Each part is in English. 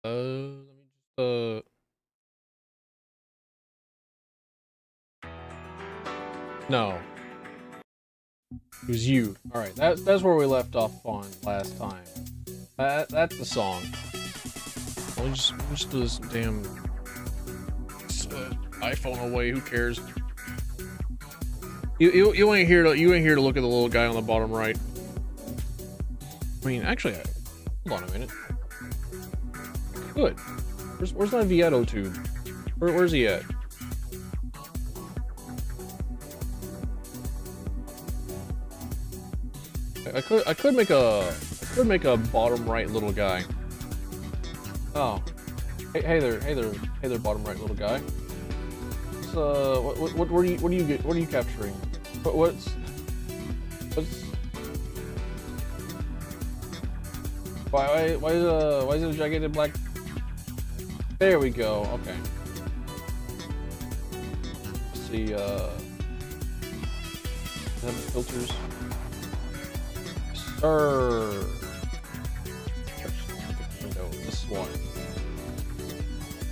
Let me no. It was you. All right, that's where we left off on last time. That's the song. We'll just do this damn iPhone away. Who cares? You ain't here to look at the little guy on the bottom right. I mean, actually, hold on a minute. Good. Where's my Vieto tube? Where's he at? I could make a bottom right little guy. Oh, hey there, bottom right little guy. What are you capturing? What's why is it a gigantic black? There we go. Okay. Let's see. Have the filters. Sir. Window. This one.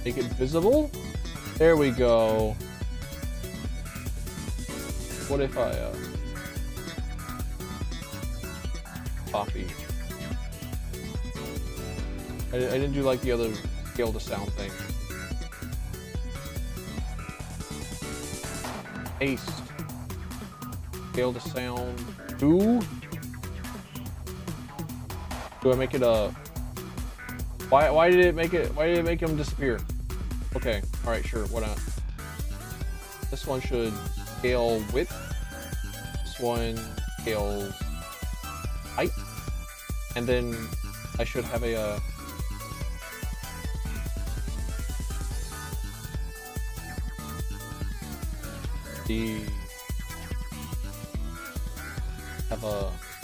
Make it visible. There we go. What if I copy? I didn't do like the other scale to sound thing. Paste. Scale to sound. Do I make it a? Why did it make it? Why did it make him disappear? Okay. All right. Sure. Why not? This one should scale width. This one scales height, and then I should have a.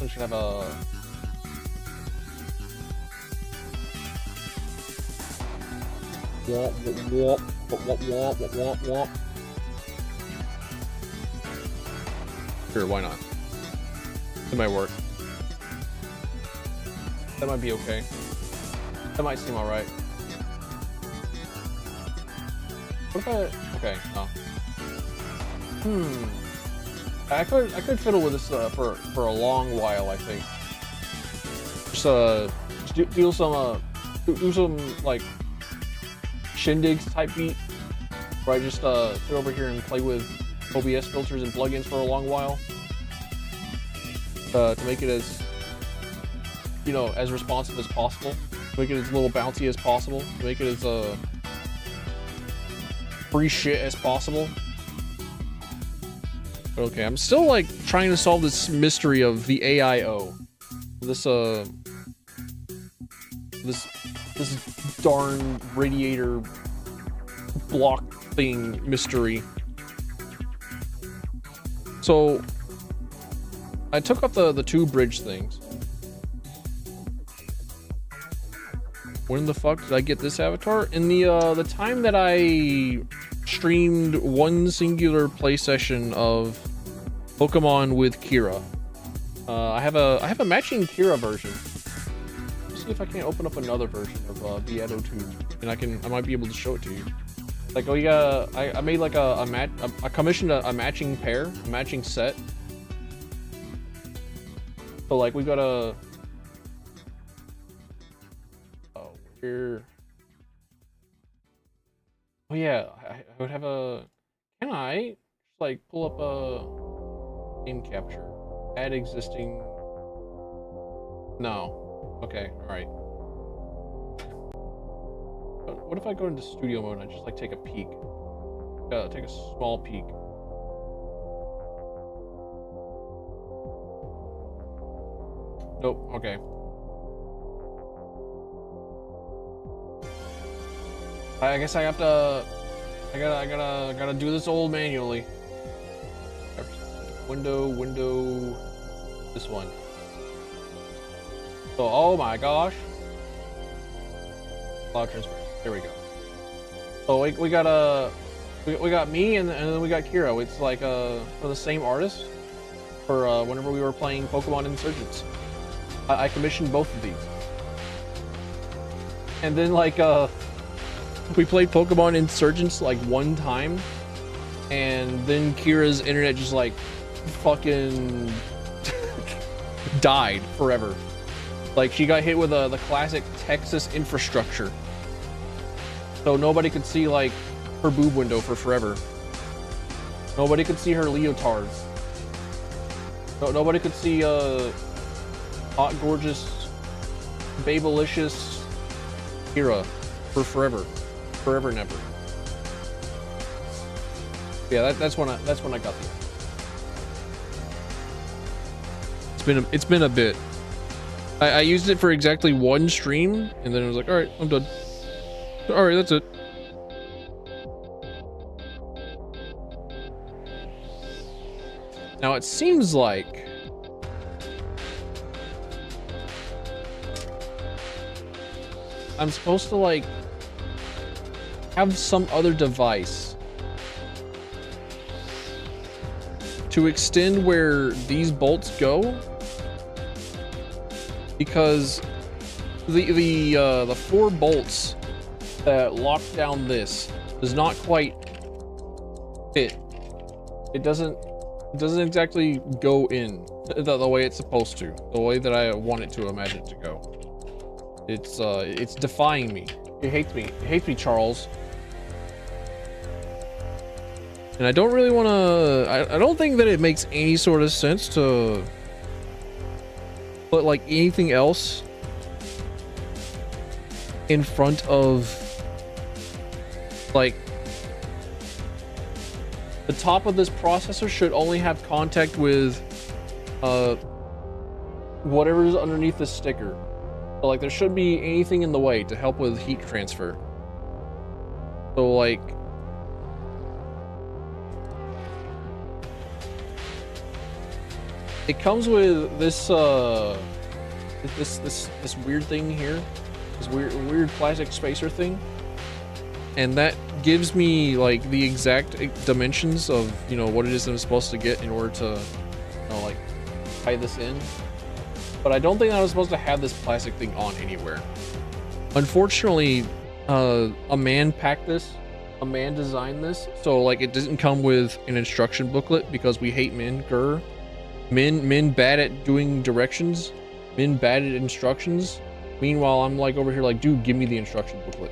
I should have a womp. Sure, why not? It might work. That might be okay. That might seem alright. What if I... Okay, no. I could fiddle with this for a long while, I think. Just do some like shindigs type beat, where I just sit over here and play with OBS filters and plugins for a long while, to make it as, you know, as responsive as possible, to make it as little bouncy as possible, to make it as free shit as possible. Okay, I'm still like trying to solve this mystery of the AIO. This darn radiator block thing mystery. So I took off the two bridge things. When the fuck did I get this avatar? In the time that I streamed one singular play session of Pokemon with Kira. I have a matching Kira version. Let's see if I can't open up another version of Vieto 2, and I might be able to show it to you. Like, oh yeah, I made like I commissioned a matching pair, a matching set. So like we got a oh yeah, I would have a. Can I just like pull up a game capture, add existing? No. Okay. All right. What if I go into studio mode and I just like take a peek? Take a small peek. Nope. Okay. I guess I have to. I gotta do this old manually. Window. This one. So, oh my gosh. Cloud transparency. There we go. So we got me and then we got Kira. It's like for the same artist for whenever we were playing Pokemon Insurgents. I commissioned both of these. And then like we played Pokemon Insurgents like one time, and then Kira's internet just like fucking died forever. Like she got hit with the classic Texas infrastructure, so nobody could see like her boob window for forever. Nobody could see her leotards. No, nobody could see hot, gorgeous, babylicious Kira for forever, forever and ever. Yeah, that's when I got the. It's been a bit. I used it for exactly one stream, and then I was like, all right, I'm done. All right, that's it. Now it seems like I'm supposed to like have some other device to extend where these bolts go, because the 4 bolts that lock down this does not quite fit. It doesn't exactly go in the way it's supposed to, the way that I want it to imagine it to go. It's defying me. It hates me. It hates me, Charles. And I don't really want to. I don't think that it makes any sort of sense to put like anything else in front of like. The top of this processor should only have contact with whatever's underneath the sticker. So like there shouldn't be anything in the way to help with heat transfer. So like it comes with this this weird thing here. This weird plastic spacer thing. And that gives me like the exact dimensions of, you know, what it is that I'm supposed to get in order to, you know, like tie this in. But I don't think I was supposed to have this plastic thing on anywhere. Unfortunately, a man packed this, a man designed this, so like it doesn't come with an instruction booklet because we hate men. Grr. Men bad at doing directions, men bad at instructions. Meanwhile, I'm like over here like, dude, give me the instruction booklet.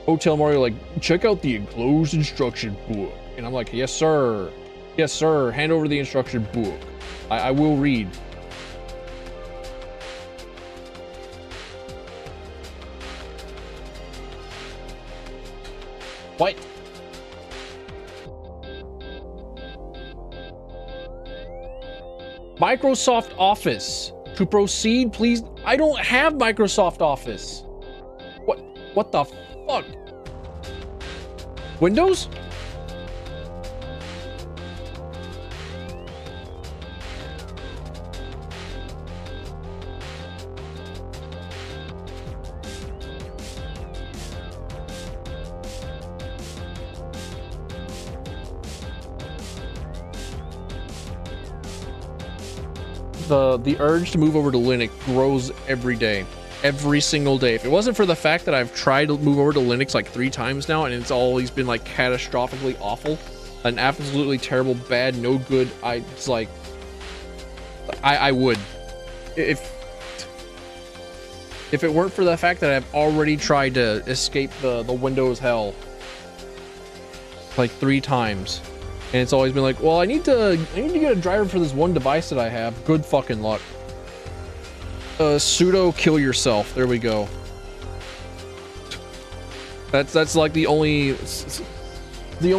Hotel Mario like, check out the enclosed instruction book. And I'm like, yes sir, yes sir, hand over the instruction book. I will read. What? Microsoft Office. To proceed, please. I don't have Microsoft Office. What the fuck? Windows? The urge to move over to Linux grows every day. Every single day. If it wasn't for the fact that I've tried to move over to Linux like 3 times now and it's always been like catastrophically awful, an absolutely terrible, bad, no good, I would. If it weren't for the fact that I've already tried to escape the Windows hell like 3 times, and it's always been like, well, I need to get a driver for this one device that I have. Good fucking luck. Sudo kill yourself. There we go. That's like the only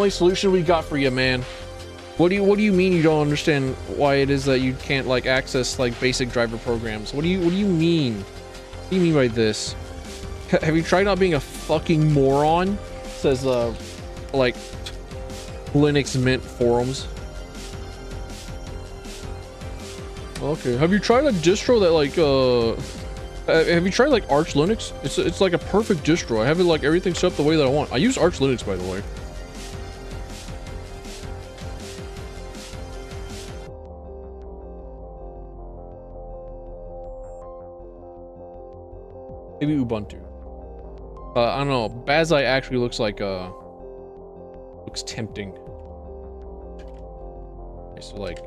solution we got for you, man. What do you mean you don't understand why it is that you can't like access like basic driver programs? What do you mean? What do you mean by this? Have you tried not being a fucking moron? Says like Linux Mint forums. Okay, have you tried a distro that like have you tried like Arch Linux? It's like a perfect distro. I have it like everything set up the way that I want. I use Arch Linux, by the way. Maybe Ubuntu. I don't know. Bazai actually looks like looks tempting. Okay, so like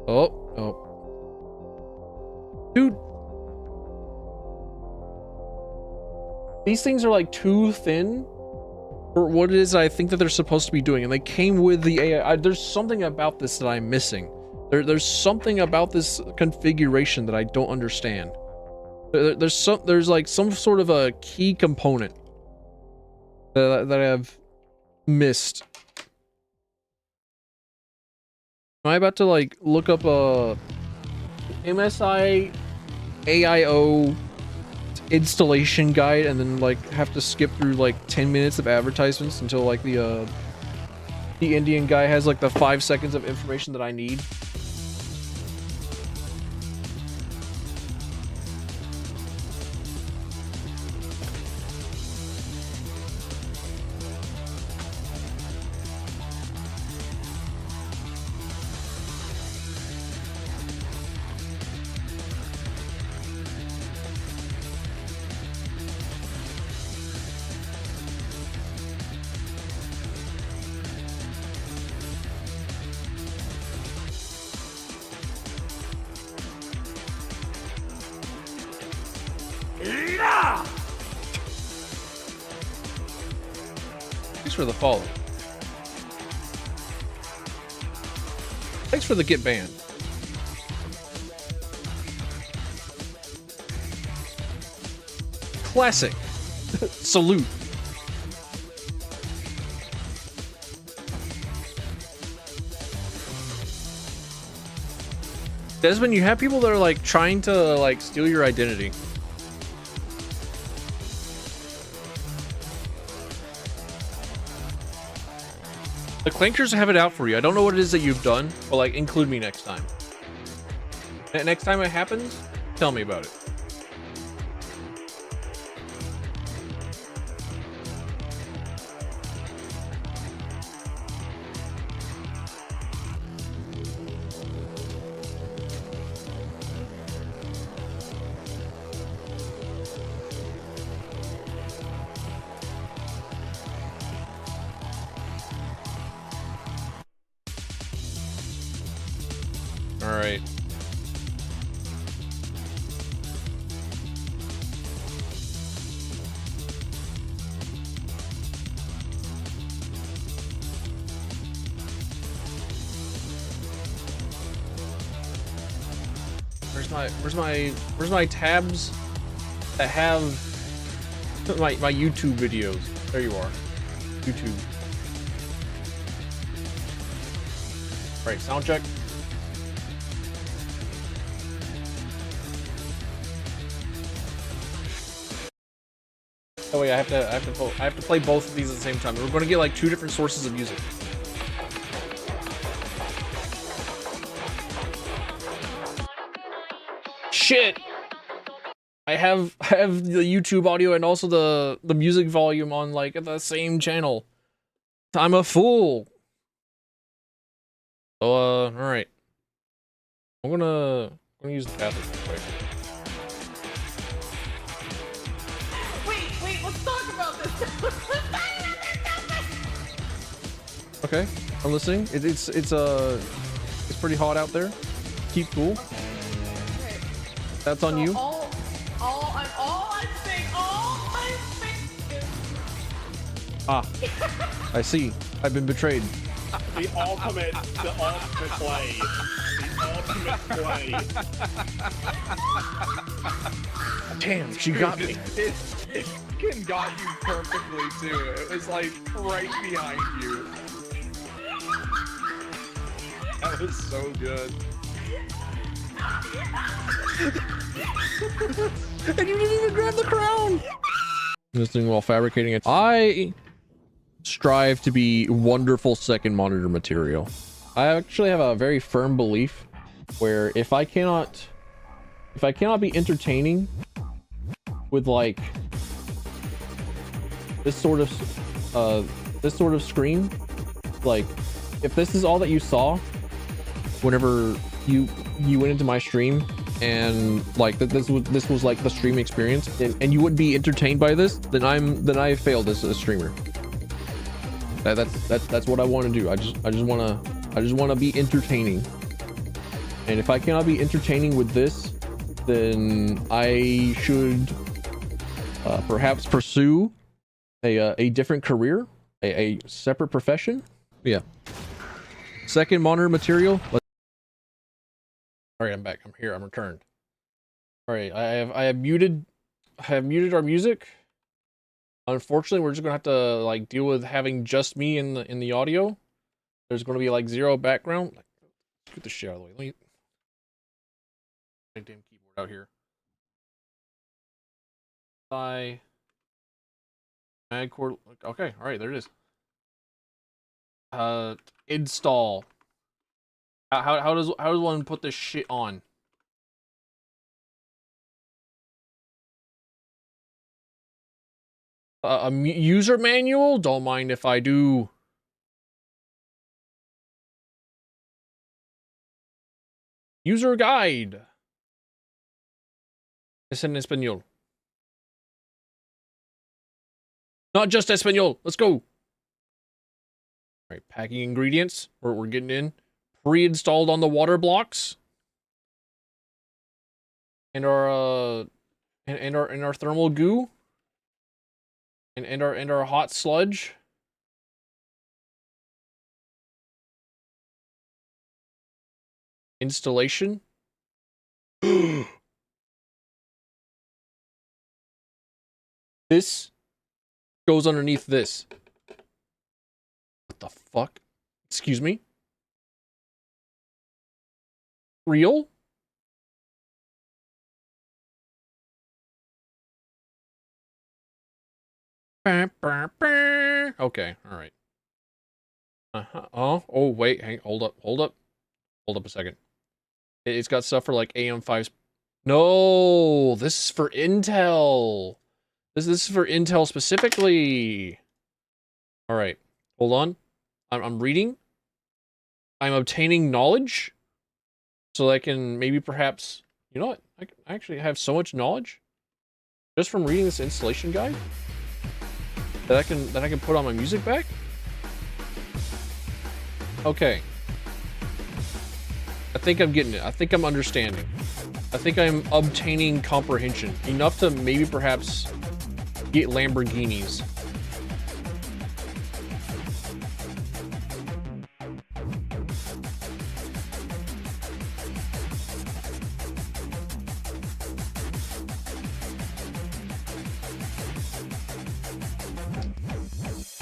oh. Dude. These things are like too thin for what it is I think that they're supposed to be doing, and they came with the AI. There's something about this that I'm missing. There's something about this configuration that I don't understand. There's like some sort of a key component that I have missed. Am I about to like look up a MSI AIO installation guide and then like have to skip through like 10 minutes of advertisements until like the Indian guy has like the 5 seconds of information that I need? Thanks for the follow. Thanks for the get banned. Classic. Salute. Desmond, you have people that are like trying to like steal your identity. The clankers have it out for you. I don't know what it is that you've done, but like include me next time. Next time it happens, tell me about it. All right. Where's my tabs that have my YouTube videos? There you are. YouTube. All right, sound check. Oh wait, I have to play both of these at the same time. We're going to get like two different sources of music. Shit. I have the YouTube audio and also the music volume on like at the same channel. I'm a fool. So all right. I'm gonna use the bathroom real quick. Wait, let's talk about this. Okay, I'm listening. It's pretty hot out there. Keep cool. Okay. That's on you. All I'm saying is... Ah, I see. I've been betrayed. The ultimate play. The ultimate play. Damn, she got me. It fucking got you perfectly too. It was like right behind you. That was so good. And you didn't even grab the crown. Listening while fabricating it. I strive to be wonderful second monitor material. I actually have a very firm belief where if I cannot be entertaining with like this sort of screen, like if this is all that you saw whenever you went into my stream and like this was like the stream experience, and you wouldn't be entertained by this, then I failed as a streamer. That's what I want to do. I just want to be entertaining. And if I cannot be entertaining with this, then I should perhaps pursue a different career, a separate profession. Yeah. Second monitor material. All right, I'm back. I'm here. I'm returned. All right, I have muted our music. Unfortunately, we're just gonna have to like deal with having just me in the audio. There's gonna be like zero background. Get the shit out of the way. Let me my damn keyboard out here. Mag cord. Okay, all right, there it is. Install. How does one put this shit on? A user manual? Don't mind if I do. User guide. Es en español. Not just español. Let's go. All right, packing ingredients. We're getting in. Pre-installed on the water blocks. And our and our thermal goo. And our hot sludge. Installation. This goes underneath this. What the fuck? Excuse me? Real? Okay, all right. Oh, wait, hold up a second. It's got stuff for like AM5s. No, this is for Intel. This is for Intel specifically. All right, hold on. I'm reading. I'm obtaining knowledge, so I can maybe perhaps, you know what? I actually have so much knowledge just from reading this installation guide that I can put on my music back. Okay. I think I'm getting it. I think I'm understanding. I think I'm obtaining comprehension enough to maybe perhaps get Lamborghinis.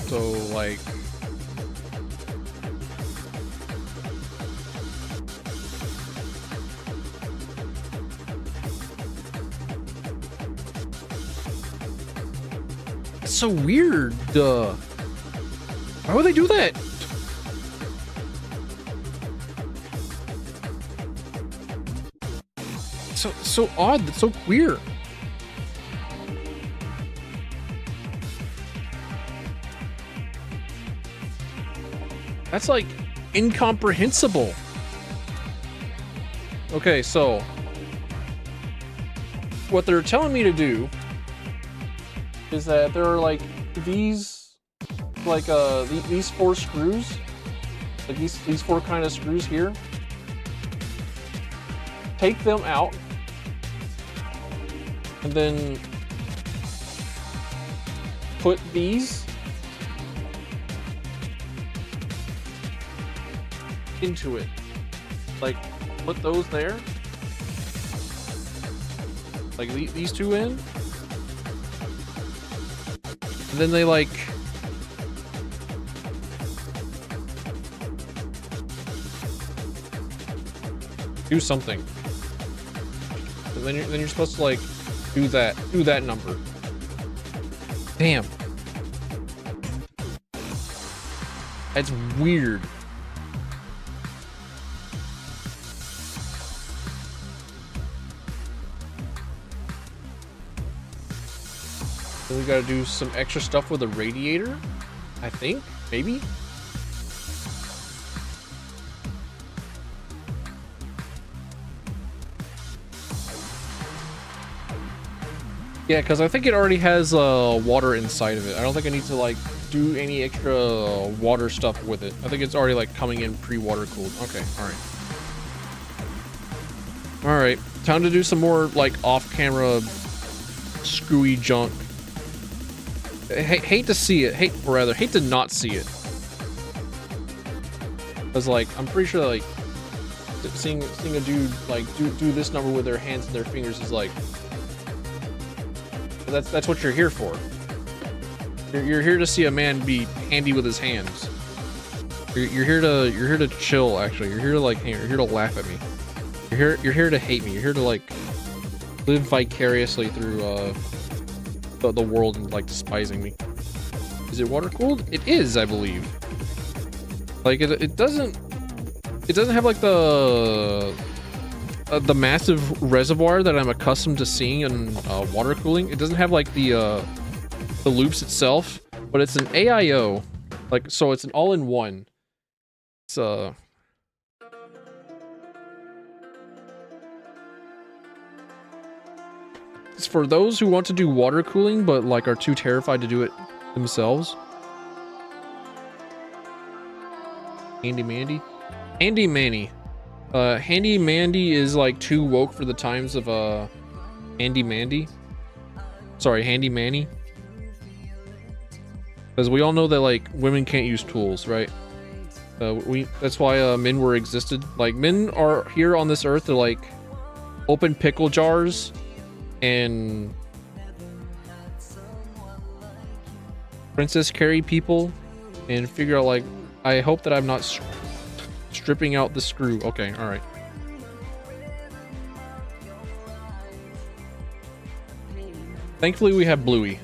So like it's so weird. Why would they do that? So odd. That's so queer. That's like incomprehensible. Okay, so what they're telling me to do is that there are like these, like these four screws, like these four kind of screws here. Take them out, and then put these into it. Like, put those there. Like these two in. And then they like do something. And then you're supposed to like do that number. Damn. That's weird. Then we gotta do some extra stuff with a radiator, I think, maybe. Yeah, because I think it already has water inside of it. I don't think I need to like do any extra water stuff with it. I think it's already like coming in pre-water cooled. Okay, all right, time to do some more like off-camera screwy junk. Hate to see it, hate to not see it, because like I'm pretty sure like seeing a dude like do this number with their hands and their fingers is like, that's what you're here for. You're here to see a man be handy with his hands. You're here to chill. Actually, you're here to like, you're here to laugh at me. You're here to hate me. You're here to like live vicariously through the world and like despising me. Is it water cooled? It is, I believe. Like it doesn't have like the massive reservoir that I'm accustomed to seeing in water cooling. It doesn't have like the loops itself, but it's an AIO, like, so it's an all-in-one. It's for those who want to do water cooling but like are too terrified to do it themselves. Handy Mandy Handy Mandy is like too woke for the times of Handy Mandy. Sorry, Handy Manny. Because we all know that like women can't use tools, right? That's why men were existed. Like men are here on this earth to like open pickle jars and princess carry people and figure out like, I hope that I'm not stripping out the screw. Okay, all right. Thankfully we have Bluey.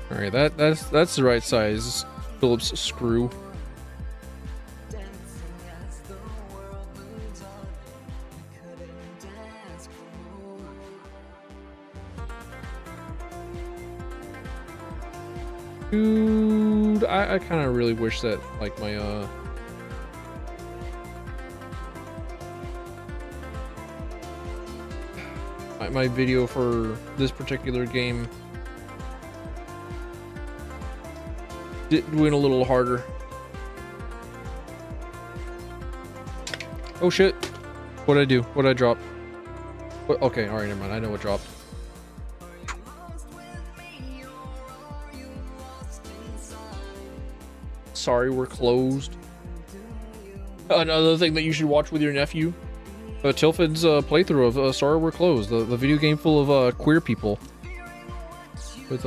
All right, that's the right size Phillips screw. Dude, I kind of really wish that like my video for this particular game went a little harder. Oh shit, what'd I do? What'd I drop? What? Okay, all right, never mind, I know what dropped. Sorry, we're closed. Another thing that you should watch with your nephew, Tilfen's playthrough of Sorry, We're Closed, the video game full of queer people with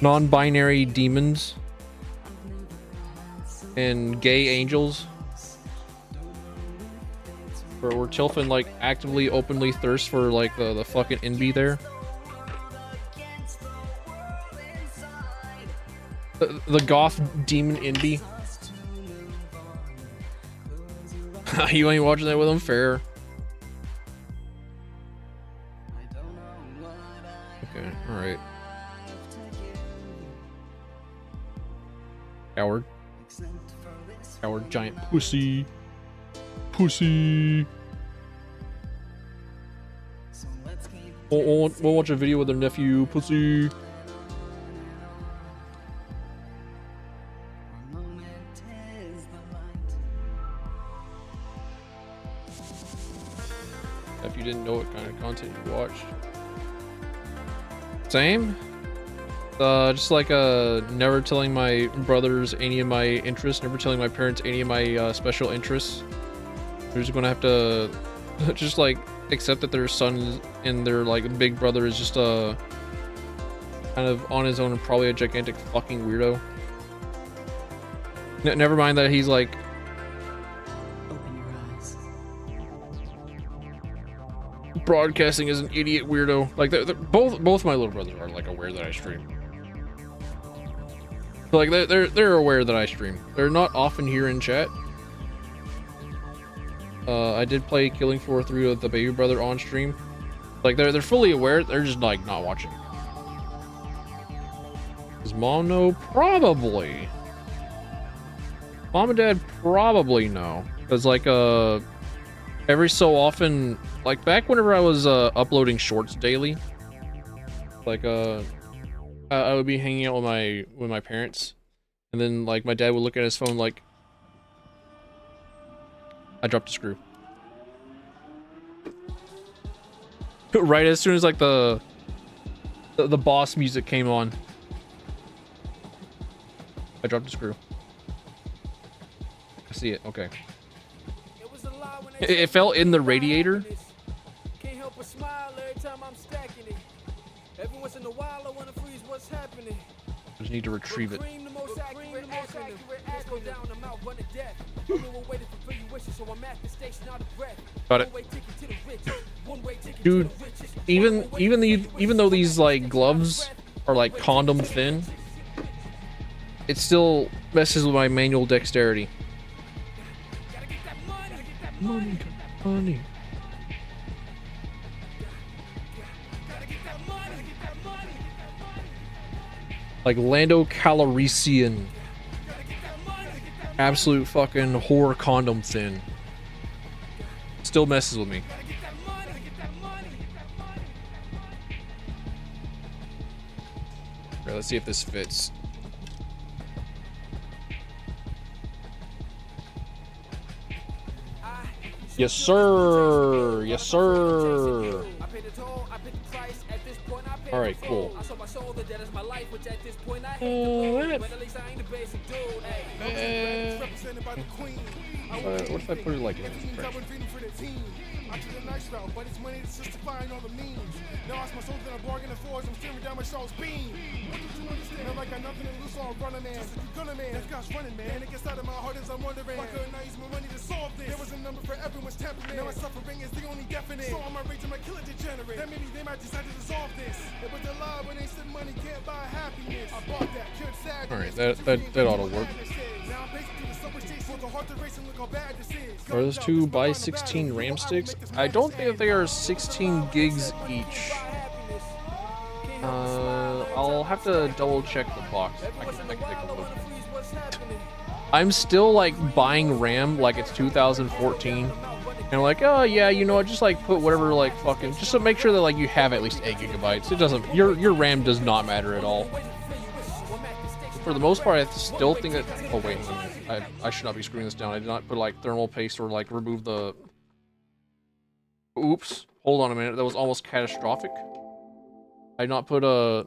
non-binary demons and gay angels, where Tilfen like actively openly thirsts for like the fucking NB there. The goth demon NB. You ain't watching that with him? Fair. Okay, alright. Coward. Coward giant pussy. Pussy. We'll watch a video with their nephew. Pussy. If you didn't know what kind of content you watched. Same. Just like never telling my brothers any of my interests, never telling my parents any of my special interests. They're just gonna have to just like accept that their son and their like big brother is just kind of on his own and probably a gigantic fucking weirdo. Never mind that he's like broadcasting as an idiot weirdo. Like both my little brothers are like aware that I stream. So, like they're aware that I stream. They're not often here in chat. I did play Killing Floor 3 with the baby brother on stream. Like they're fully aware. They're just like not watching. Does mom know? Probably. Mom and Dad probably know, because like every so often, like back whenever I was uploading shorts daily, like I would be hanging out with my parents, and then like my dad would look at his phone like, I dropped a screw. Right as soon as like the boss music came on, I dropped a screw. I see it. Okay. It fell in the radiator. Can't help but smile every time I'm stacking it. Every once in a while I wanna freeze what's happening. Just need to retrieve it. Got it. Dude, even though these like gloves are like condom thin, it still messes with my manual dexterity. Money, money. Like Lando Calrissian. Absolute fucking horror condom thin. Still messes with me. Alright, let's see if this fits. Yes, sir. Yes, sir. All right, cool. What if I put it like this? I took the nice route, but it's money that's justifying all the means. Now I my soul that I bargain for as I'm staring down my show's beam. What did you understand? I'm like I got nothing to lose, so I'm running, man. Just like you gonna, man. That God's running, man. It gets out of my heart as I'm wondering. Why couldn't I use my money to solve this? There was a number for everyone's temperament. Now my suffering is the only definite. So I'm rage and my killer degenerate. That maybe they might decide to dissolve this. It was a lie when they said money can't buy happiness. I bought that, cured sadness. All right, that ought to work. Now I'm basically the subway station for the heart to race and look how bad this is. Are those two by 16 RAM sticks? I don't think that they are 16 gigs each. I'll have to double check the box. I can take a look. I'm still like buying RAM like it's 2014. And like, oh yeah, you know what, just like put whatever like fucking, just to make sure that like you have at least 8 gigabytes. It doesn't, your RAM does not matter at all. For the most part, I still think that, oh wait, I should not be screwing this down. I did not put like thermal paste or like remove the, oops, hold on a minute, that was almost catastrophic. I did not put I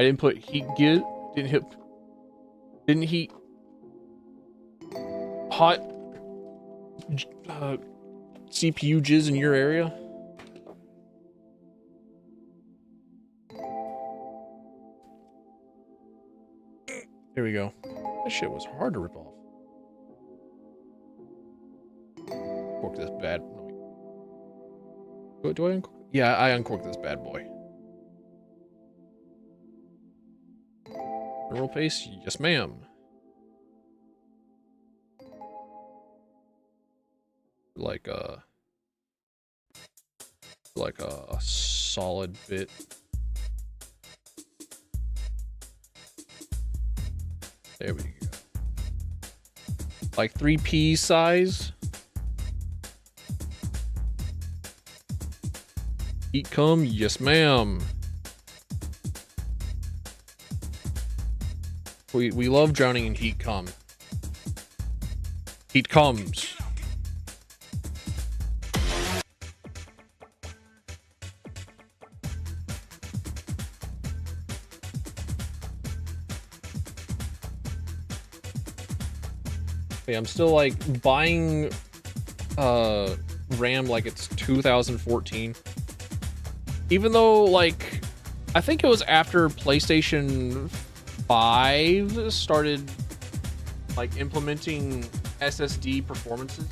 didn't put heat gear, didn't heat hot CPU jizz in your area. There we go. That shit was hard to rip off. Uncork this bad. Do I uncork? Yeah, I uncorked this bad boy. Thermal paste? Yes, ma'am. Like a solid bit. There we go. Like 3P size. Heat come? Yes, ma'am. We love drowning in heat come. Heat comes. I'm still like buying RAM like it's 2014. Even though like I think it was after PlayStation 5 started like implementing SSD performances.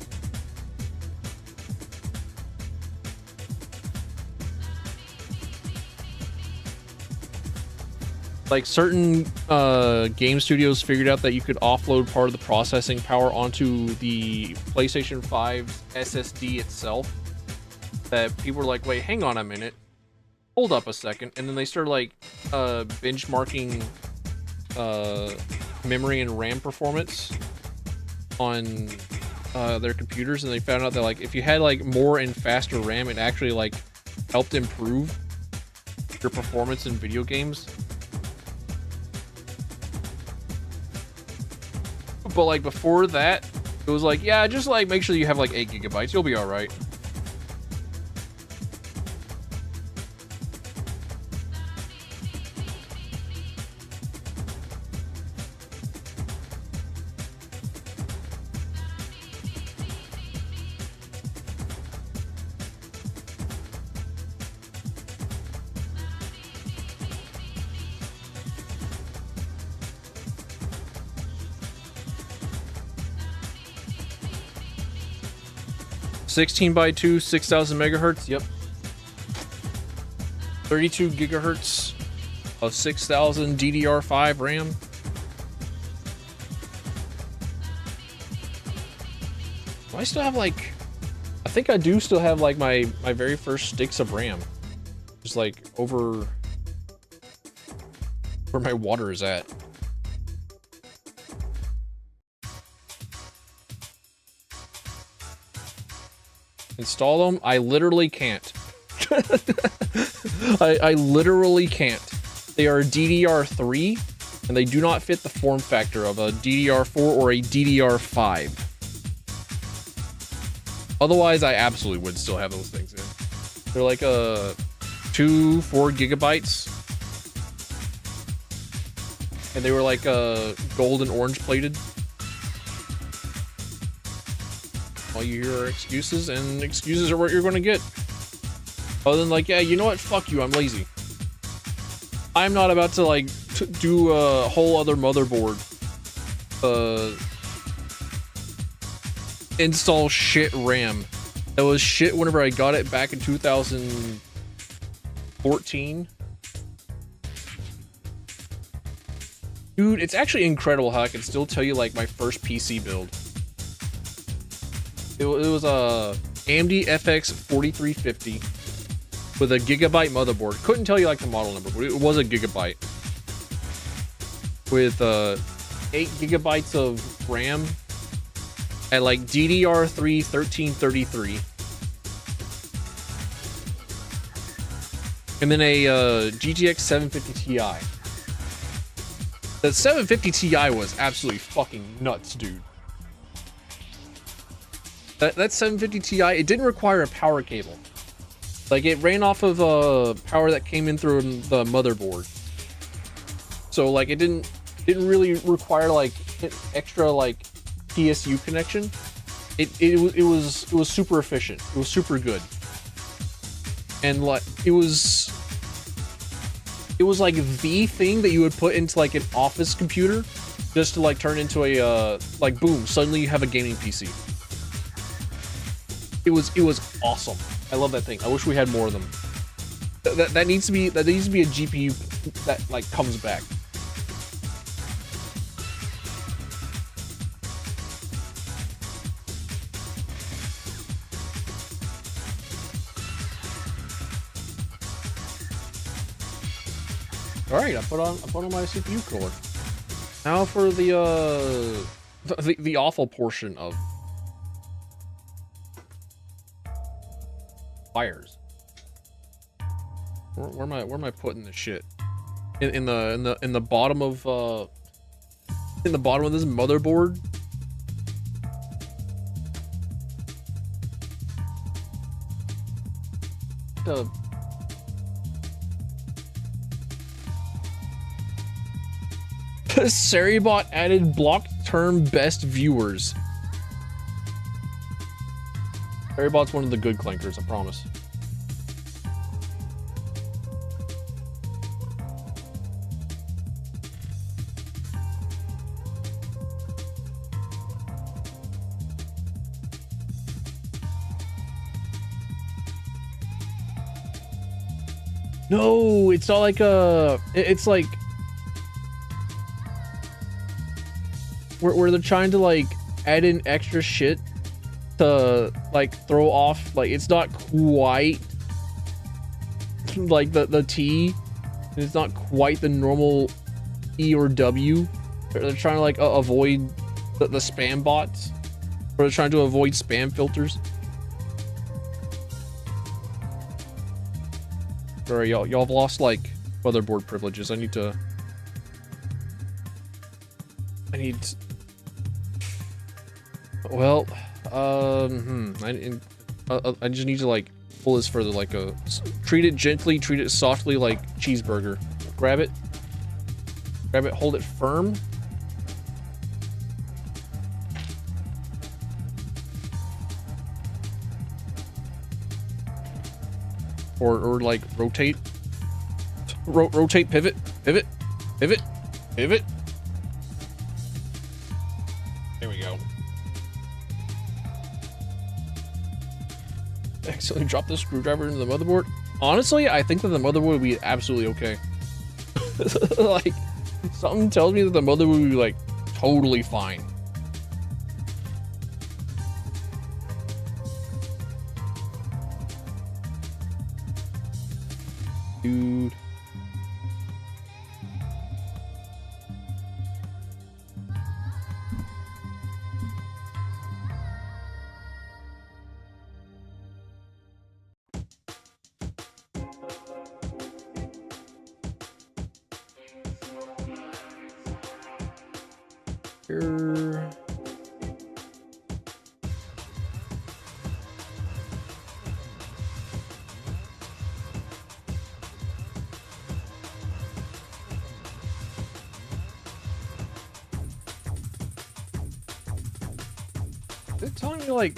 Like certain game studios figured out that you could offload part of the processing power onto the PlayStation 5's SSD itself. That people were like, wait, hang on a minute. Hold up a second. And then they started like benchmarking memory and RAM performance on their computers, and they found out that like if you had like more and faster RAM, it actually like helped improve your performance in video games. But like before that, it was like, yeah, just like make sure you have like 8 gigabytes, you'll be all right. (16:2), 6,000 megahertz. Yep. 32 gigahertz of 6,000 DDR5 RAM. Do I still have like? I think I do still have like my very first sticks of RAM, just like over where my water is at. Install them? I literally can't. I literally can't. They are DDR3, and they do not fit the form factor of a DDR4 or a DDR5. Otherwise, I absolutely would still have those things in. They're like 4 gigabytes. And they were like gold and orange plated. All you hear are excuses, and excuses are what you're gonna get. Other than like, yeah, you know what? Fuck you, I'm lazy. I'm not about to like do a whole other motherboard. Install shit RAM. That was shit whenever I got it back in 2014. Dude, it's actually incredible how I can still tell you like my first PC build. It was a AMD FX 4350 with a gigabyte motherboard. Couldn't tell you like the model number, but it was a gigabyte with 8 gigabytes of RAM at like DDR3 1333, and then a GTX 750 Ti. The 750 Ti was absolutely fucking nuts, dude. That 750 Ti, it didn't require a power cable. Like, it ran off of power that came in through the motherboard. So like it didn't really require like extra like PSU connection. It was super efficient. It was super good. And like it was like the thing that you would put into like an office computer just to like turn into a like boom, suddenly you have a gaming PC. It was awesome. I love that thing. I wish we had more of them. That needs to be a GPU that like comes back. All right, I put on my CPU cooler. Now for the awful portion of wires. Where am I putting this shit? In the bottom of this motherboard. Seribot added block term best viewers. Seribot's one of the good clankers, I promise. No, it's not like it's like where they're trying to like add in extra shit to like throw off, like it's not quite like the T, and it's not quite the normal E or W. They're trying to like avoid the spam bots. We're trying to avoid spam filters. Sorry, y'all have lost like motherboard privileges. I need. Well, I just need to like pull this further, like treat it gently, treat it softly, like cheeseburger. Grab it, hold it firm. Or like rotate, rotate, pivot. There we go. Accidentally dropped the screwdriver into the motherboard. Honestly, I think that the motherboard would be absolutely okay. Like, something tells me that the motherboard would be like totally fine. Dude. Here. Is it telling me like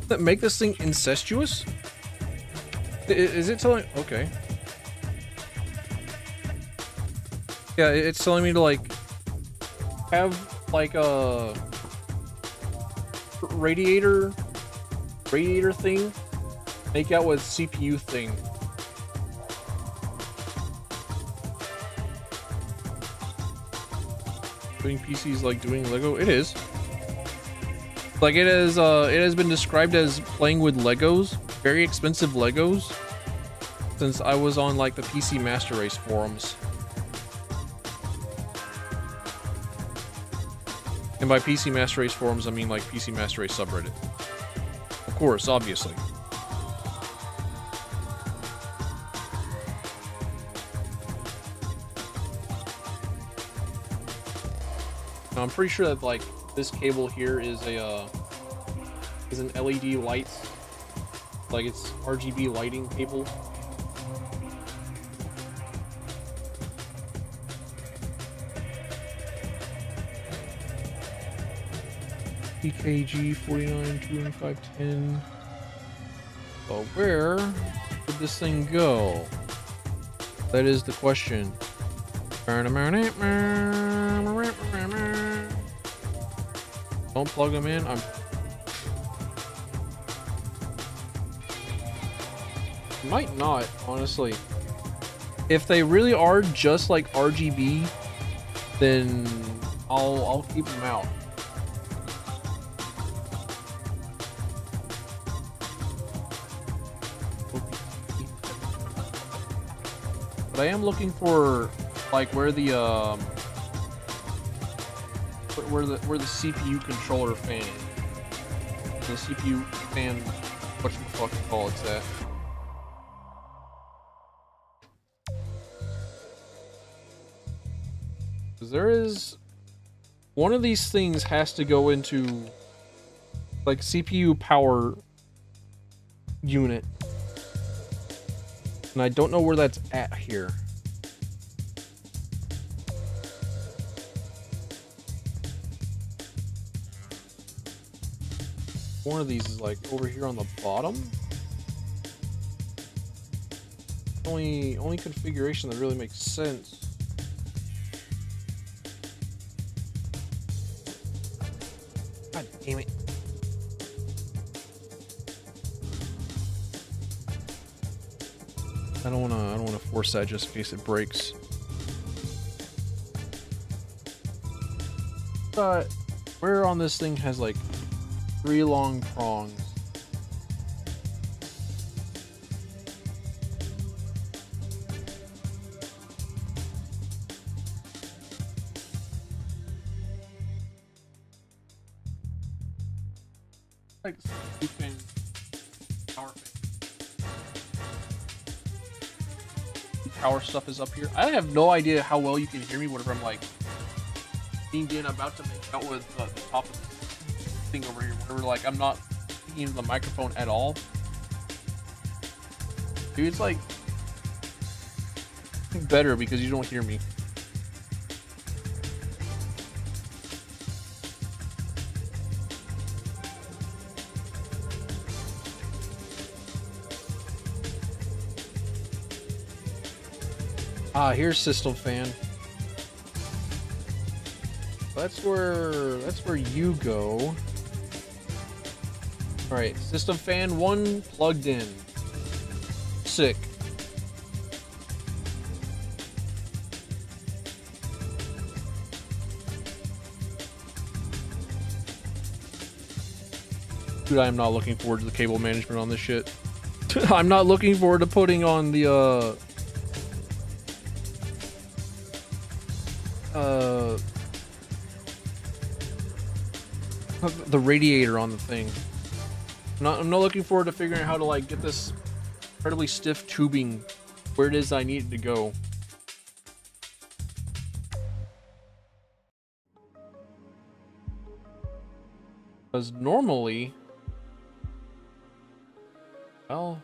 that make this thing incestuous? Is it telling? Okay. Yeah, it's telling me to like have like a radiator thing make out with CPU thing. Doing PCs like doing Lego. It is. Like it has been described as playing with Legos, very expensive Legos, since I was on like the PC Master Race forums. And by PC Master Race forums, I mean like PC Master Race subreddit. Of course, obviously. Now, I'm pretty sure that like this cable here is an LED light, like it's RGB lighting cable. PKG 492510. But where would this thing go? That is the question. Don't plug them in. Might not, honestly. If they really are just like RGB, then I'll keep them out. But I am looking for like where the CPU controller fan is. The CPU fan, whatchamacallit it's at. Because there is one of these things has to go into like CPU power unit. And I don't know where that's at here. One of these is like over here on the bottom. Only configuration that really makes sense. God damn it. I don't wanna force that just in case it breaks. But where on this thing has like 3 long prongs? Like you can power fan. Power stuff is up here. I have no idea how well you can hear me whenever I'm like leaned in, about to make out with the top of the thing over here. Whenever like I'm not speaking into the microphone at all. Dude, it's like better because you don't hear me. Ah, here's System Fan. That's where you go. All right, System Fan 1 plugged in. Sick. Dude, I am not looking forward to the cable management on this shit. I'm not looking forward to putting on the radiator on the thing. I'm not looking forward to figuring out how to like get this incredibly stiff tubing where it is I need it to go. Because normally, well,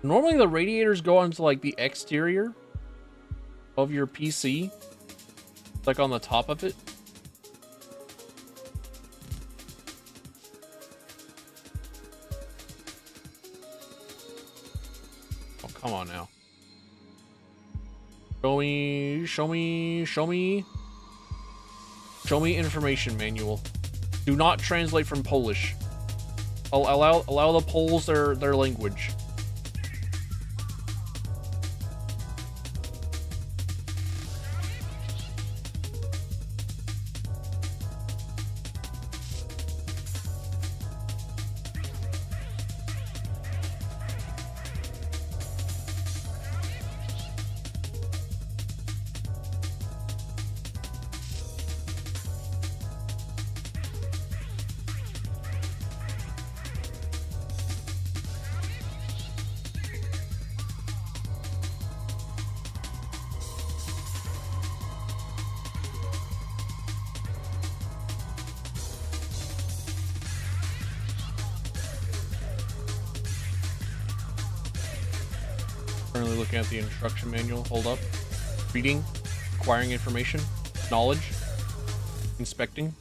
normally the radiators go onto like the exterior of your PC, like on the top of it. Oh, come on now. Show me information manual. Do not translate from Polish. Allow the Poles their language. Currently looking at the instruction manual. Hold up. Reading. Acquiring information. Knowledge. Inspecting.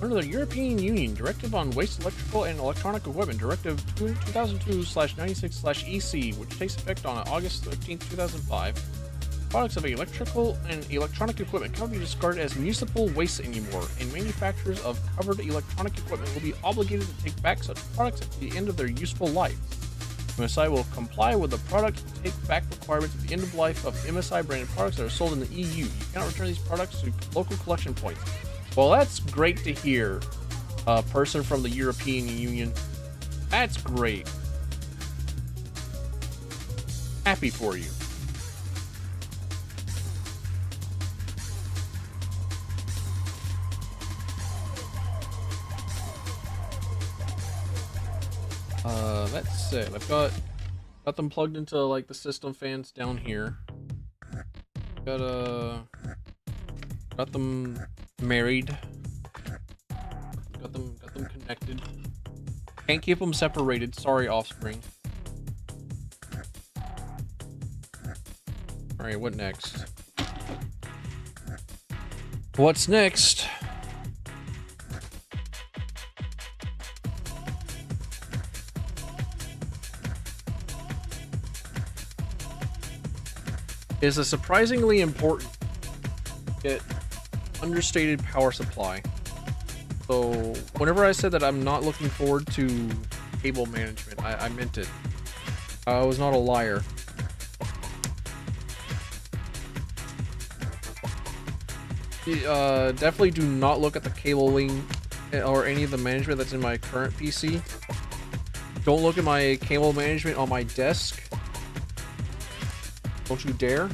Under the European Union Directive on Waste Electrical and Electronic Equipment, Directive 2002/96/EC, which takes effect on August 13, 2005, products of electrical and electronic equipment cannot be discarded as municipal waste anymore, and manufacturers of covered electronic equipment will be obligated to take back such products at the end of their useful life. MSI will comply with the product take back requirements at the end of life of MSI branded products that are sold in the EU. You cannot return these products to local collection points. Well, that's great to hear, person from the European Union. That's great. Happy for you. That's it. I've got them plugged into like the system fans down here. Got them married. Got them connected. Can't keep them separated. Sorry, offspring. All right, what next? What's next? Is a surprisingly important yet understated power supply. So whenever I said that I'm not looking forward to cable management, I meant it. I was not a liar. Definitely do not look at the cabling or any of the management that's in my current PC. Don't look at my cable management on my desk. Don't you dare.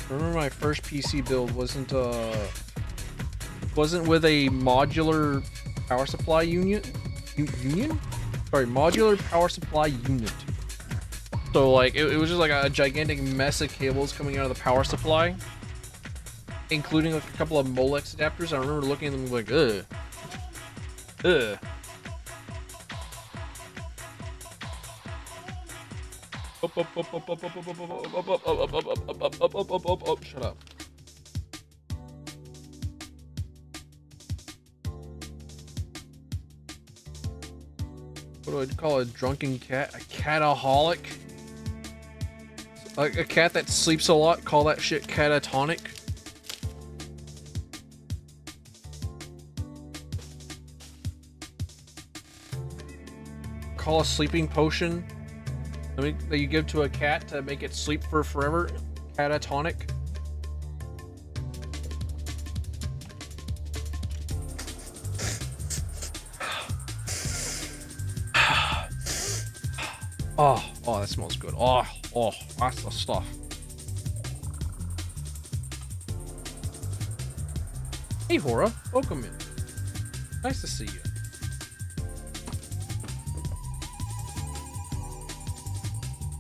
I remember my first PC build wasn't with a modular power supply unit. Sorry, modular power supply unit. So like it was just like a gigantic mess of cables coming out of the power supply, including like a couple of Molex adapters. I remember looking at them like, ugh. Shut up. What do I call a drunken cat? A cataholic? Like a cat that sleeps a lot, call that shit catatonic? Call a sleeping potion that you give to a cat to make it sleep for forever catatonic? Oh, that smells good. Oh, that's the stuff. Hey, Hora, welcome in. Nice to see you.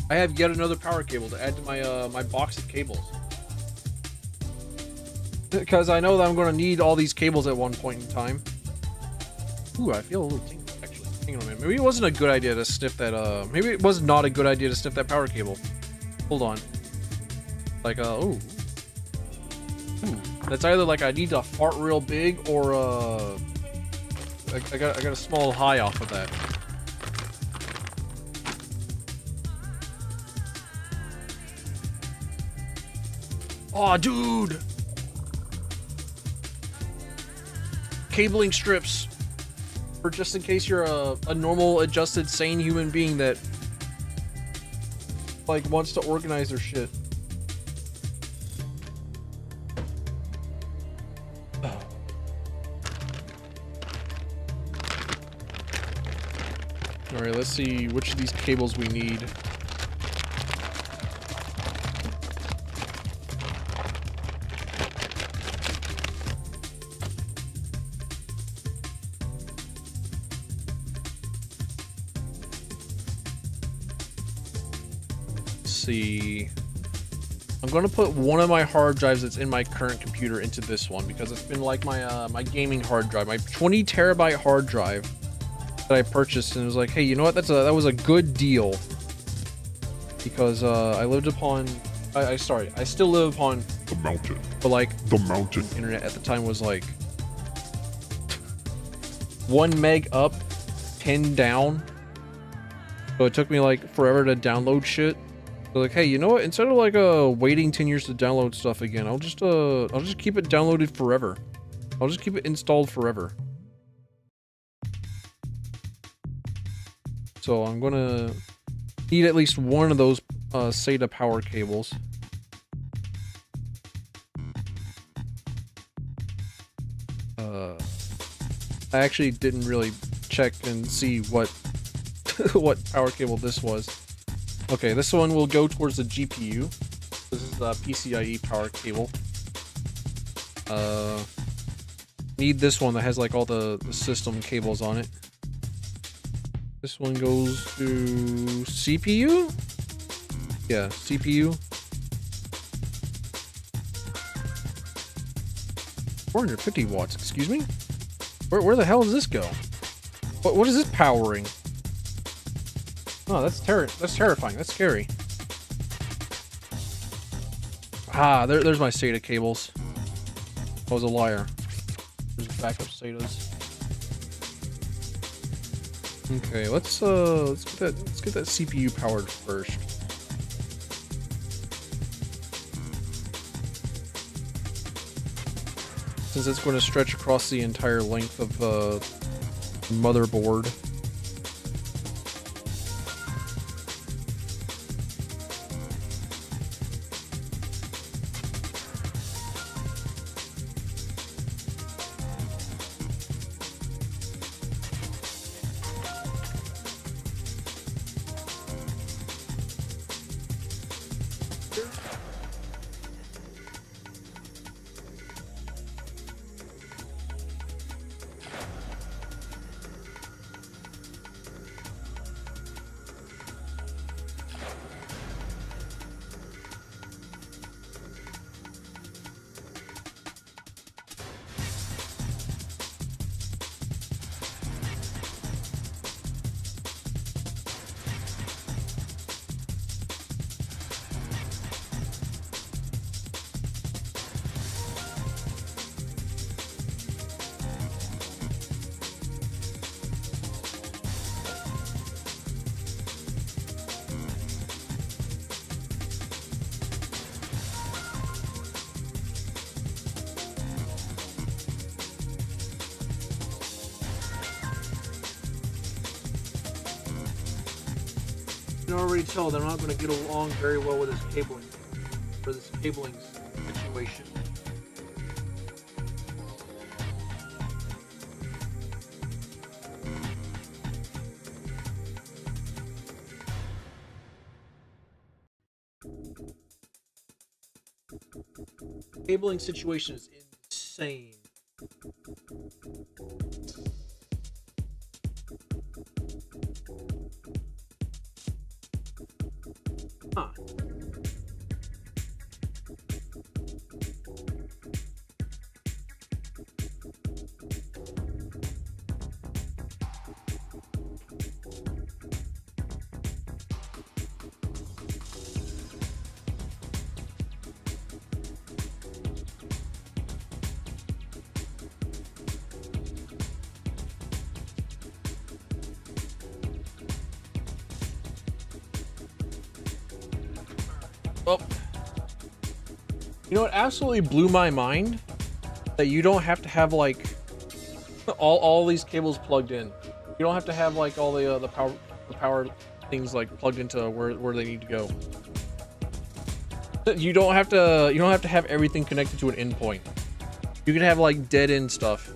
I have yet another power cable to add to my my box of cables. Because I know that I'm going to need all these cables at one point in time. Ooh, I feel a little tingle, actually. Hang on a minute. Maybe it wasn't a good idea to sniff that, maybe it was not a good idea to sniff that power cable. Hold on. Like, ooh. That's either like I need to fart real big or, I got a small high off of that. Aw, dude! Cabling strips. For just in case you're a normal, adjusted, sane human being that, like, wants to organize their shit. Alright, let's see which of these cables we need. See, I'm gonna put one of my hard drives that's in my current computer into this one because it's been like my my gaming hard drive, my 20 terabyte hard drive that I purchased, and it was like, hey, you know what? That was a good deal because I lived upon I still live upon the mountain, but like the mountain internet at the time was like 1 meg up, 10 down, so it took me like forever to download shit. So like, hey, you know what? Instead of like waiting 10 years to download stuff again, I'll just keep it downloaded forever. I'll just keep it installed forever. So I'm gonna need at least one of those SATA power cables. I actually didn't really check and see what what power cable this was. Okay, this one will go towards the GPU. This is a PCIe power cable. Need this one that has like all the system cables on it. This one goes to CPU? Yeah, CPU. 450 watts, excuse me? Where the hell does this go? What is this powering? Oh, that's terrifying. That's scary. Ah, there's my SATA cables. I was a liar. There's backup SATAs. Okay, let's get that CPU powered first. Since it's going to stretch across the entire length of the motherboard. You can already tell that I'm not going to get along very well with this cabling, for this cabling situation. Cabling situation is insane. Huh. Oh. You know what absolutely blew my mind? That you don't have to have like all these cables plugged in. You don't have to have like all the power things like plugged into where they need to go. You don't have to have everything connected to an endpoint. You can have like dead end stuff.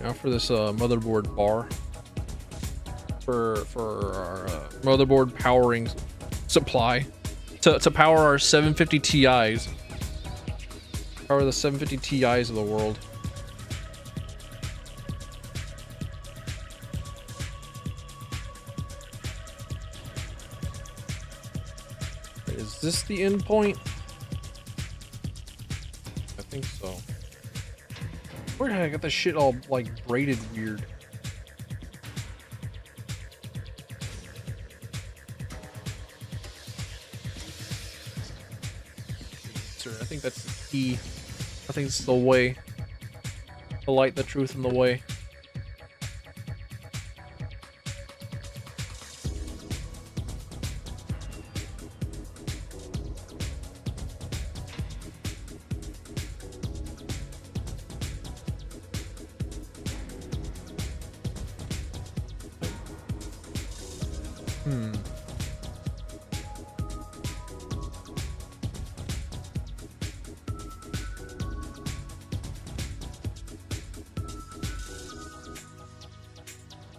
Now for this motherboard bar, for our motherboard powering supply to power our 750 Ti's, power the 750 Ti's of the world. Is this the end point? I think so. Where did I get this shit all like braided weird? Sir, I think that's the key. I think it's the way. The light, the truth, and the way.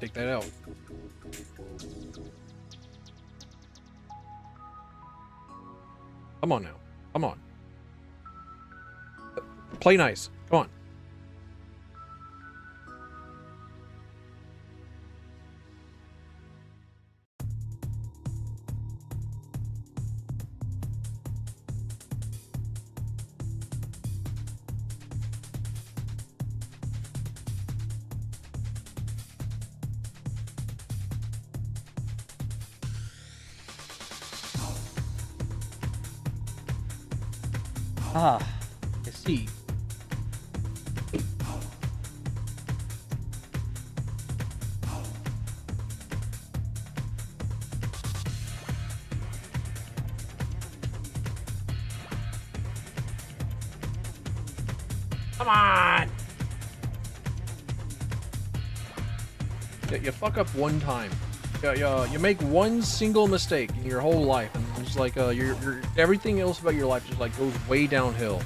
Take that out. Come on now. Come on. Play nice. Come on. Ah, I see. Come on! Yeah, you fuck up one time. Yeah, you make one single mistake in your whole life, and it's like your everything else about your life just like goes way downhill.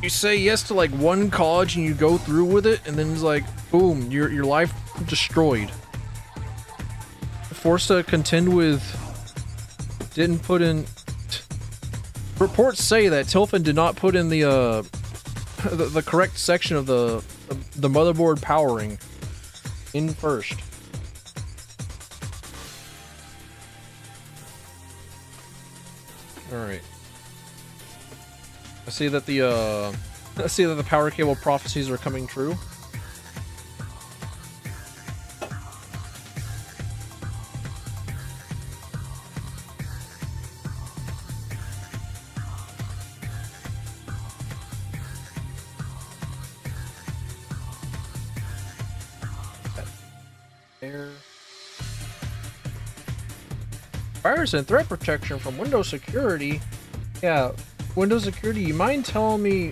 You say yes to like one college and you go through with it, and then it's like boom, your life destroyed. Forced to contend with. Didn't put in. Reports say that Tilfin did not put in the correct section of the motherboard powering in first. All right. I see that the power cable prophecies are coming true. Virus and threat protection from Windows security. Yeah, Windows security. You mind telling me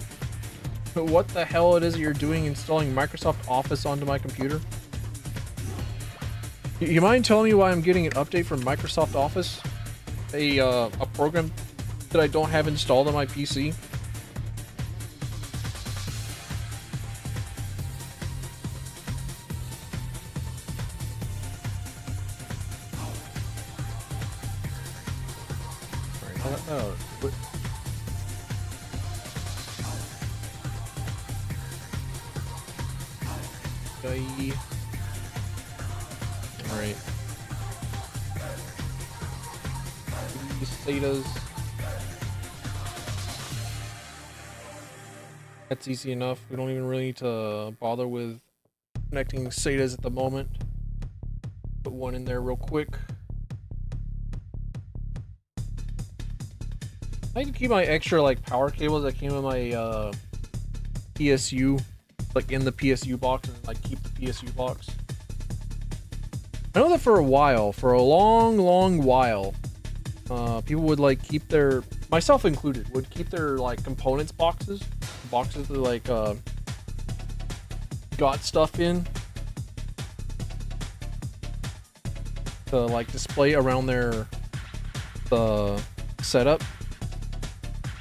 what the hell it is that you're doing installing Microsoft Office onto my computer? You mind telling me why I'm getting an update from Microsoft Office? A program that I don't have installed on my PC? Alright. SATAs. That's easy enough. We don't even really need to bother with connecting SATAs at the moment. Put one in there real quick. I can keep my extra like power cables that came in my PSU, like in the PSU box, and like keep the PSU box. I know that for a while, for a long while, people would like keep their, myself included, would keep their like components boxes that like got stuff in to like display around their setup,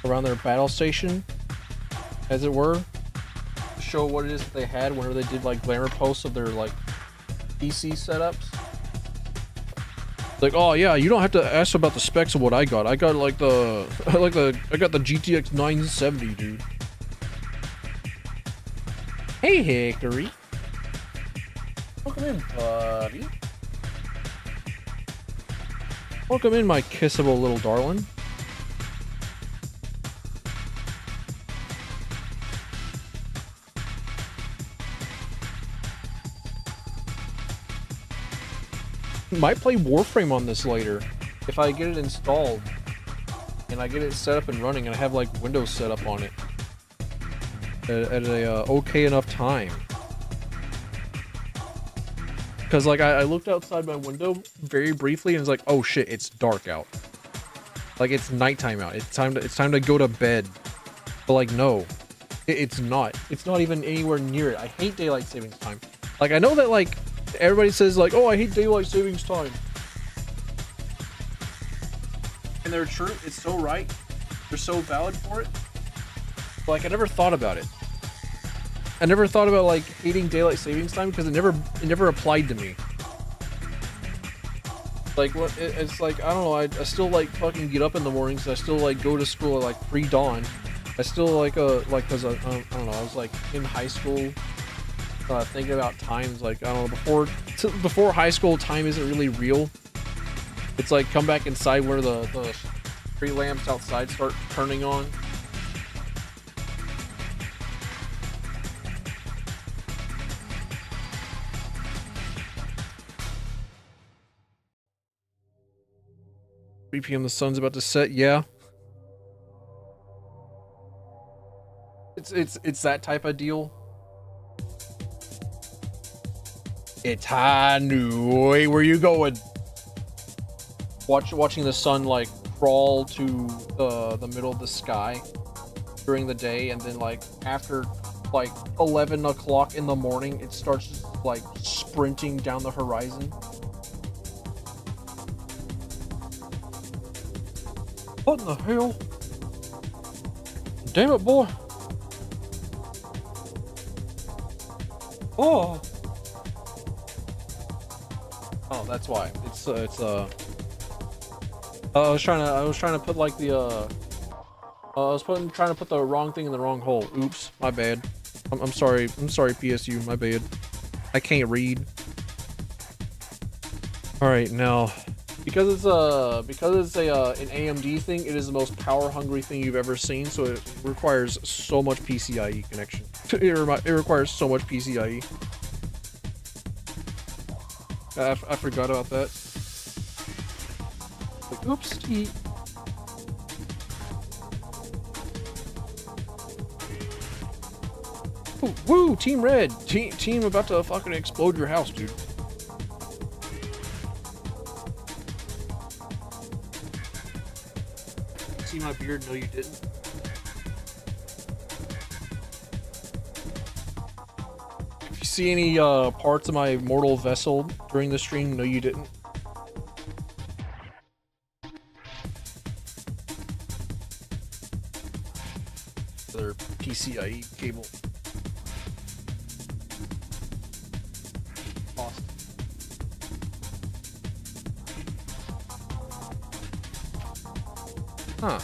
around their battle station, as it were, to show what it is that they had whenever they did like glamour posts of their like PC setups. Like, oh yeah, you don't have to ask about the specs of what I got. I got like I got the GTX 970, dude. Hey, Hickory. Welcome in, buddy. Welcome in, my kissable little darling. Might play Warframe on this later if I get it installed and I get it set up and running and I have like Windows set up on it at a okay enough time. Because like I looked outside my window very briefly and it's like, oh shit, it's dark out. Like it's nighttime out. It's time to go to bed. But like no, it's not. It's not even anywhere near it. I hate daylight savings time. Like I know that like everybody says like, oh, I hate daylight savings time. And they're true. It's so right. They're so valid for it. But like I never thought about it. I never thought about like hating daylight savings time because it never applied to me. Like what it's like, I don't know, I still like fucking get up in the mornings. I still like go to school at like pre-dawn. I still like cause I don't know, I was like in high school thinking about times like, I don't know, before high school time isn't really real. It's like come back inside where the street lamps outside start turning on. 3 p.m. The sun's about to set. Yeah. It's that type of deal. It's Hanoi. Where you going? Watching the sun like crawl to the middle of the sky during the day, and then like after like 11 o'clock in the morning, it starts like sprinting down the horizon. What in the hell? Damn it, boy. Oh. Oh, that's why. I was trying to put like the trying to put the wrong thing in the wrong hole. Oops, my bad. I'm sorry. I'm sorry, PSU, my bad. I can't read. All right, now because it's an AMD thing, it is the most power hungry thing you've ever seen, so it requires so much PCIe connection. It requires so much PCIe. I forgot about that. Like, oops. Ooh, woo, Team Red. Team about to fucking explode your house, dude. See my beard? No, you didn't. If you see any parts of my mortal vessel during the stream, no, you didn't. Other PCIe cable. Lost. Huh.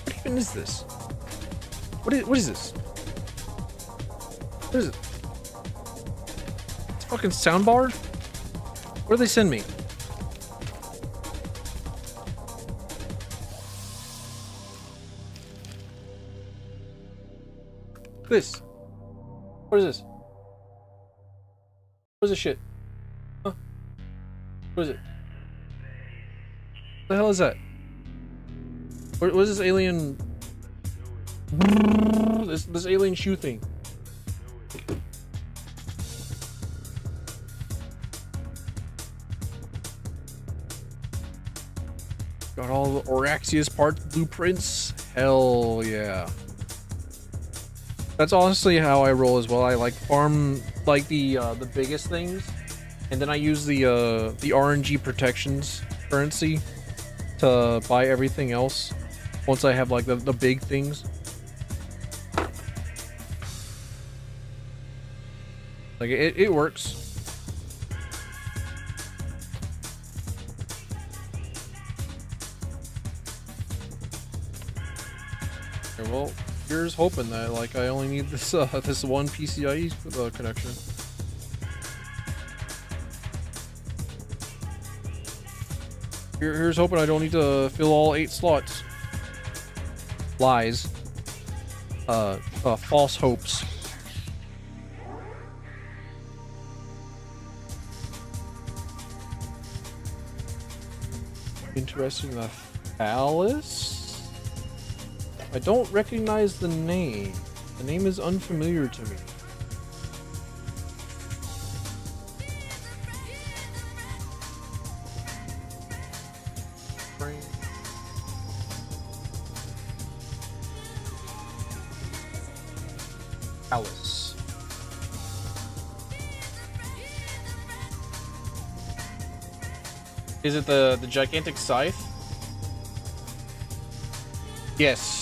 What even is this? What is this? What is it? It's a fucking soundbar? Where do they send me? This. What is this? What is this shit? Huh? What is it? What the hell is that? What is this alien? This alien shoe thing. Got all the Oraxius parts, blueprints. Hell yeah. That's honestly how I roll as well. I like farm like the biggest things, and then I use the RNG protections currency to buy everything else once I have like the big things. Like it works. Okay, well, here's hoping that like I only need this this one PCIe connection. Here's hoping I don't need to fill all 8 slots. Lies. False hopes. Interesting. The Phallus? I don't recognize the name. The name is unfamiliar to me. Phallus. Is it the gigantic scythe? Yes.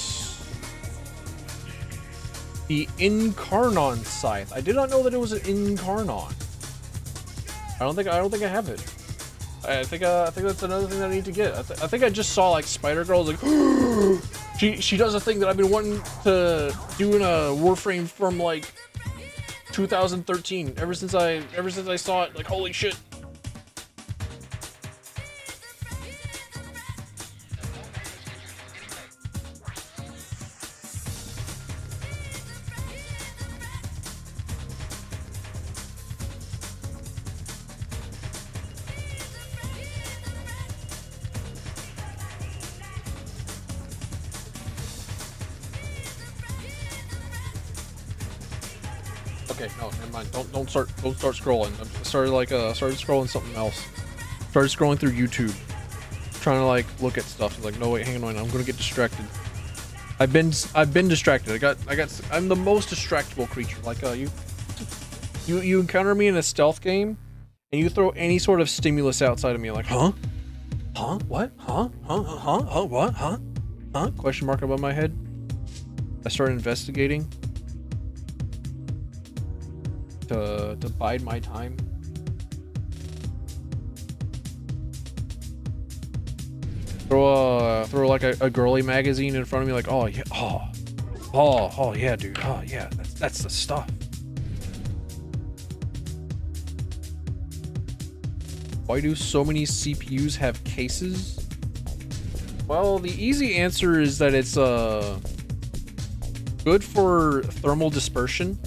The Incarnon scythe. I did not know that it was an Incarnon. I don't think I have it. I think that's another thing that I need to get. I think I just saw like Spider Girl's like she does a thing that I've been wanting to do in a Warframe from like 2013. Ever since I saw it, like holy shit. Okay, no, never mind. Don't start scrolling. I started scrolling something else. Started scrolling through YouTube, trying to like look at stuff. Like, no, wait, hang on, I'm gonna get distracted. I've been distracted. I'm the most distractible creature. Like, you encounter me in a stealth game, and you throw any sort of stimulus outside of me, like, huh? What? What? Huh? Question mark above my head. I start investigating to bide my time. Throw like a girly magazine in front of me, like, oh yeah, oh yeah, dude, oh yeah, that's the stuff. Why do so many CPUs have cases? Well, the easy answer is that it's good for thermal dispersion.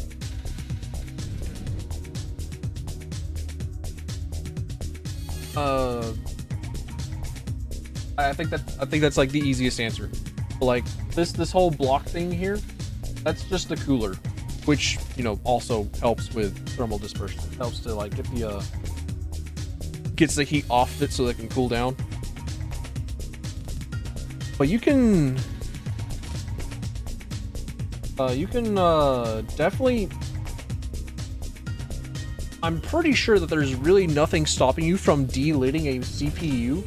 I think that's like the easiest answer. Like this whole block thing here, that's just the cooler, which, you know, also helps with thermal dispersion. It helps to like gets the heat off it so they can cool down. But you can definitely, I'm pretty sure that there's really nothing stopping you from delidding a CPU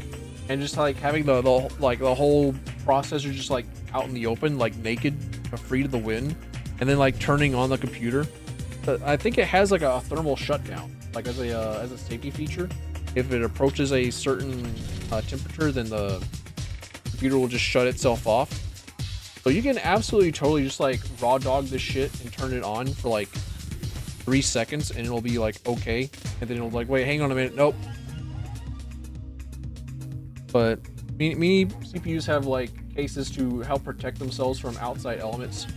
and just like having the whole processor just like out in the open, like naked, free to the wind, and then like turning on the computer. But I think it has like a thermal shutdown, like as a safety feature. If it approaches a certain temperature, then the computer will just shut itself off. So you can absolutely totally just like raw dog this shit and turn it on for like 3 seconds, and it'll be like okay, and then it'll be like, wait, hang on a minute, nope. But many CPUs have like cases to help protect themselves from outside elements,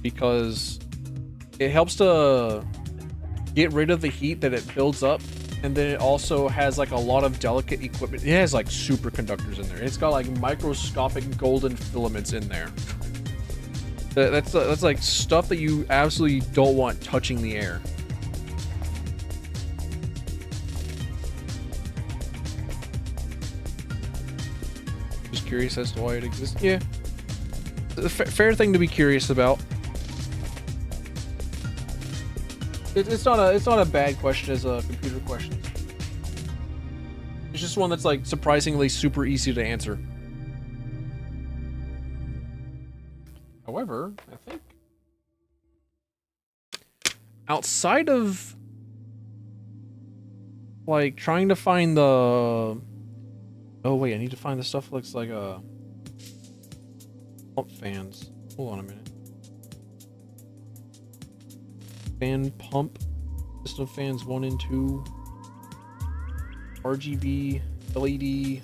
because it helps to get rid of the heat that it builds up. And then it also has like a lot of delicate equipment. It has like superconductors in there. It's got like microscopic golden filaments in there. That's like stuff that you absolutely don't want touching the air. Just curious as to why it exists. Yeah, it's a fair thing to be curious about. It's not a bad question as a computer question. It's just one that's like surprisingly super easy to answer. However, I think outside of like trying to find the, oh wait, I need to find the stuff that looks like pump fans. Hold on a minute. Fan pump, system fans 1 and 2, RGB, LED,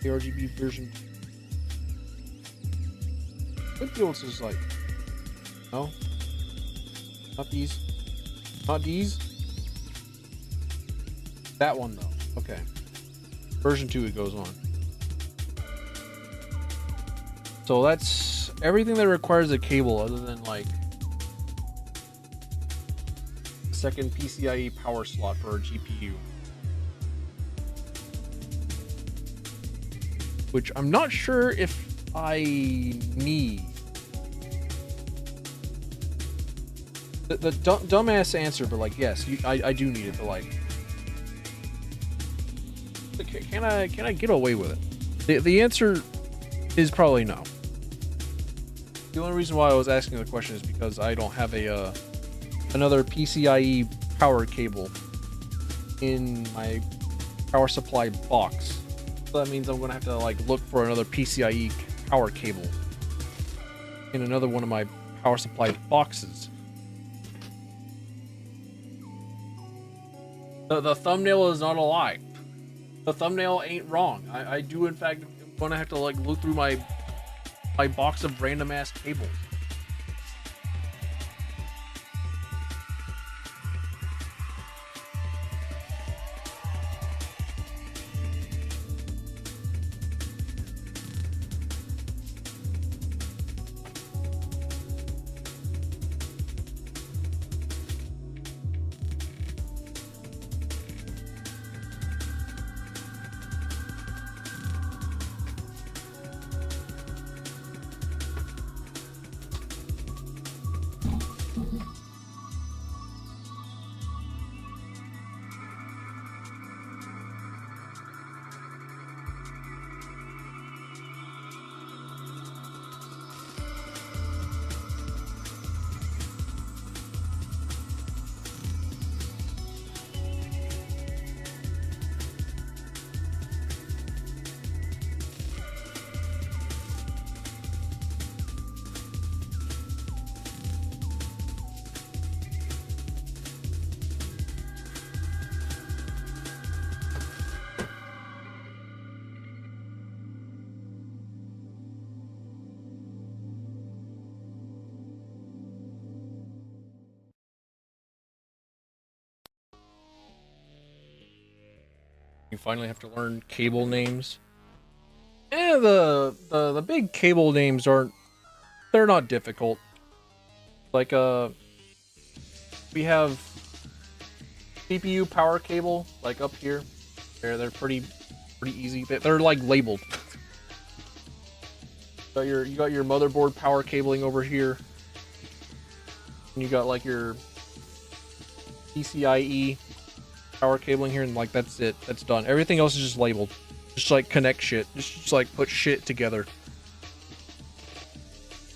the RGB version. What feels is like? No, not these, not these. That one though. Okay, version 2 it goes on. So that's everything that requires a cable, other than like second PCIe power slot for a GPU, which I'm not sure if I need. The dumbass answer, but like, yes, I do need it, but like, can I get away with it? The answer is probably no. The only reason why I was asking the question is because I don't have a another PCIe power cable in my power supply box. So that means I'm gonna have to like look for another PCIe power cable in another one of my power supply boxes. The thumbnail is not a lie. The thumbnail ain't wrong. I do in fact gonna have to like look through my box of random ass cables. You finally have to learn cable names. Eh, the big cable names they're not difficult. Like we have CPU power cable like up here. They're pretty easy. They're like labeled. You got your motherboard power cabling over here. And you got like your PCIe power cabling here, and like that's it. That's done. Everything else is just labeled. Just like connect shit. Just like put shit together.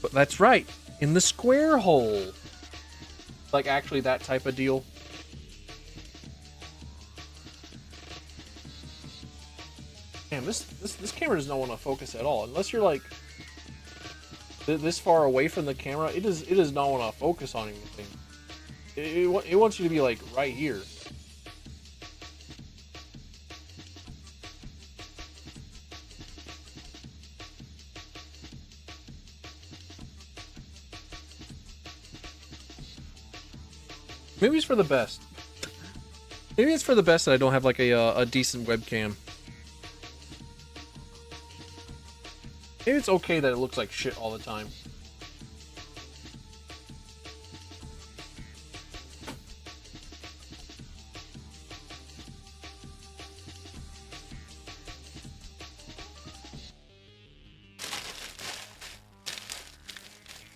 But that's right. In the square hole. Like actually that type of deal. Damn, this camera does not want to focus at all. Unless you're like this far away from the camera, it does not want to focus on anything. It wants you to be like right here. Maybe it's for the best. Maybe it's for the best that I don't have like a decent webcam. Maybe it's okay that it looks like shit all the time.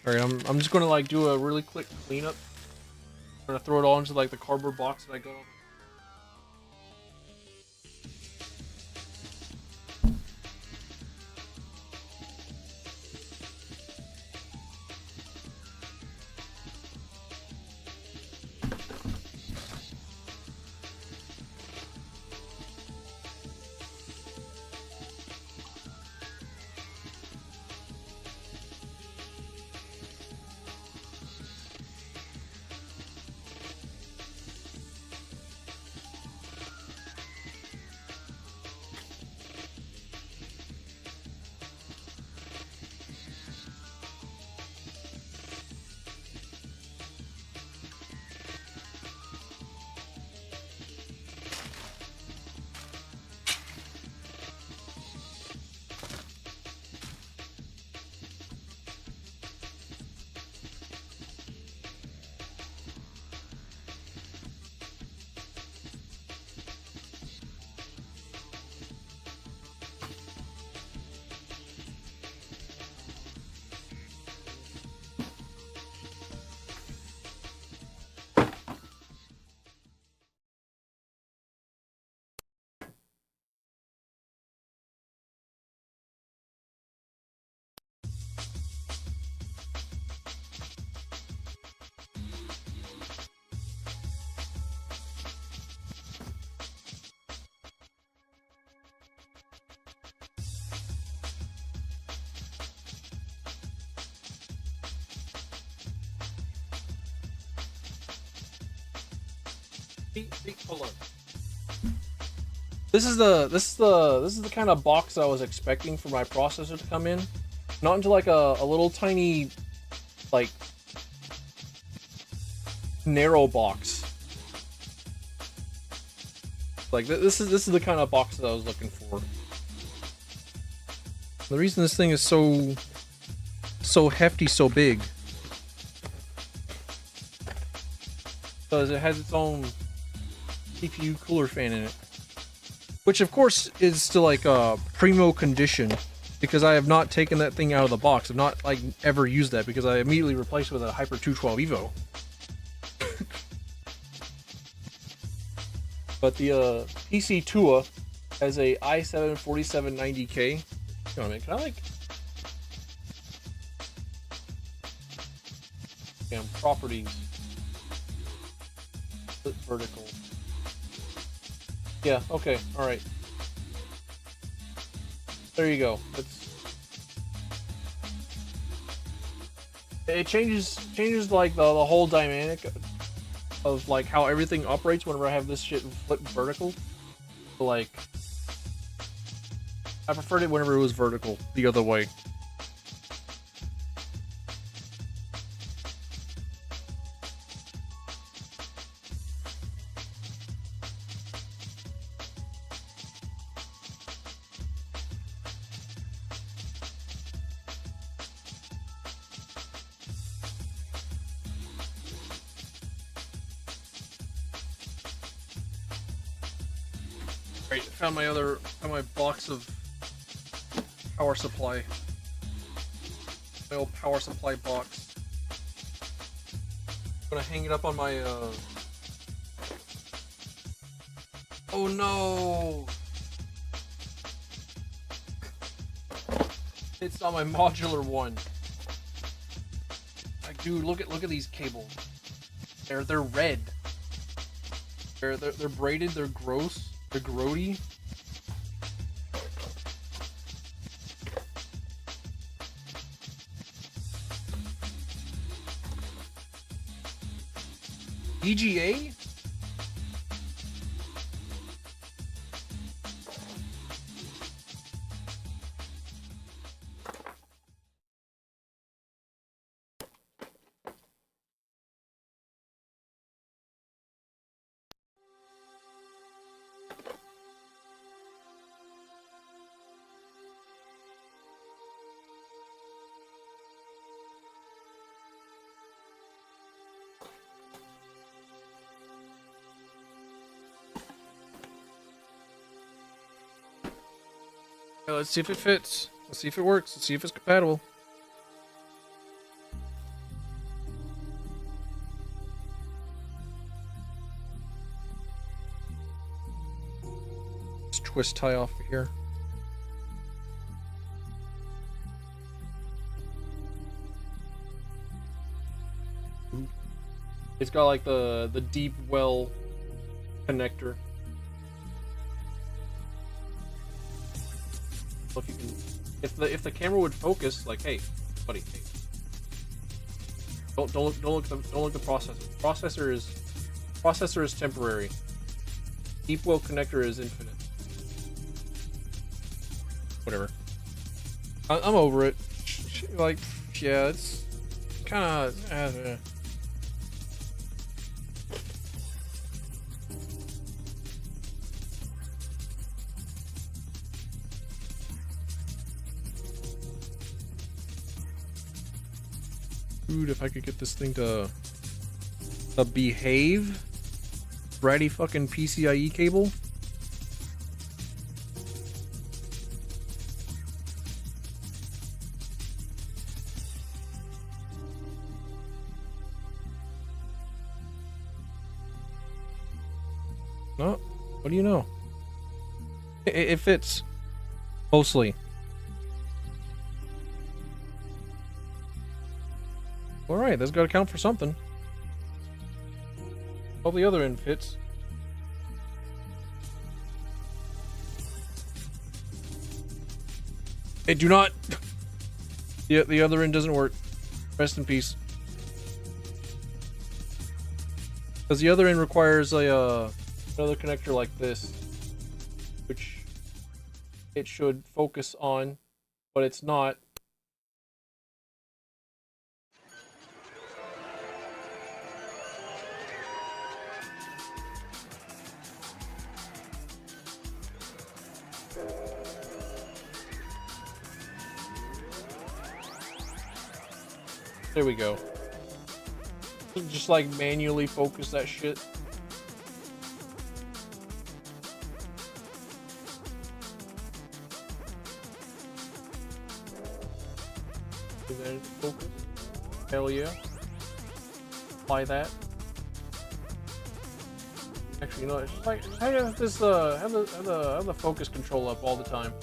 Alright, I'm just gonna like do a really quick cleanup. I'm gonna throw it all into like the cardboard box that I got. Hold on. This is the kind of box I was expecting for my processor to come in. Not into like a little tiny like narrow box. Like this is the kind of box that I was looking for. The reason this thing is so hefty, so big, because it has its own CPU cooler fan in it, which of course is still like primo condition, because I have not taken that thing out of the box. I've not like ever used that because I immediately replaced it with a Hyper 212 Evo. But the PC Tua has a i7 4790K. Hang on a minute, can I like... Damn, properties. Split vertical. Yeah, okay, alright. There you go. It changes like the whole dynamic of like how everything operates whenever I have this shit flipped vertical. So, like, I preferred it whenever it was vertical the other way. Right, found my box of power supply. My old power supply box. I'm gonna hang it up on my Oh no! It's on my modular one. Like, dude, look at these cables. They're red. They're braided. They're gross. They're grody. EGA? Okay, let's see if it fits. Let's see if it works. Let's see if it's compatible. Let's twist tie off here. It's got like the deep well connector. So if you can, if the camera would focus, like, hey, buddy, hey, don't look the processor. Processor is temporary. Deep well connector is infinite. Whatever. I'm over it. Like, yeah, it's kind of. Dude, if I could get this thing to behave. Ratty fucking PCIe cable. No, what do you know? It fits. Mostly. Alright, that's gotta count for something. All the other end fits. Hey, do not! The other end doesn't work. Rest in peace. Because the other end requires a another connector like this, which it should focus on, but it's not. There we go. Just like manually focus that shit. And then focus. Hell yeah. Apply that. Actually, you know, it's just like have this have the focus control up all the time.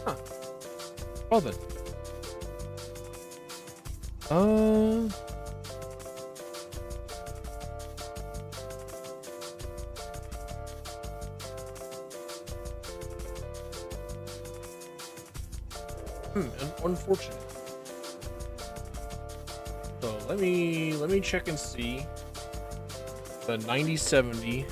Huh. Well then. Unfortunate. So let me check and see the 9070.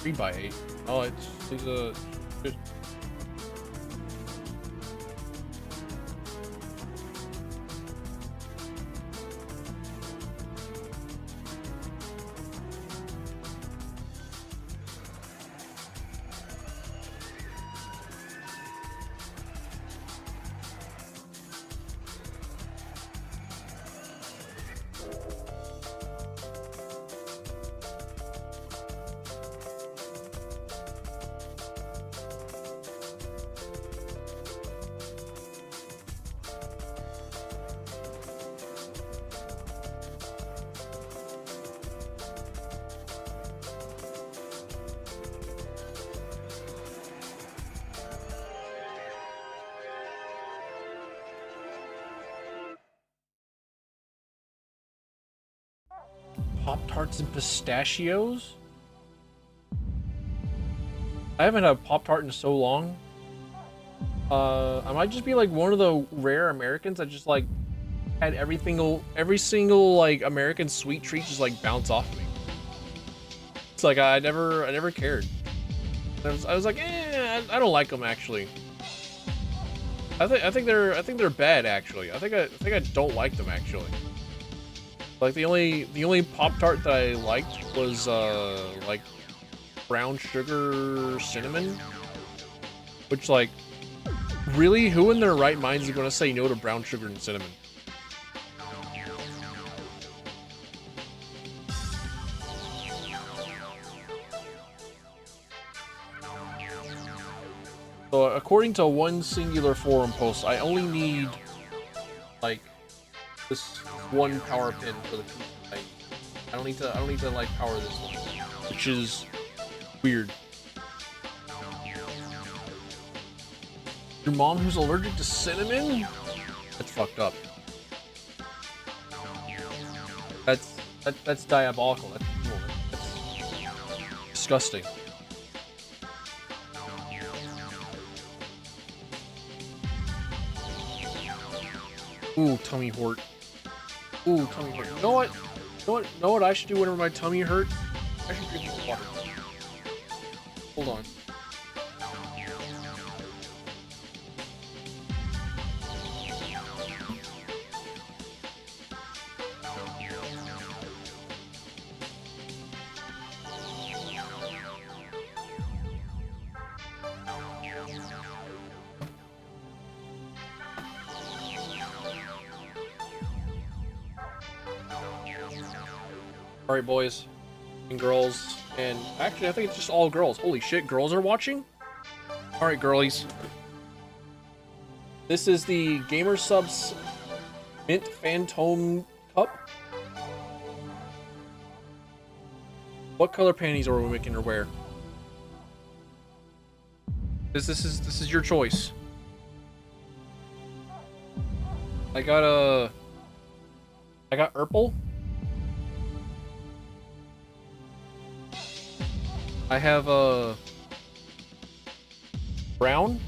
3x8. Oh, it's a. Pop-Tarts and pistachios? I haven't had a Pop-Tart in so long. I might just be like one of the rare Americans that just like had every single like American sweet treat just like bounce off of me. It's like I never cared. I was like, I don't like them actually. I think they're bad actually. I think I don't like them actually. Like the only Pop-Tart that I liked was like brown sugar cinnamon, which like really who in their right minds is going to say no to brown sugar and cinnamon? So according to one singular forum post, I only need like this one power pin for the PC. Like, I don't need to like power this one, which is weird. Your mom who's allergic to cinnamon? That's fucked up. That's diabolical. That's evil. That's disgusting. Ooh, tummy hurt. Ooh, tummy hurt. You know what? Know what I should do whenever my tummy hurts? I should drink some water. Hold on. Alright, boys and girls, and actually I think it's just all girls. Holy shit, girls are watching? Alright, girlies. This is the Gamer Subs Mint Phantom Cup. What color panties are we making her wear? This is your choice. I got Urple. I have a brown.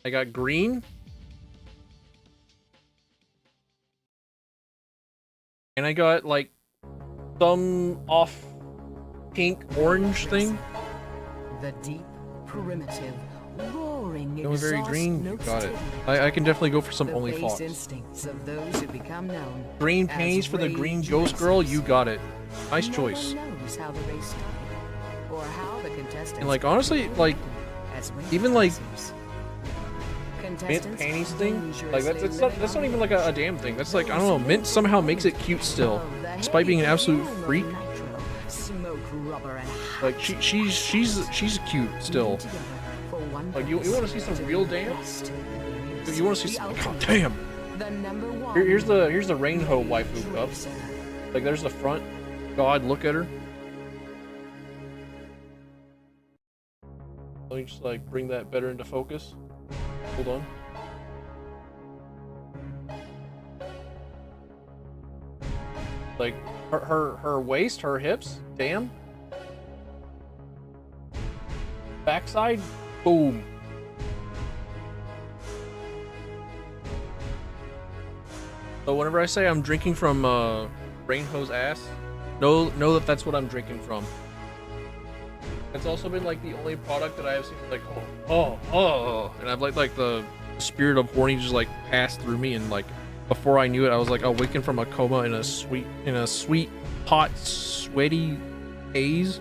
I got green. And I got like some off pink orange thing. The deep, primitive, roaring, Going very green. notes Got it. taken. I can definitely go for some The only base fox. instincts of those who become known Green as panties for the green rage ghost girl. racers. You got it. Nice No choice. one knows how the race started, or how the contestants And like honestly, like as rage even like racers. Mint Contestants panties thing, like dangerously that's not even like a damn thing. That's like I don't know. Mint somehow makes it cute still, despite being an absolute freak. Smoke, rubber, and Like she's cute still. Like you want to see some real dance? You want to see some? God damn. The number one Here's the Rainbow waifu cup. Like there's the front. God, look at her. Let me just like bring that better into focus. Hold on. Like her waist, her hips, damn. Backside, boom. So whenever I say I'm drinking from Rain Hose ass, know that that's what I'm drinking from. It's also been like the only product that I have seen like oh, and I've like the spirit of horny just like passed through me, and like before I knew it, I was like awakened from a coma in a sweet, hot, sweaty haze,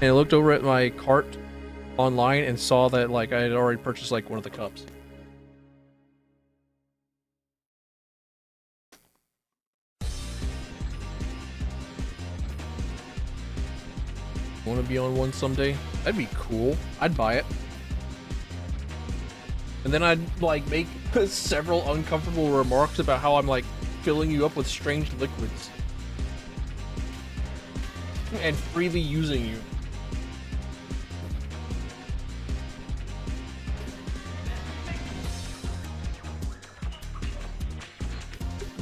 and I looked over at my cart online and saw that like I had already purchased like one of the cups. Want to be on one someday? That'd be cool. I'd buy it. And then I'd like make several uncomfortable remarks about how I'm like filling you up with strange liquids and freely using you.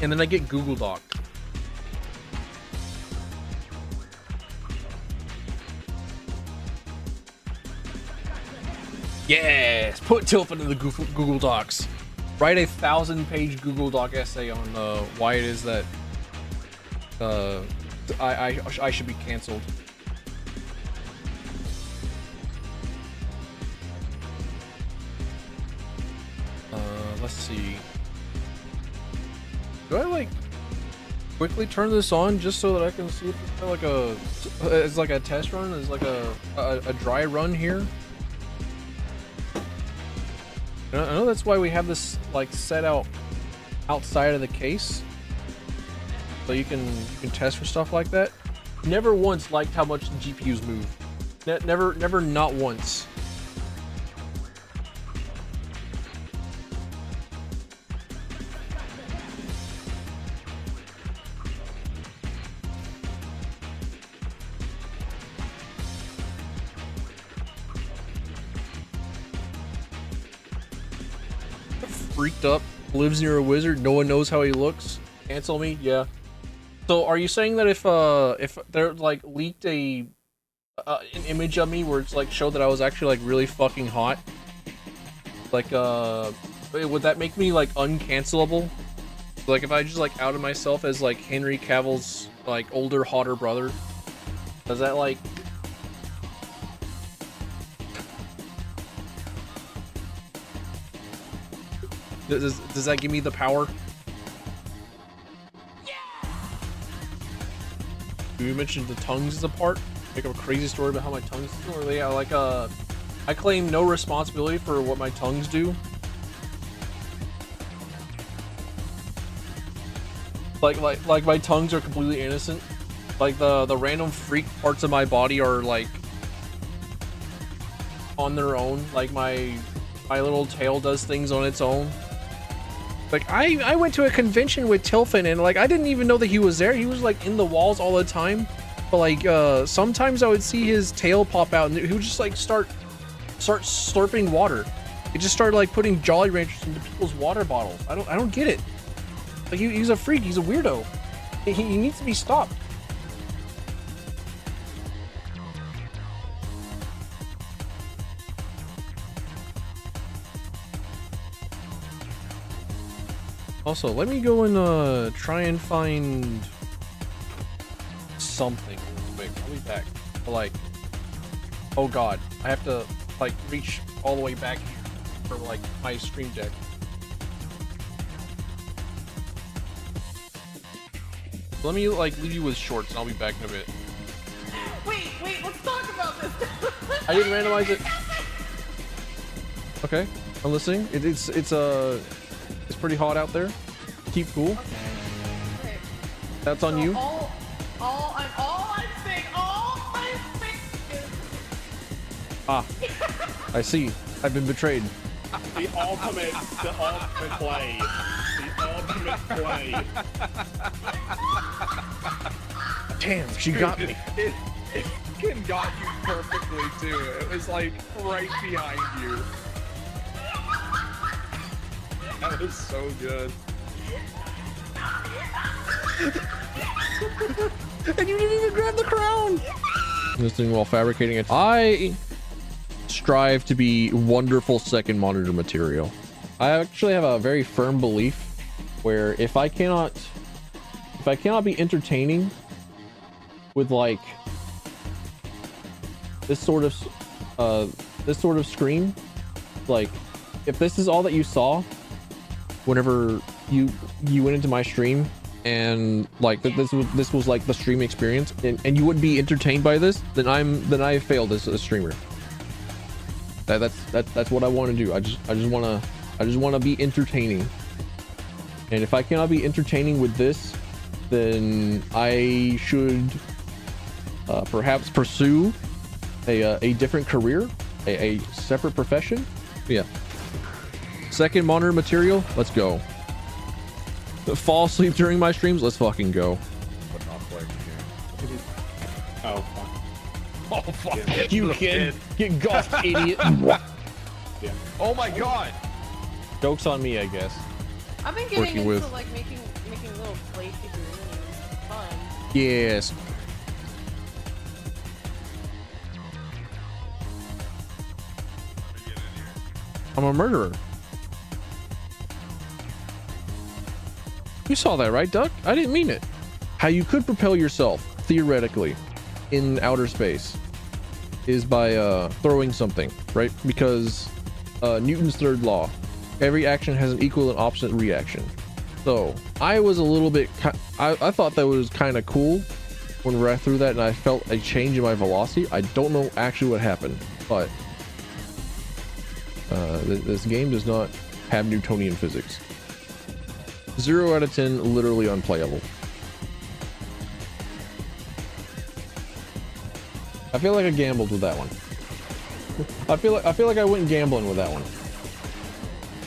And then I get Google Doc. Yes, put Tilfin in the Google Docs. Write a 1,000-page Google Doc essay on why it is that I should be canceled. Let's see. Do I like quickly turn this on just so that I can see if it's like it's like a test run? It's like a dry run here. I know that's why we have this like set out outside of the case, so you can test for stuff like that. Never once liked how much the GPUs move. Never, not once. Freaked up, lives near a wizard, no one knows how he looks. Cancel me? Yeah. So are you saying that if there like leaked an image of me where it's like showed that I was actually like really fucking hot, like would that make me like uncancelable? Like if I just like outed myself as like Henry Cavill's like older, hotter brother, does that like does that give me the power? You mentioned the tongues is a part. Make up a crazy story about how my tongues do. Or yeah, like I claim no responsibility for what my tongues do. Like my tongues are completely innocent. Like the random freak parts of my body are like on their own. Like my little tail does things on its own. Like I went to a convention with Tilfin and like I didn't even know that he was there. He was like in the walls all the time. But like sometimes I would see his tail pop out and he would just like start slurping water. He just started like putting Jolly Ranchers into people's water bottles. I don't get it. Like he's a freak. He's a weirdo. He needs to be stopped. Also, let me go and try and find something. Wait, I'll be back. But, like, oh god, I have to like reach all the way back here for like my stream deck. Let me like leave you with shorts and I'll be back in a bit. Wait, let's talk about this. I didn't randomize it. Okay, I'm listening. It's pretty hot out there. Keep cool. Okay. That's on you. All I'm saying is... Ah, I see. I've been betrayed. The ultimate play. The ultimate play. Damn, she got me. It fucking got you perfectly too. It was like right behind you. That was so good. And you didn't even grab the crown! Listening while fabricating it. I strive to be wonderful second monitor material. I actually have a very firm belief where if I cannot be entertaining with like this sort of screen, like if this is all that you saw whenever you went into my stream, and like this was like the stream experience, and you wouldn't be entertained by this, then I failed as a streamer. That's what I want to do. I just want to be entertaining, and if I cannot be entertaining with this, then I should perhaps pursue a different career, a separate profession. Yeah. Second monitor material, let's go. Fall asleep during my streams, let's fucking go. Oh fuck. Oh fuck you, kid. Get golfed, idiot. Yeah. Oh my god. Joke's on me, I guess. I've been getting into with- like making little play figurines. It's fun. Yes. I'm a murderer. You saw that, right, Duck? I didn't mean it. How you could propel yourself, theoretically, in outer space is by throwing something, right? Because Newton's third law, every action has an equal and opposite reaction. So I was a little bit, I thought that was kind of cool when I threw that, and I felt a change in my velocity. I don't know actually what happened, but this game does not have Newtonian physics. 0 out of 10, literally unplayable. I feel like I gambled with that one. I feel like I went gambling with that one.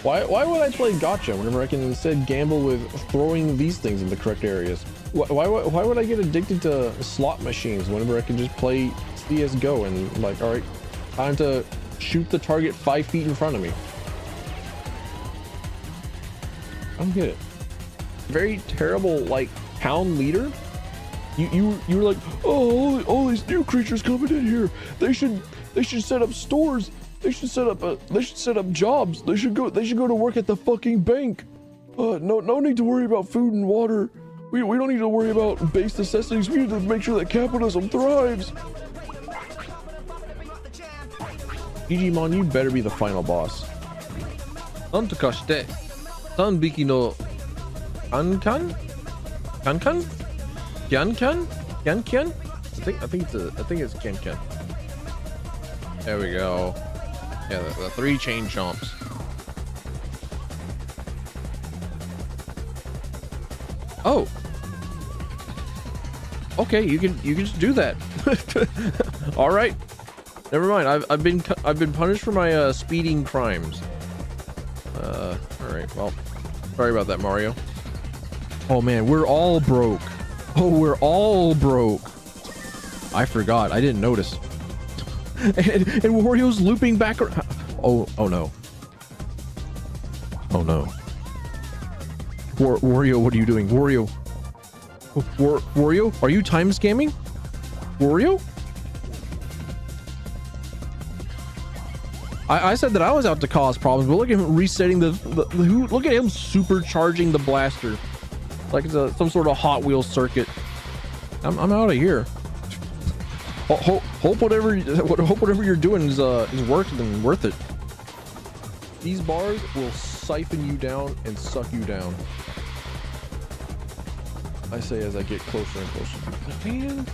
Why would I play gotcha whenever I can instead gamble with throwing these things in the correct areas? Why would I get addicted to slot machines whenever I can just play CS:GO and like, all right, time to shoot the target 5 feet in front of me? I don't get it. Very terrible, like, town leader. You were like, oh, all these new creatures coming in here. They should set up stores. They should set up jobs. They should go to work at the fucking bank. No need to worry about food and water. We don't need to worry about base necessities. We need to make sure that capitalism thrives. Digimon, you better be the final boss. Antakaste. Sanbiki no Kankan? Kankan? Kyan? I think it's Kyan. There we go. Yeah, the 3 chain chomps. Oh. Okay, you can just do that. All right. Never mind. I've been punished for my speeding crimes. All right. Well, sorry about that, Mario. Oh man, we're all broke. Oh, we're all broke. I forgot. I didn't notice. And Wario's looping back around. Oh no. Oh no. Wario, what are you doing? Wario, are you time scamming? Wario? I said that I was out to cause problems, but look at him resetting look at him supercharging the blaster like it's some sort of Hot Wheels circuit. I'm out of here. Hope whatever you're doing is working and worth it. These bars will siphon you down and suck you down. I say as I get closer and closer. Man,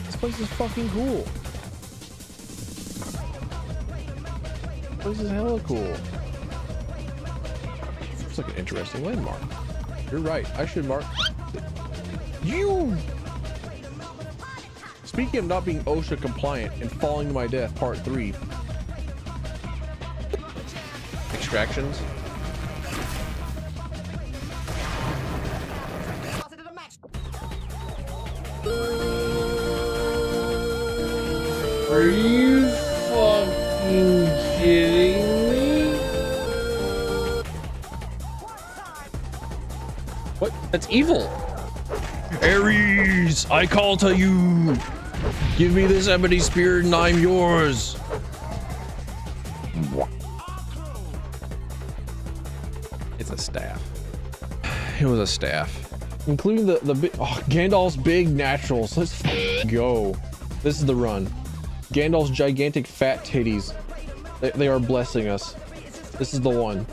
this place is fucking cool. This place is hella cool. Looks like an interesting landmark. You're right. I should mark you. Speaking of not being OSHA compliant and falling to my death, part 3. Extractions. Are you fucking kidding me? What? That's evil. Ares, I call to you. Give me this ebony spear and I'm yours. It's a staff. It was a staff, including the big Gandalf's big naturals. Let's go. This is the run. Gandalf's gigantic fat titties. They are blessing us. This is the one.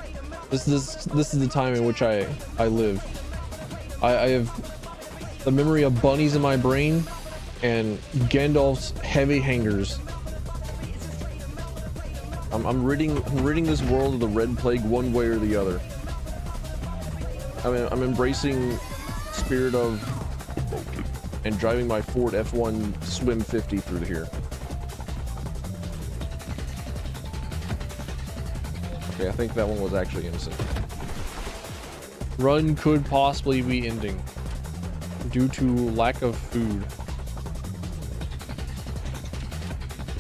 This is the time in which I live. I have the memory of bunnies in my brain and Gandalf's heavy hangers. I'm ridding this world of the red plague one way or the other. I mean, I'm embracing spirit of and driving my Ford F1 Swim 50 through here. Okay, I think that one was actually innocent. Run could possibly be ending due to lack of food.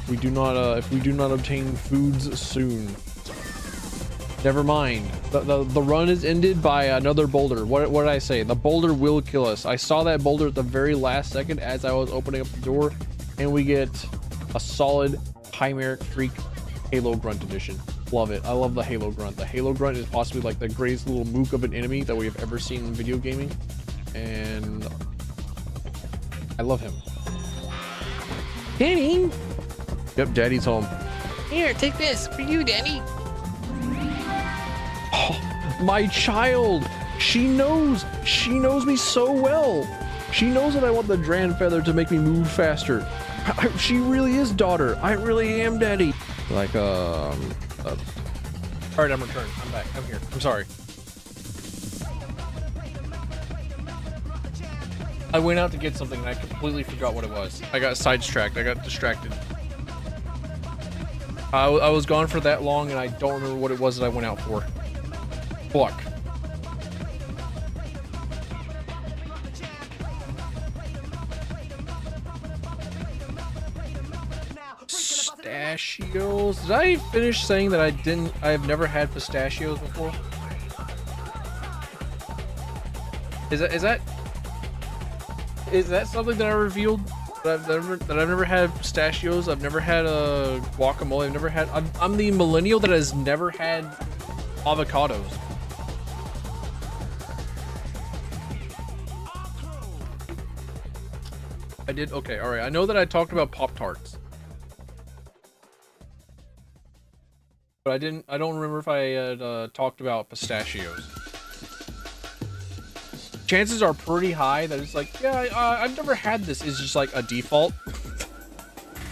We do not, if we do not obtain foods soon. Never mind. The run is ended by another boulder. What did I say? The boulder will kill us. I saw that boulder at the very last second as I was opening up the door, and we get a solid Chimeric Freak Halo Grunt edition. Love it. I love the Halo Grunt. The Halo Grunt is possibly like the greatest little mook of an enemy that we have ever seen in video gaming, and I love him. Danny? Yep, Daddy's home. Here, take this for you, Danny. Oh, my child. She knows me so well. She knows that I want the Dran feather to make me move faster. She really is daughter. I really am daddy. Like, all right, I'm returned. I'm back. I'm here. I'm sorry. I went out to get something and I completely forgot what it was. I got sidetracked. I got distracted. I was gone for that long and I don't remember what it was that I went out for. Fuck. Pistachios. Did I finish saying that I have never had pistachios before? Is that something that I revealed? That I've never had pistachios. I've never had a guacamole. I've never had. I'm the millennial that has never had avocados. I did. Okay. All right. I know that I talked about Pop-Tarts, but I didn't. I don't remember if I had talked about pistachios. Chances are pretty high that it's like, yeah, I've never had this. Is just like a default.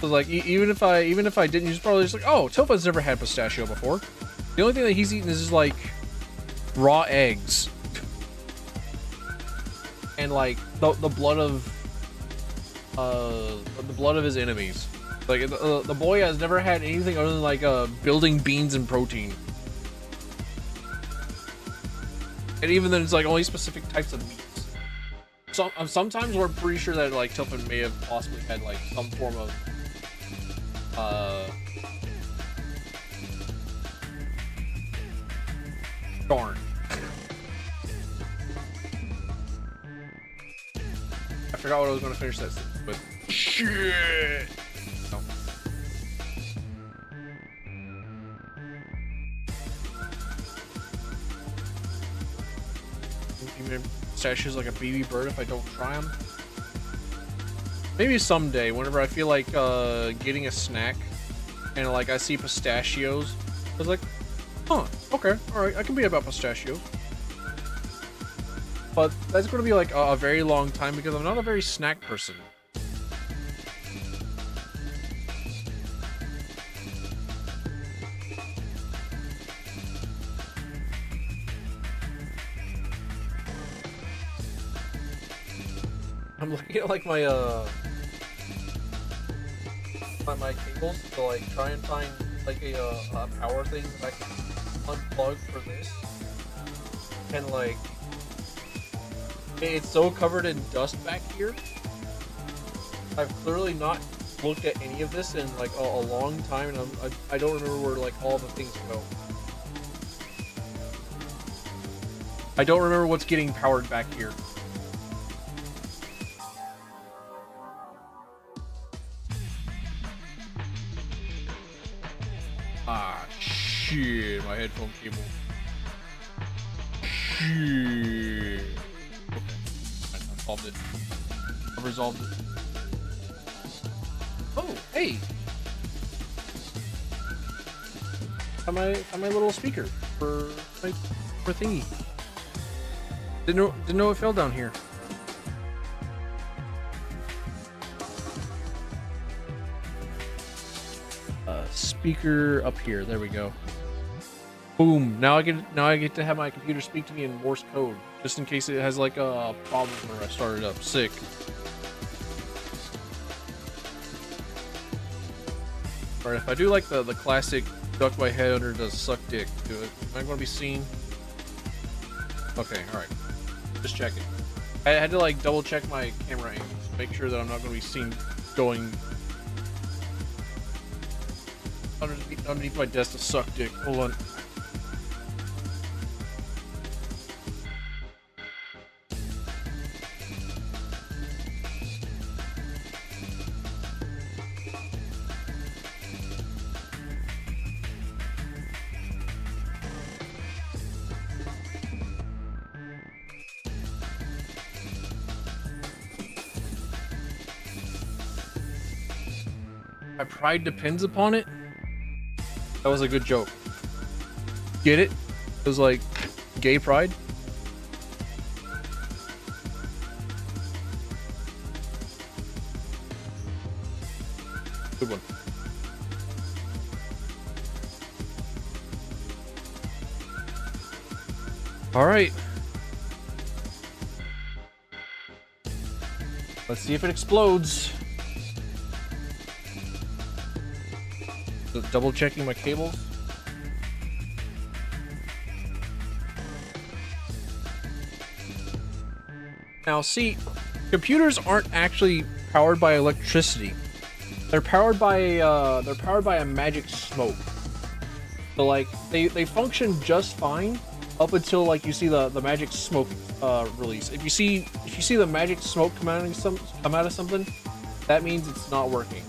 So like, even if I didn't, he's probably just like, oh, Tilfa's never had pistachio before. The only thing that he's eaten is just like raw eggs and like the blood of his enemies. Like the boy has never had anything other than like building beans and protein. And even then, it's like only specific types of meats. So sometimes we're pretty sure that like Tilfin may have possibly had like some form of darn. I forgot what I was going to finish that sentence with. Shit. No. Pistachios like a baby bird if I don't try them. Maybe someday, whenever I feel like getting a snack and like I see pistachios, I was like, huh, okay, alright, I can be about pistachios. But that's going to be like a very long time because I'm not a very snack person. I'm looking at like my my cables to like try and find like a power thing that I can unplug for this, and like it's so covered in dust back here. I've clearly not looked at any of this in like a long time, and I don't remember where like all the things go. I don't remember what's getting powered back here. Ah, shit, my headphone cable. Shit. Solved it. I've resolved it. Oh, hey! Got my little speaker for thingy. Didn't know it fell down here. Speaker up here. There we go. Boom. Now I get to have my computer speak to me in Morse code, just in case it has like a problem where I started up sick. Alright, if I do like the classic duck my head under the suck dick, do it. Am I going to be seen? Okay, alright. Just checking. I had to like double check my camera angles, make sure that I'm not going to be seen going underneath my desk to suck dick. Hold on. My pride depends upon it. That was a good joke. Get it? It was like gay pride. Good one. All right. Let's see if it explodes. Double checking my cables. Now see, computers aren't actually powered by electricity. They're powered by a magic smoke. So like they function just fine up until like you see the magic smoke release. If you see the magic smoke come out of something, that means it's not working.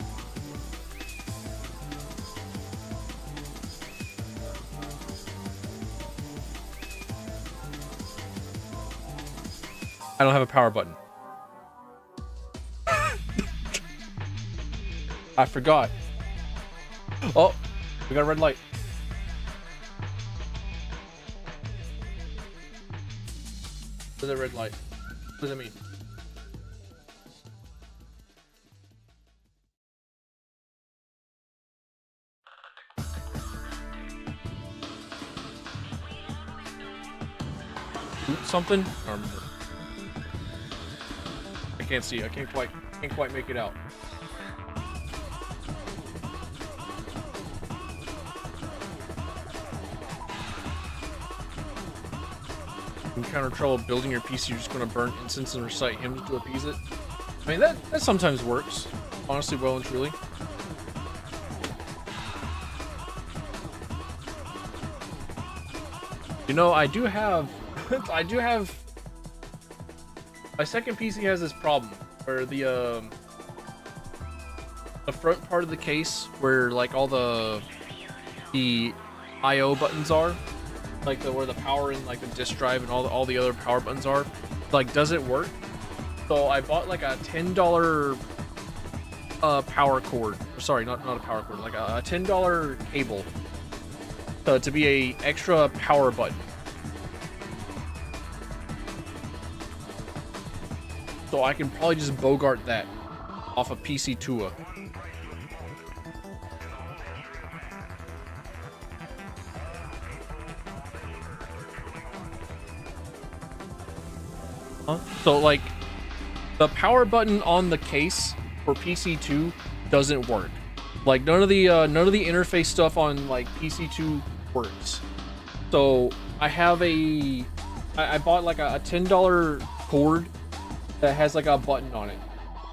I don't have a power button. I forgot. Oh, we got a red light. What is a red light? What does it mean? Something? I don't remember. I can't see. I can't quite make it out. You encounter trouble building your PC, you're just going to burn incense and recite hymns to appease it. I mean, that sometimes works. Honestly, well and truly. You know, I do have my second PC has this problem where the front part of the case where like all the I/O buttons are, like where the power and like the disk drive and all the other power buttons are, like doesn't work. So I bought like a $10 power cord. Sorry, not a power cord, like a $10 cable to be a extra power button. So I can probably just bogart that off of PC Tua. Huh? So like the power button on the case for PC2 doesn't work. Like none of the interface stuff on like PC2 works. So I bought like a $10 cord that has like a button on it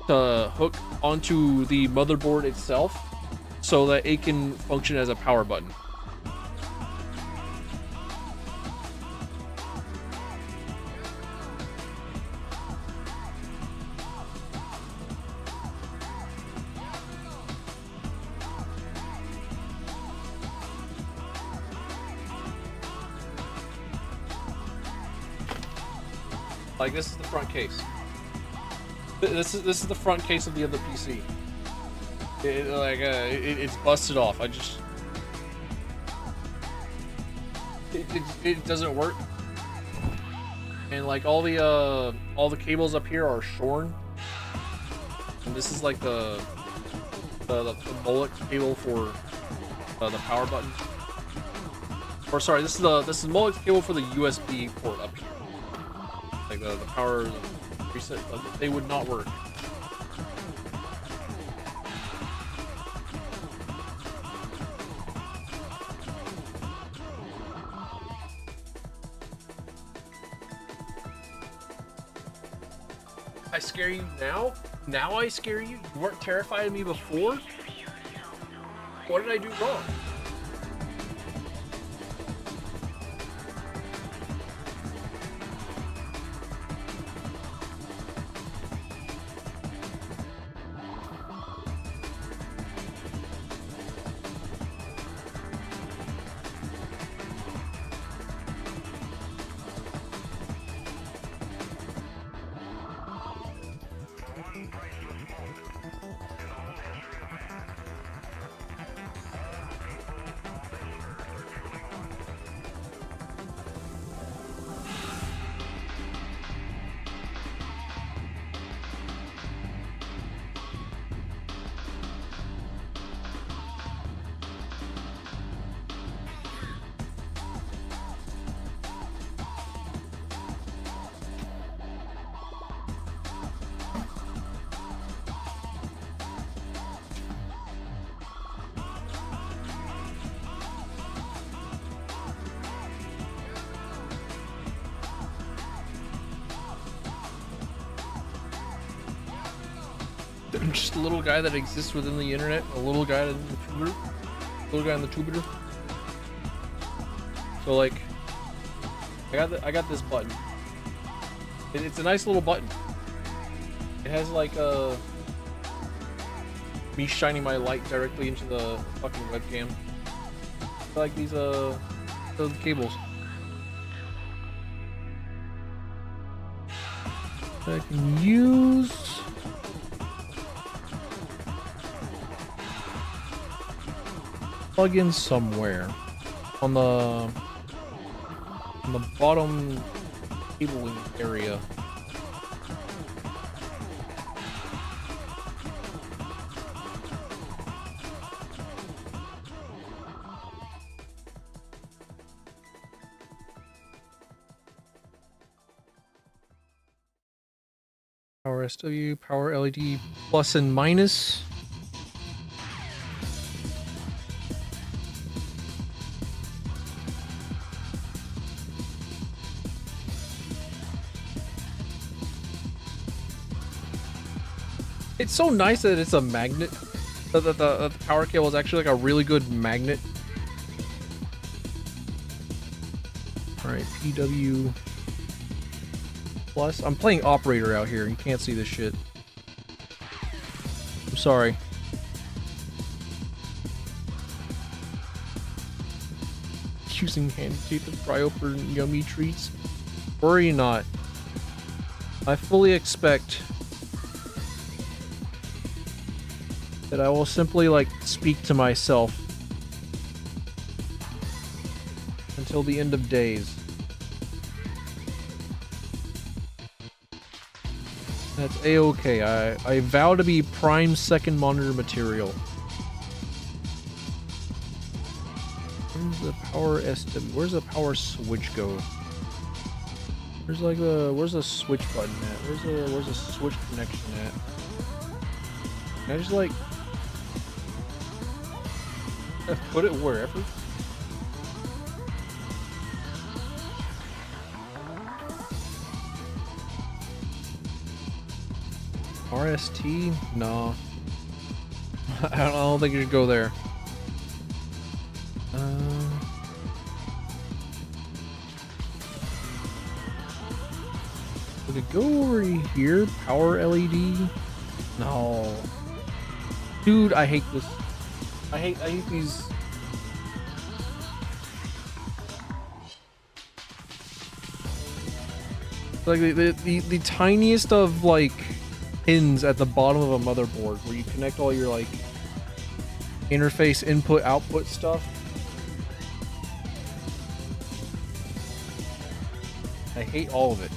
to hook onto the motherboard itself so that it can function as a power button. Like this is the front case. This is the front case of the other PC. It's busted off. It doesn't work. And like all the cables up here are shorn. And this is like the bullet cable for the power button. Or sorry, this is the bullet cable for the USB port up here. Like the power reset, they would not work. I scare you now? Now I scare you? You weren't terrified of me before? What did I do wrong? Just a little guy that exists within the internet, a little guy in the tuber, little guy in the tuber. So like, I got this button. It's a nice little button. It has like me shining my light directly into the fucking webcam. Like these those cables. I can use. Plug in somewhere on the bottom cabling area. Power SW, power LED plus and minus. It's so nice that it's a magnet. That the power cable is actually like a really good magnet. Alright, PW plus. I'm playing operator out here. You can't see this shit. I'm sorry. Using hand tape to fry open yummy treats. Worry not. I fully expect that I will simply like speak to myself until the end of days. That's a-okay. I vow to be prime second monitor material. Where's the power SW? Where's the power switch go? Where's like where's the switch button at? Where's the switch connection at? Can I just like put it wherever? RST? No. I don't think you should go there. Would it go over here? Power LED? No. Dude, I hate this. I hate these. Like the tiniest of like pins at the bottom of a motherboard where you connect all your like interface input output stuff. I hate all of it.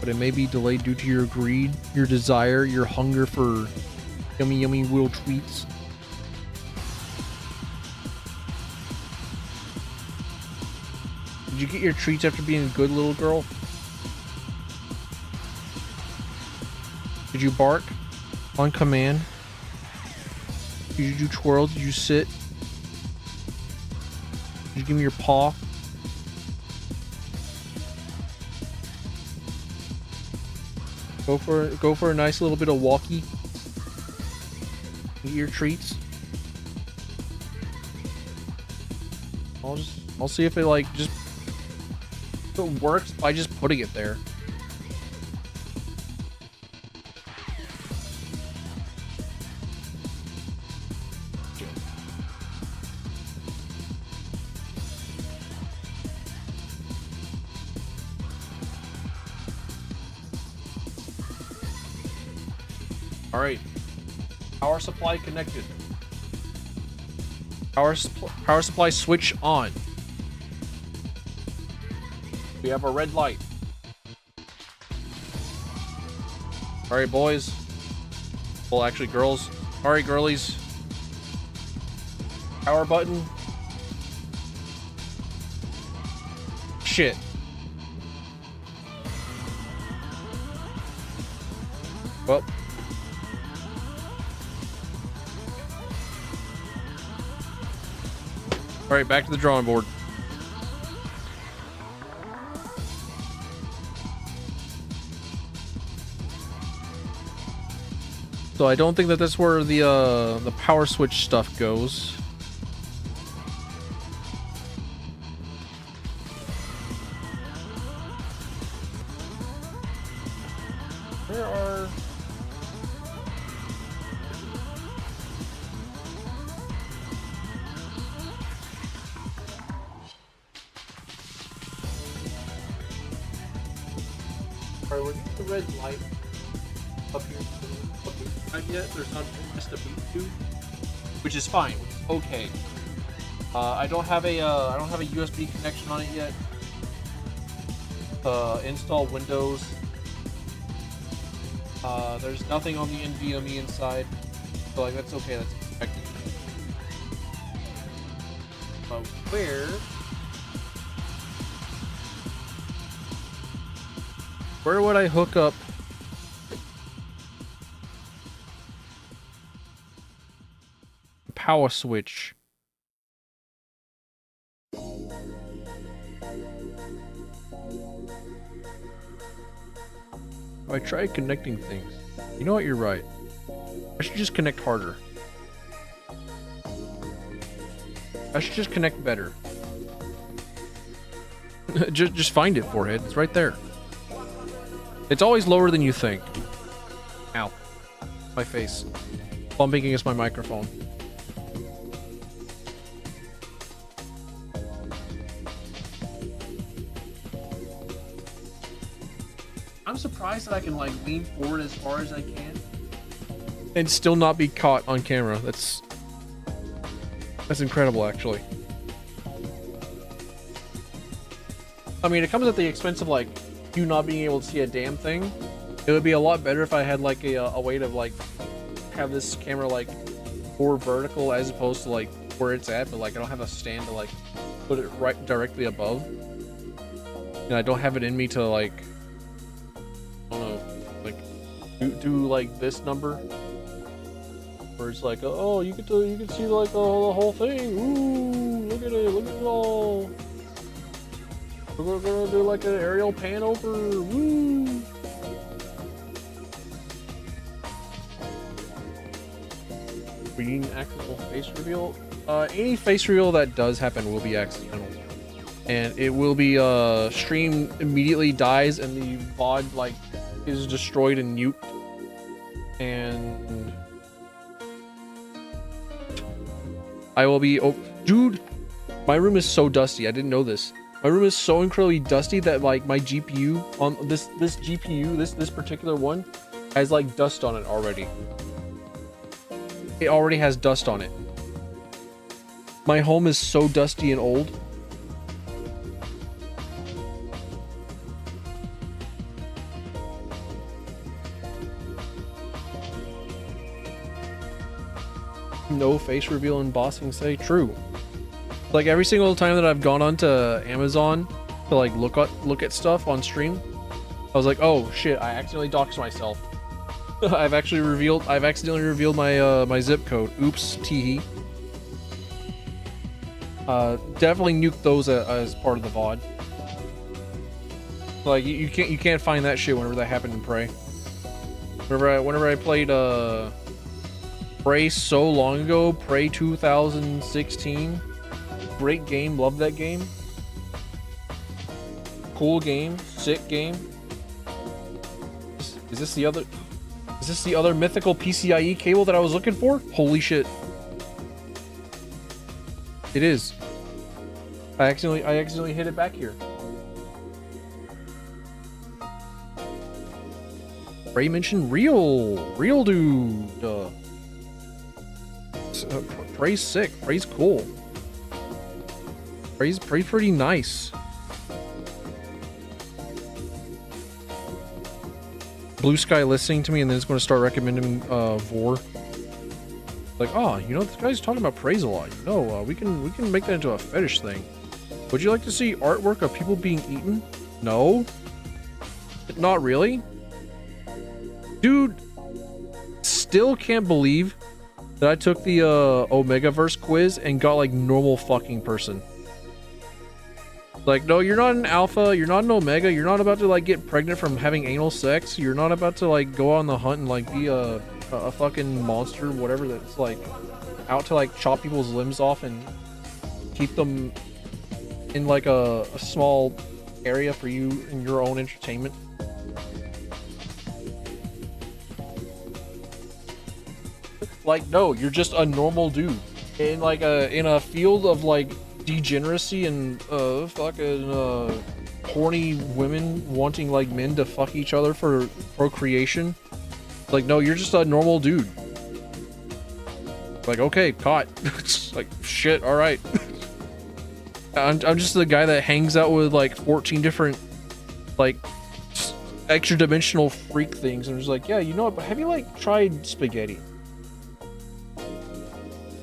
But it may be delayed due to your greed, your desire, your hunger for yummy, yummy little treats. Did you get your treats after being a good little girl? Did you bark on command? Did you do twirls? Did you sit? Did you give me your paw? Go for a nice little bit of walkie. Eat your treats. I'll see if it like just if it works by just putting it there. All right, power supply connected. Power supply switch on. We have a red light. All right, boys. Well, actually, girls. All right, girlies. Power button. Shit. Well. All right, back to the drawing board. So I don't think that that's where the power switch stuff goes. Where are... Alright, we're getting the red light up here. Yet there's not just a beat to, which is fine, which is okay. I don't have a USB connection on it yet. Install Windows. There's nothing on the NVMe inside, so like that's okay. That's expected. But where would I hook up? Power switch. I tried connecting things. You know what? You're right. I should just connect harder. I should just connect better. just find it, forehead. It's right there. It's always lower than you think. Ow. My face. Bumping against my microphone. I'm surprised that I can like lean forward as far as I can and still not be caught on camera. That's incredible, actually. I mean, it comes at the expense of like you not being able to see a damn thing. It would be a lot better if I had like a way to like have this camera like more vertical as opposed to like where it's at, but like I don't have a stand to like put it right directly above, and I don't have it in me to like I don't know, like do like this number where it's like, oh, you can see like the whole thing. Ooh, look at it all. We're gonna do like an aerial pan over. Woo. We need an accidental face reveal. Any face reveal that does happen will be accidental, and it will be stream immediately dies and the VOD like is destroyed and nuked. And I will be, oh dude, my room is so dusty. I didn't know this. My room is so incredibly dusty that like my GPU on this GPU, this particular one, has like dust on it already. It already has dust on it. My home is so dusty and old. No face reveal in bossing say true. Like every single time that I've gone onto Amazon to like look at stuff on stream, I was like, oh shit, I accidentally doxed myself. I've accidentally revealed my my zip code. Oops, teehee. Definitely nuke those as part of the VOD. Like you can't find that shit whenever that happened in Prey. Whenever I played Prey so long ago, Prey 2016. Great game, love that game. Cool game, sick game. Is this the other mythical PCIe cable that I was looking for? Holy shit. It is. I accidentally hit it back here. Ray mentioned real dude. Prey's sick. Prey's cool. Prey's pretty nice. Blue Sky listening to me and then it's going to start recommending Vor. Like, oh, you know, this guy's talking about praise a lot. You know, we can make that into a fetish thing. Would you like to see artwork of people being eaten? No. Not really. Dude, still can't believe that I took the Omegaverse quiz and got like normal fucking person. Like, no, you're not an alpha, you're not an omega, you're not about to like get pregnant from having anal sex, you're not about to like go on the hunt and like be a fucking monster, whatever, that's like out to like chop people's limbs off and keep them in like a small area for you and your own entertainment. Like, no, you're just a normal dude in like in a field of like degeneracy and fucking horny women wanting like men to fuck each other for procreation. Like, no, you're just a normal dude. Like, okay, caught. It's like, shit, all right. I'm just the guy that hangs out with like 14 different like extra dimensional freak things and I'm just like, yeah, you know what, but have you like tried spaghetti?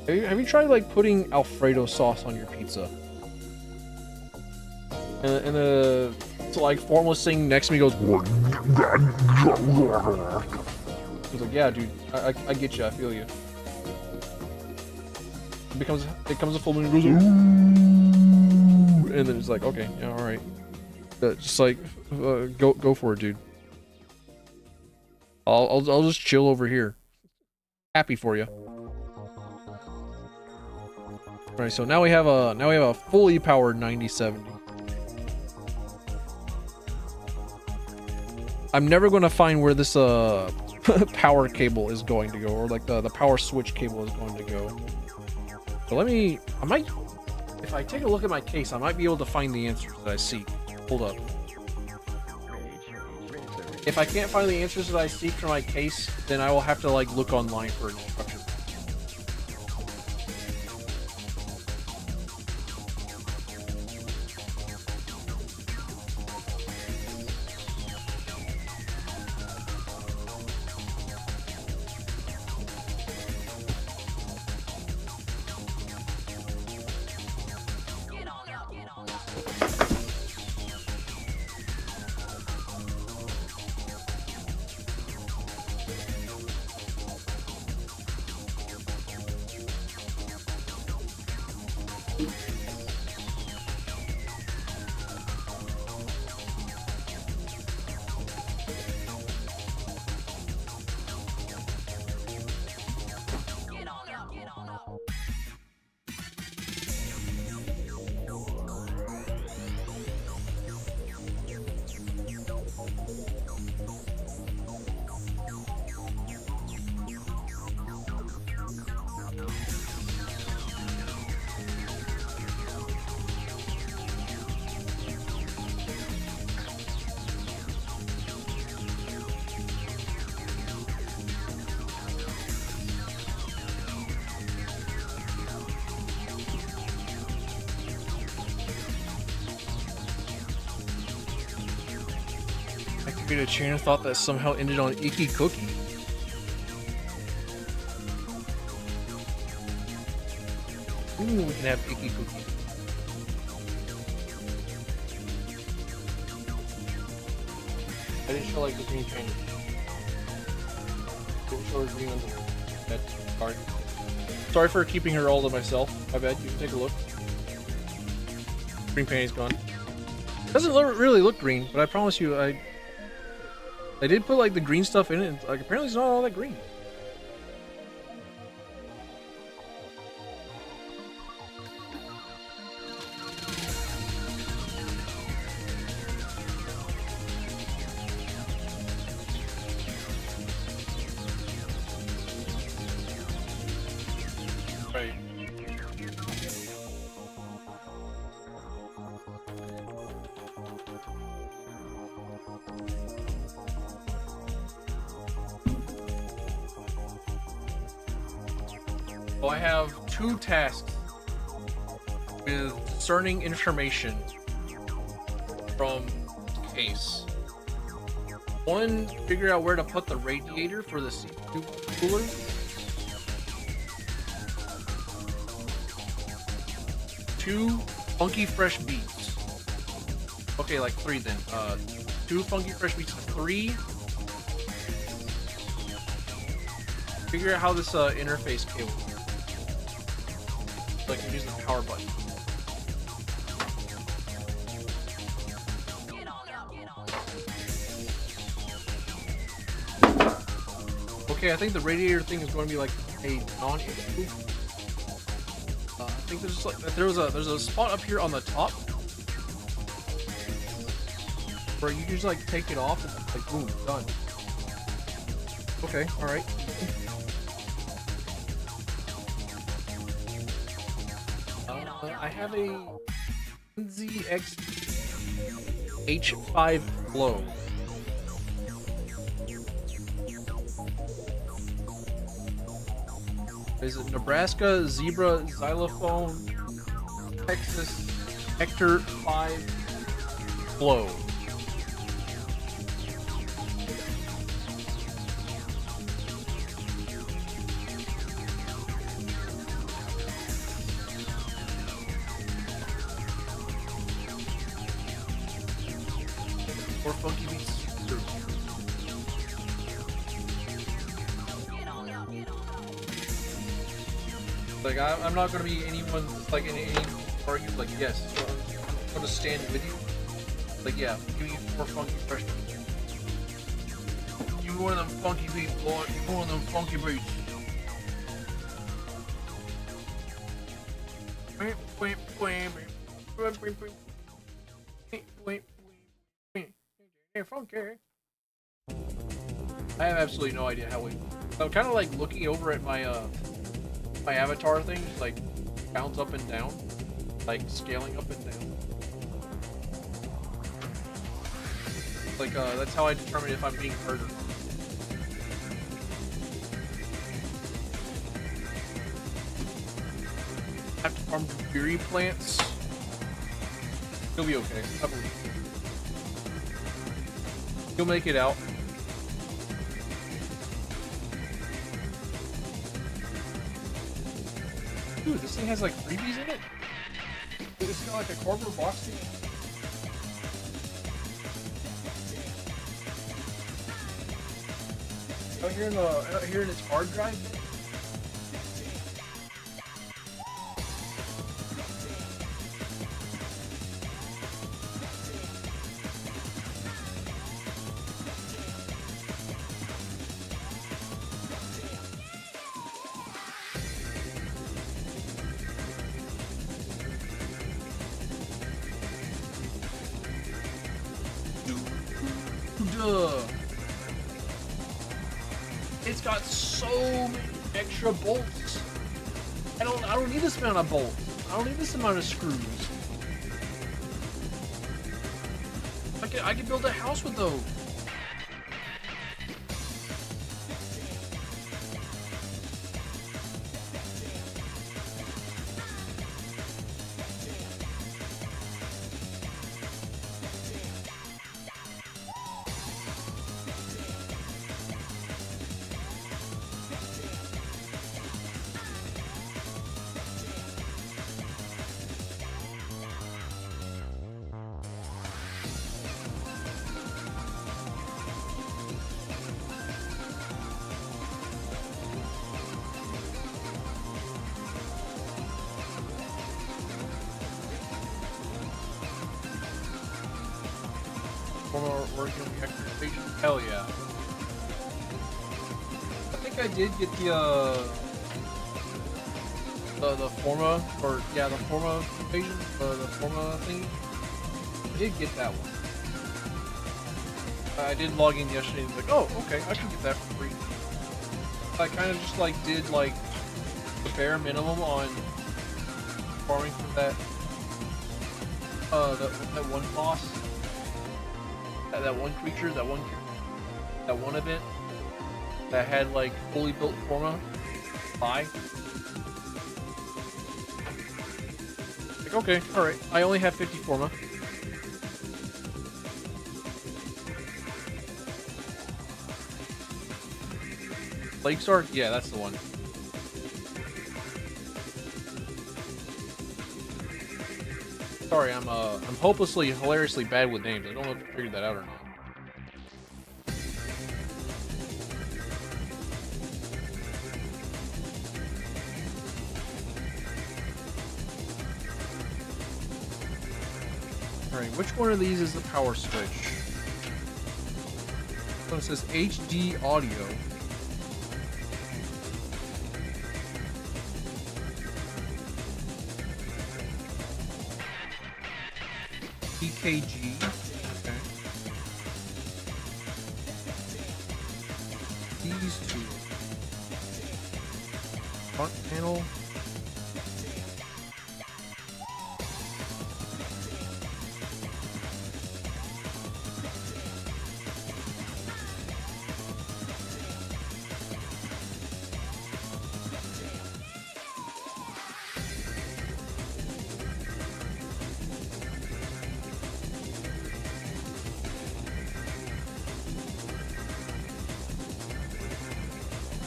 Have you tried like putting Alfredo sauce on your pizza? And the like formless thing next to me goes. He's like, yeah, dude, I get you, I feel you. It becomes a full moon and goes, ooh, and then it's like, okay, yeah, all right, just like go for it, dude. I'll just chill over here. Happy for you. All right, so now we have a fully powered 9070. I'm never going to find where this power cable is going to go, or like the power switch cable is going to go. So if I take a look at my case, I might be able to find the answers that I seek. Hold up. If I can't find the answers that I seek from my case, then I will have to like look online for an instruction. Create a chain of thought that somehow ended on icky cookie. Ooh, we can have icky cookie. I didn't show like the green paint. Didn't show her green under. That's sorry. Sorry for keeping her all to myself. My bad. You can take a look. Green paint is gone. Doesn't really look green, but I promise you, I did put like the green stuff in it. And, like apparently, it's not all that green. Right. So I have 2 tasks with discerning information from case. One, figure out where to put the radiator for the CO2 cooler. 2, funky fresh beats. Okay, like 3 then. 2 funky fresh beats. 3, figure out how this interface cable works. So I can use the power button. Okay, I think the radiator thing is going to be like a non-issue. I think there's just like there's a spot up here on the top where you just like take it off and it's like boom, done. Okay, all right. I have a ZX H5 Flow. Is it Nebraska Zebra Xylophone Texas Hector 5 Flow? Or funky beats. Like I'm not gonna be anyone like in any argument. Like yes, I'm gonna stand with you. Like yeah, give me more funky fresh beats. Give me one of them funky beats, boy. Give me one of them funky beats. Funky. I have absolutely no idea how we. I'm kind of like looking over at my my avatar thing, like bounce up and down, like scaling up and down. Like that's how I determine if I'm being heard or not. Have to farm berry plants. You'll be okay. I believe. You'll make it out. Dude, this thing has like freebies in it. It's got like a cardboard box thing. Out here in its hard drive. It's got so many extra bolts. I don't need this amount of bolts. I don't need this amount of screws. I can build a house with those. Forma working on the extra invasion? Hell yeah. I think I did get the Forma, or yeah, the Forma invasion, the Forma thing. I did get that one. I did log in yesterday and was like, oh, okay, I can get that for free. I kind of just like did like the bare minimum on farming for that that one boss, that one creature, that one event that had like fully built Forma. Buy. Like, okay, all right. I only have 50 Forma. Lake Star? Yeah, that's the one. Sorry, I'm hopelessly, hilariously bad with names. I don't know if you figured that out or not. Alright, which one of these is the power switch? So it says HD audio. EKG. Okay. These two. Front panel.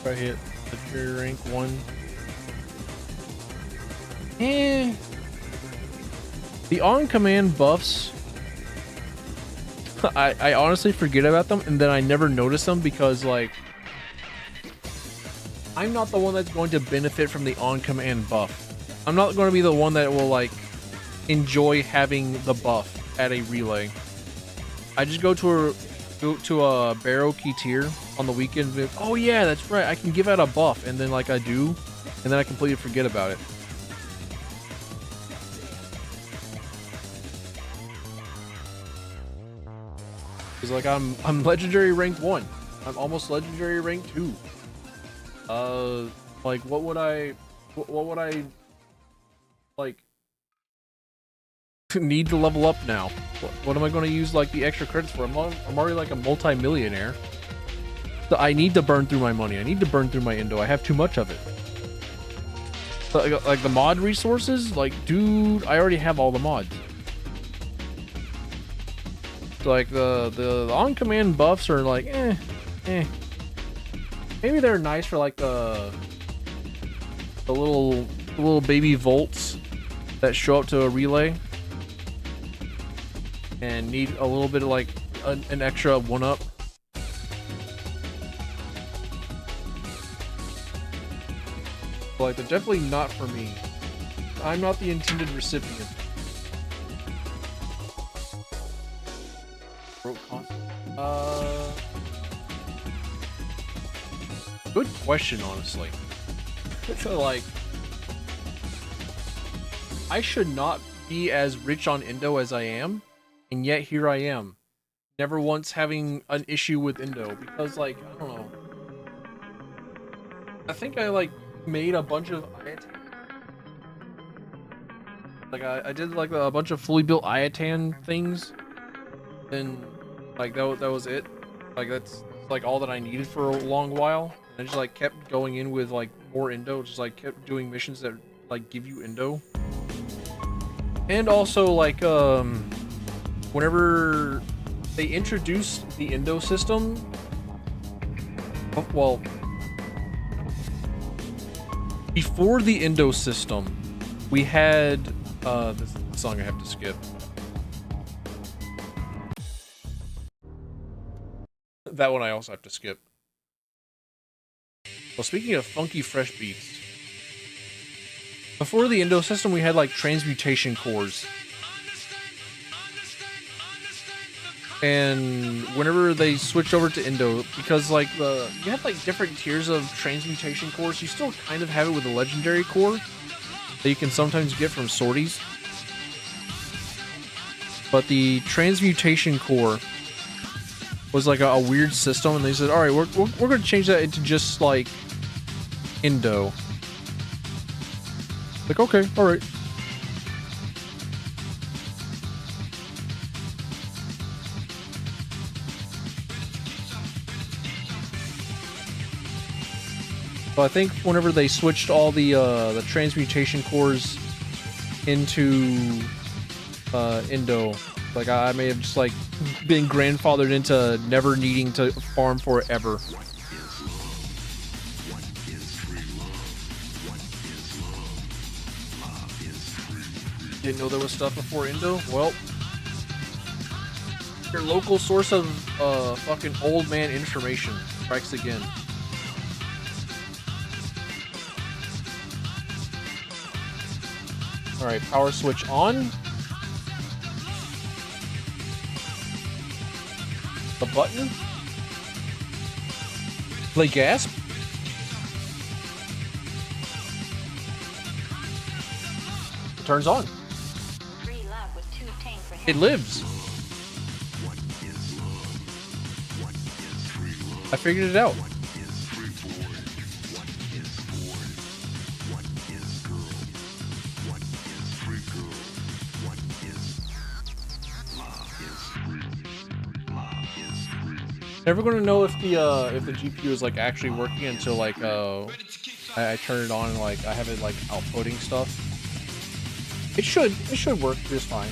I hit the rank 1. The on-command buffs, I honestly forget about them, and then I never notice them because, like, I'm not the one that's going to benefit from the on-command buff. I'm not going to be the one that will, like, enjoy having the buff at a relay. I just go to a Barrow Key tier on the weekend. Oh yeah, that's right, I can give out a buff, and then like I do, and then I completely forget about it. Cause like I'm legendary ranked 1. I'm almost legendary rank 2. Like what would I like need to level up now? What am I going to use like the extra credits for? I'm already like a multi-millionaire. So I need to burn through my money. I need to burn through my Indo. I have too much of it. So, like the mod resources, like dude, I already have all the mods. So, like the on-command buffs are like maybe they're nice for like the little baby volts that show up to a relay and need a little bit of like an extra 1-up. Like, they're definitely not for me. I'm not the intended recipient. Good question, honestly. Like, I should not be as rich on Indo as I am, and yet here I am. Never once having an issue with Indo, because, like, I don't know. I think I, like, made a bunch of like I did like a bunch of fully built Iatan things, and like that was it. Like that's like all that I needed for a long while. And I just like kept going in with like more Indo, just like kept doing missions that like give you Indo. And also like whenever they introduced the Indo system, well, before the Indo system, we had this song I have to skip. That one I also have to skip. Well, speaking of funky fresh beats, before the Indo system, we had like transmutation cores. And whenever they switched over to Indo, because like you have like different tiers of transmutation cores, you still kind of have it with the legendary core that you can sometimes get from sorties. But the transmutation core was like a weird system, and they said, all right, we're going to change that into just like Indo. Like, okay, all right. So I think whenever they switched all the transmutation cores into Indo, like I may have just like been grandfathered into never needing to farm forever. Didn't know there was stuff before Indo? Well, your local source of fucking old man information strikes again. Alright, power switch on. The button. Play gasp. It turns on. It lives. I figured it out. Never going to know if the GPU is like actually working until like I turn it on and like I have it like outputting stuff. It should work just fine.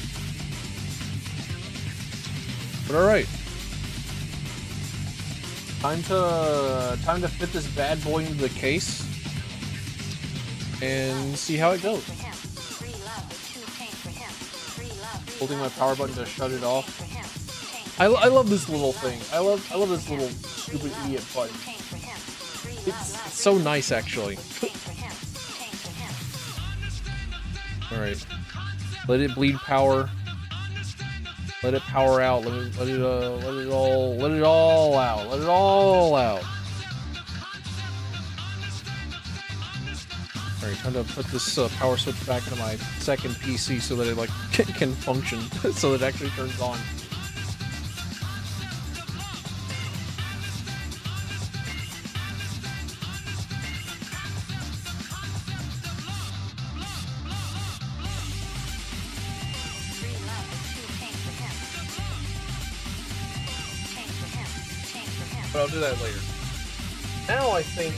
But all right, time to fit this bad boy into the case and see how it goes. Holding my power button to shut it off. I love this little thing. I love this little stupid idiot button. It's so nice, actually. All right, let it bleed power. Let it power out. Let it all out. Let it all out. All right, time to put this power switch back into my second PC so that it like can function, so that it actually turns on. But I'll do that later. Now I think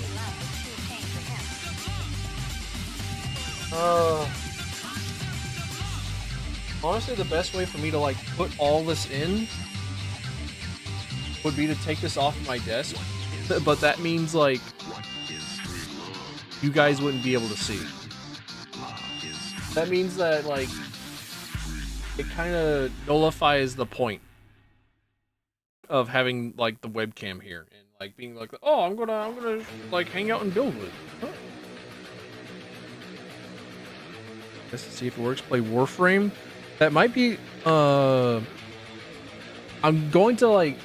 honestly the best way for me to like put all this in would be to take this off of my desk, but that means like you guys wouldn't be able to see. That means that like it kind of nullifies the point of having like the webcam here and like being like, oh, I'm gonna like hang out and build with it. Oh. Let's see if it works. Play Warframe. That might be I'm going to like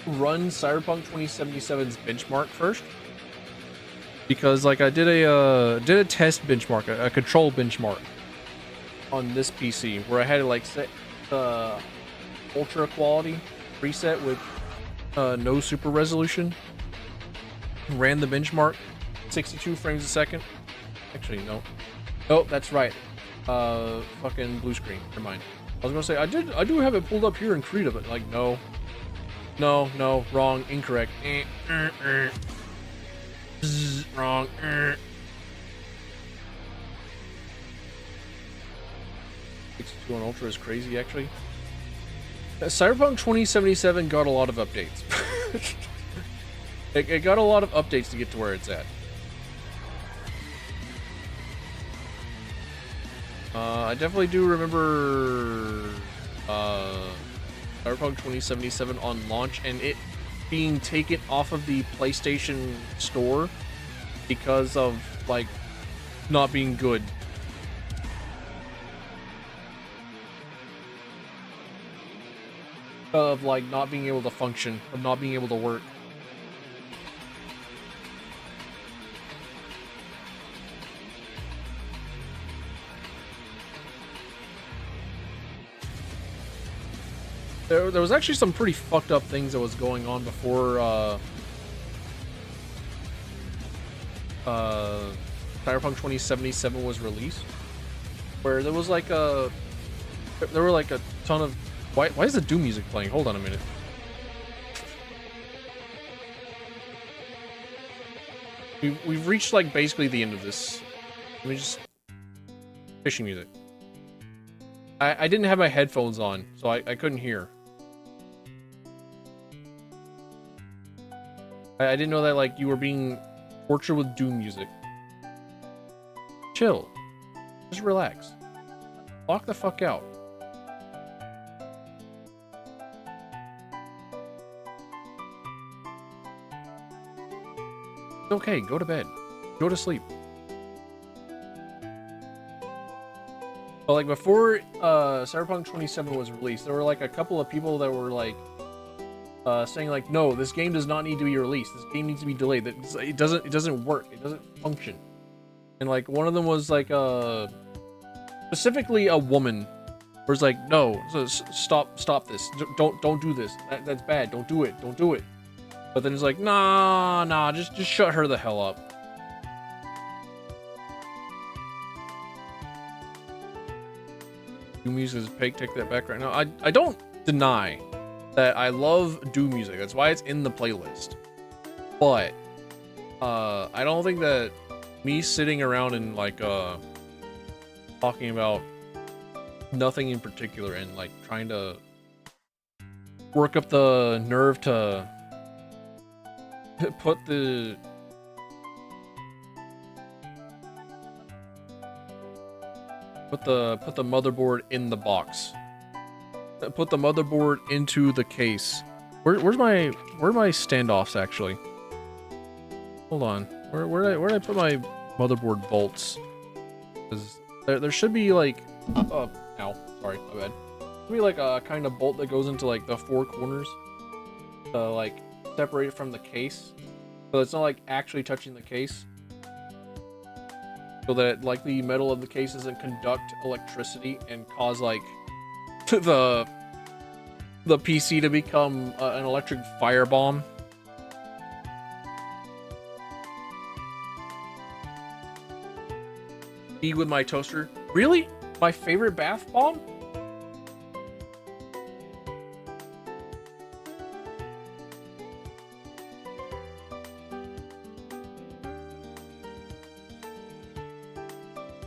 run Cyberpunk 2077's benchmark first, because like I did a test benchmark, a control benchmark on this PC where I had to like set ultra quality preset with no super resolution. Ran the benchmark 62 frames a second. Actually, no. Oh, that's right. Fucking blue screen. Never mind. I was gonna say I do have it pulled up here in Krita, but like no, wrong, incorrect. Wrong. 62 on Ultra is crazy, actually. Cyberpunk 2077 got a lot of updates. It got a lot of updates to get to where it's at. I definitely do remember Cyberpunk 2077 on launch and it being taken off of the PlayStation Store because of like not being good. of like not being able to function, of not being able to work. There was actually some pretty fucked up things that was going on before Cyberpunk 2077 was released, where there was like there were like a ton of why is the Doom music playing? Hold on a minute. We've reached like basically the end of this. Let me just fishing music. I didn't have my headphones on, so I couldn't hear. I didn't know that like you were being tortured with Doom music. Chill. Just relax. Lock the fuck out. It's okay, go to bed. Go to sleep. But like before Cyberpunk 27 was released, there were like a couple of people that were like saying like, no, this game does not need to be released. This game needs to be delayed. It doesn't work. It doesn't function. And like one of them was like specifically a woman was like, no, stop this. Don't do this. That's bad. Don't do it. Don't do it. But then it's like, nah, just shut her the hell up. Doom music is fake. Take that back right now. I don't deny that I love Doom music. That's why it's in the playlist. But I don't think that me sitting around and like talking about nothing in particular and like trying to work up the nerve to put the motherboard in the box. Put the motherboard into the case. Where's my standoffs actually? Hold on. Where did I put my motherboard bolts? Because there should be like ow, sorry, my bad. Should be like a kind of bolt that goes into like the four corners to like separate it from the case, so it's not like actually touching the case, so that like the metal of the case doesn't conduct electricity and cause like the PC to become an electric firebomb. Be with my toaster. Really? My favorite bath bomb?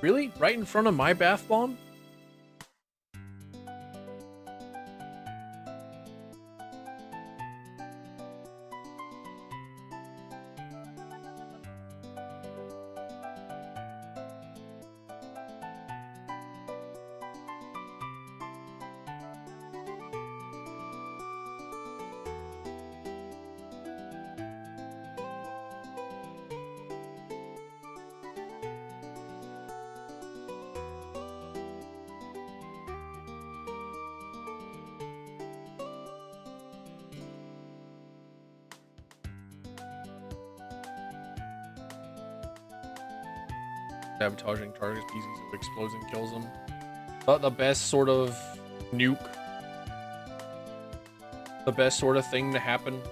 Really? Right in front of my bath bomb? Sabotaging targets, pieces of explodes and kills them. But the best sort of nuke. The best sort of thing to happen.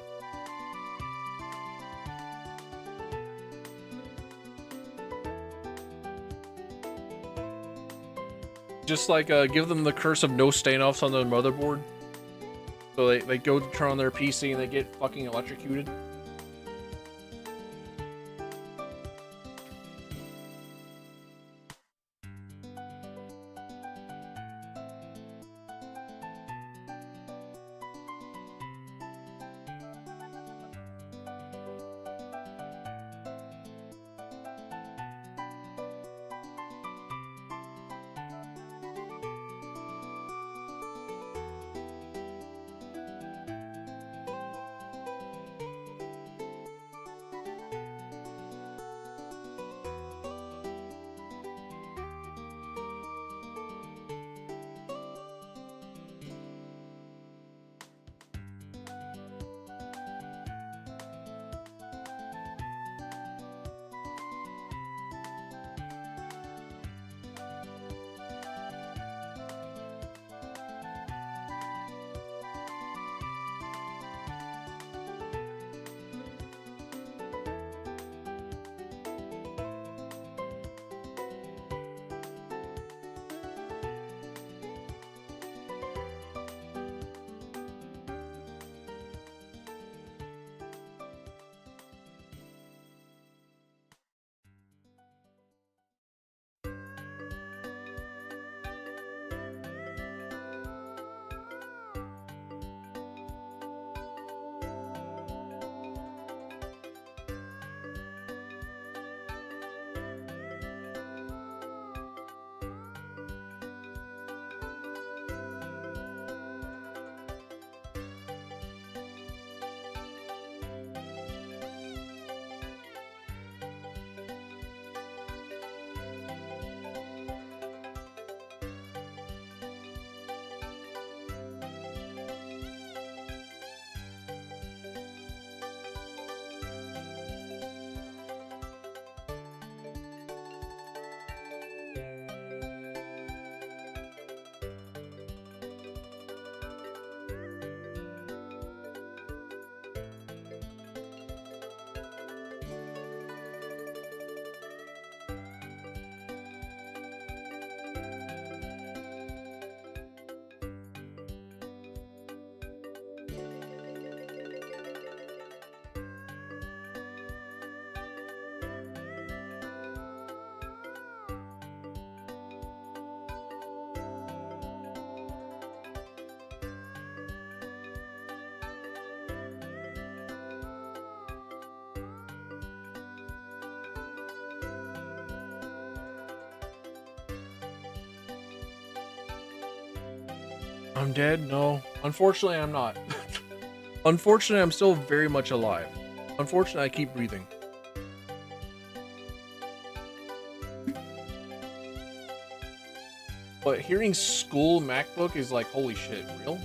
Just like give them the curse of no standoffs on their motherboard. So they go to turn on their PC and they get fucking electrocuted. I'm dead? No. Unfortunately, I'm not. Unfortunately, I'm still very much alive. Unfortunately, I keep breathing. But hearing school MacBook is like, holy shit, real?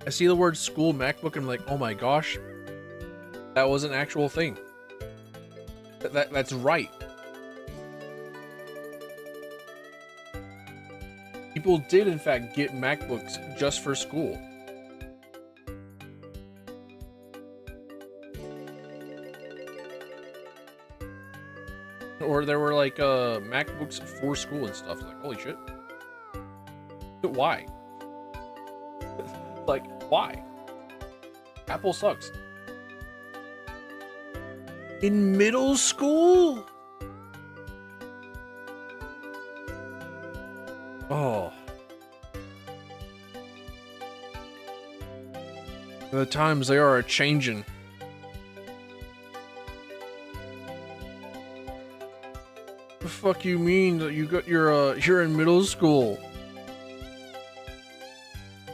I see the word school MacBook and I'm like, oh my gosh, that was an actual thing. That's right. People did in fact get MacBooks just for school. Or there were like MacBooks for school and stuff. Like, holy shit. But why? Like, why? Apple sucks. In middle school? Oh. The times they are a-changin'. The fuck you mean that you got your you're in middle school?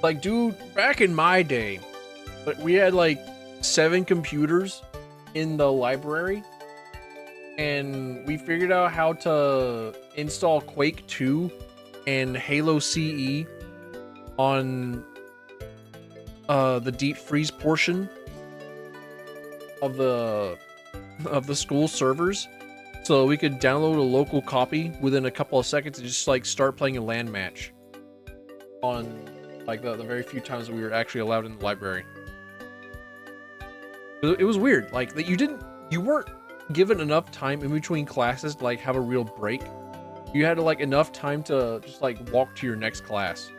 Like, dude, back in my day, but we had like 7 computers in the library, and we figured out how to install Quake 2 and Halo CE on the deep freeze portion of the school servers, so we could download a local copy within a couple of seconds and just like start playing a LAN match on like the very few times that we were actually allowed in the library. It was weird, like that you weren't given enough time in between classes to like have a real break. You had to like enough time to just like walk to your next class,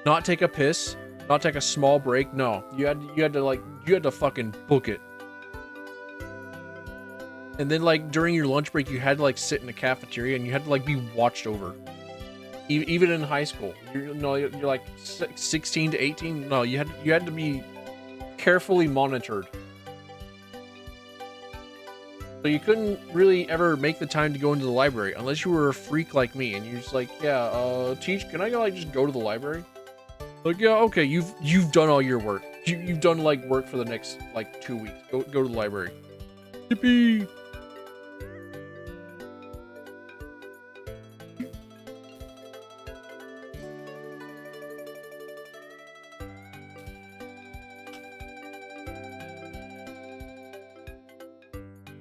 not take a piss, not take a small break. No, you had to fucking book it. And then like during your lunch break, you had to like sit in the cafeteria and you had to like be watched over. Even in high school, you're like 16 to 18. No, you had to be carefully monitored. So you couldn't really ever make the time to go into the library unless you were a freak like me and you're just like, yeah, teach, can I like just go to the library? Like, yeah, okay, you've done all your work. You've done like work for the next like 2 weeks. Go to the library. Yippee!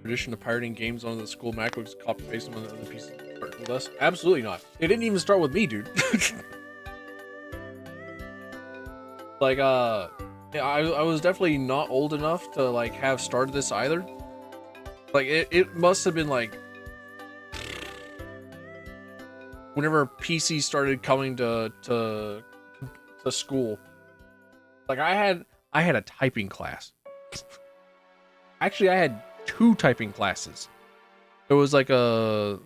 Tradition of pirating games onto the school MacBooks, copy paste them on the other pieces. Start with us? Absolutely not. It didn't even start with me, dude. Like, yeah, I was definitely not old enough to like have started this either. Like, it must have been like whenever PC started coming to school. Like, I had a typing class. Actually, I had 2 typing classes. There was like a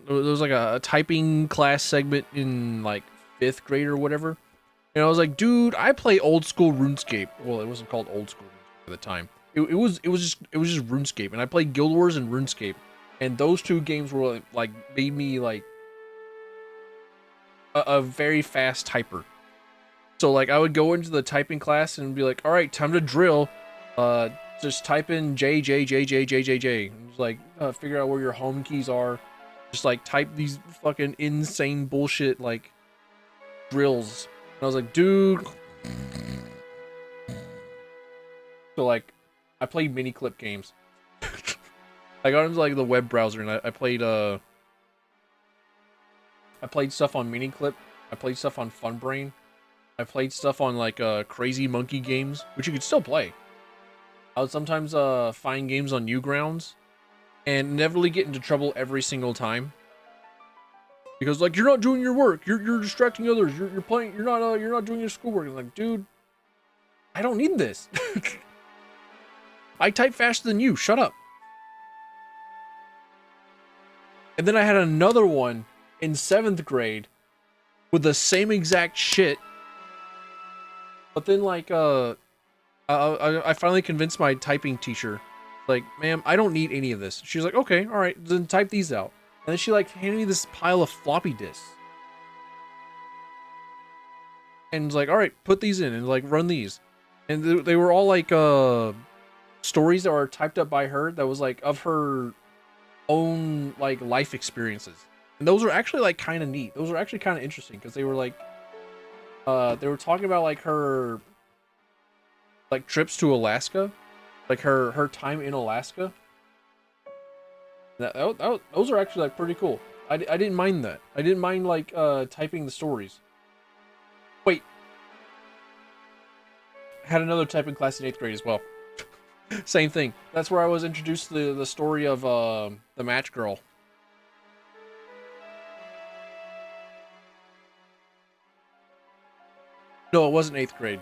typing class segment in like 5th grade or whatever. And I was like, dude, I play old school RuneScape. Well, it wasn't called old school at the time. It was just RuneScape, and I played Guild Wars and RuneScape. And those 2 games were like made me like a very fast typer. So like I would go into the typing class and be like, all right, time to drill. Just type in J J J J J J J. And just like figure out where your home keys are. Just like type these fucking insane bullshit like drills. And I was like, dude. So like, I played mini clip games. I got into like the web browser and I played stuff on mini clip. I played stuff on Funbrain. I played stuff on like Crazy Monkey Games, which you could still play. I would sometimes find games on Newgrounds and never really get into trouble every single time. Because like, you're not doing your work, you're distracting others, you're playing, you're not doing your schoolwork. I'm like, dude, I don't need this. I type faster than you, shut up. And then I had another one in 7th grade with the same exact shit. But then like I finally convinced my typing teacher Like, ma'am, I don't need any of this. She's like, okay, all right, then type these out. And then she like handed me this pile of floppy disks. And was like, all right, put these in and like run these. And they were all like stories that were typed up by her that was like of her own like life experiences. And those were actually like kind of neat. Those were actually kind of interesting because they were like they were talking about like her like trips to Alaska, like her time in Alaska. Those are actually like pretty cool. I didn't mind that. I didn't mind like typing the stories. Wait, had another typing class in 8th grade as well. Same thing. That's where I was introduced to the story of the match girl. No, it wasn't 8th grade.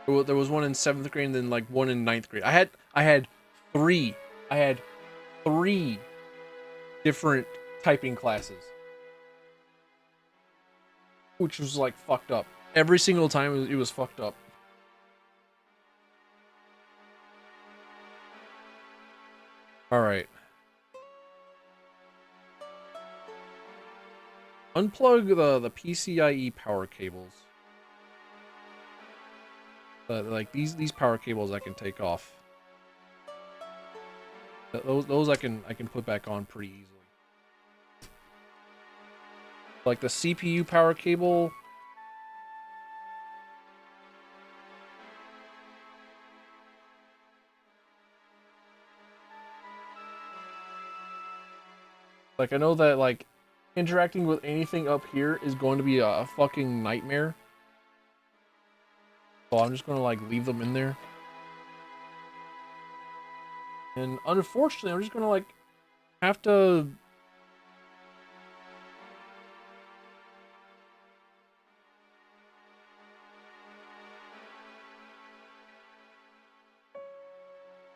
There was one in 7th grade and then like one in 9th grade. I had three different typing classes, which was like fucked up. Every single time it was fucked up. All right. Unplug the PCIe power cables. Like these power cables I can take off. Those I can put back on pretty easily. Like the CPU power cable. Like I know that like interacting with anything up here is going to be a fucking nightmare. So I'm just gonna like leave them in there. And unfortunately, I'm just gonna like have to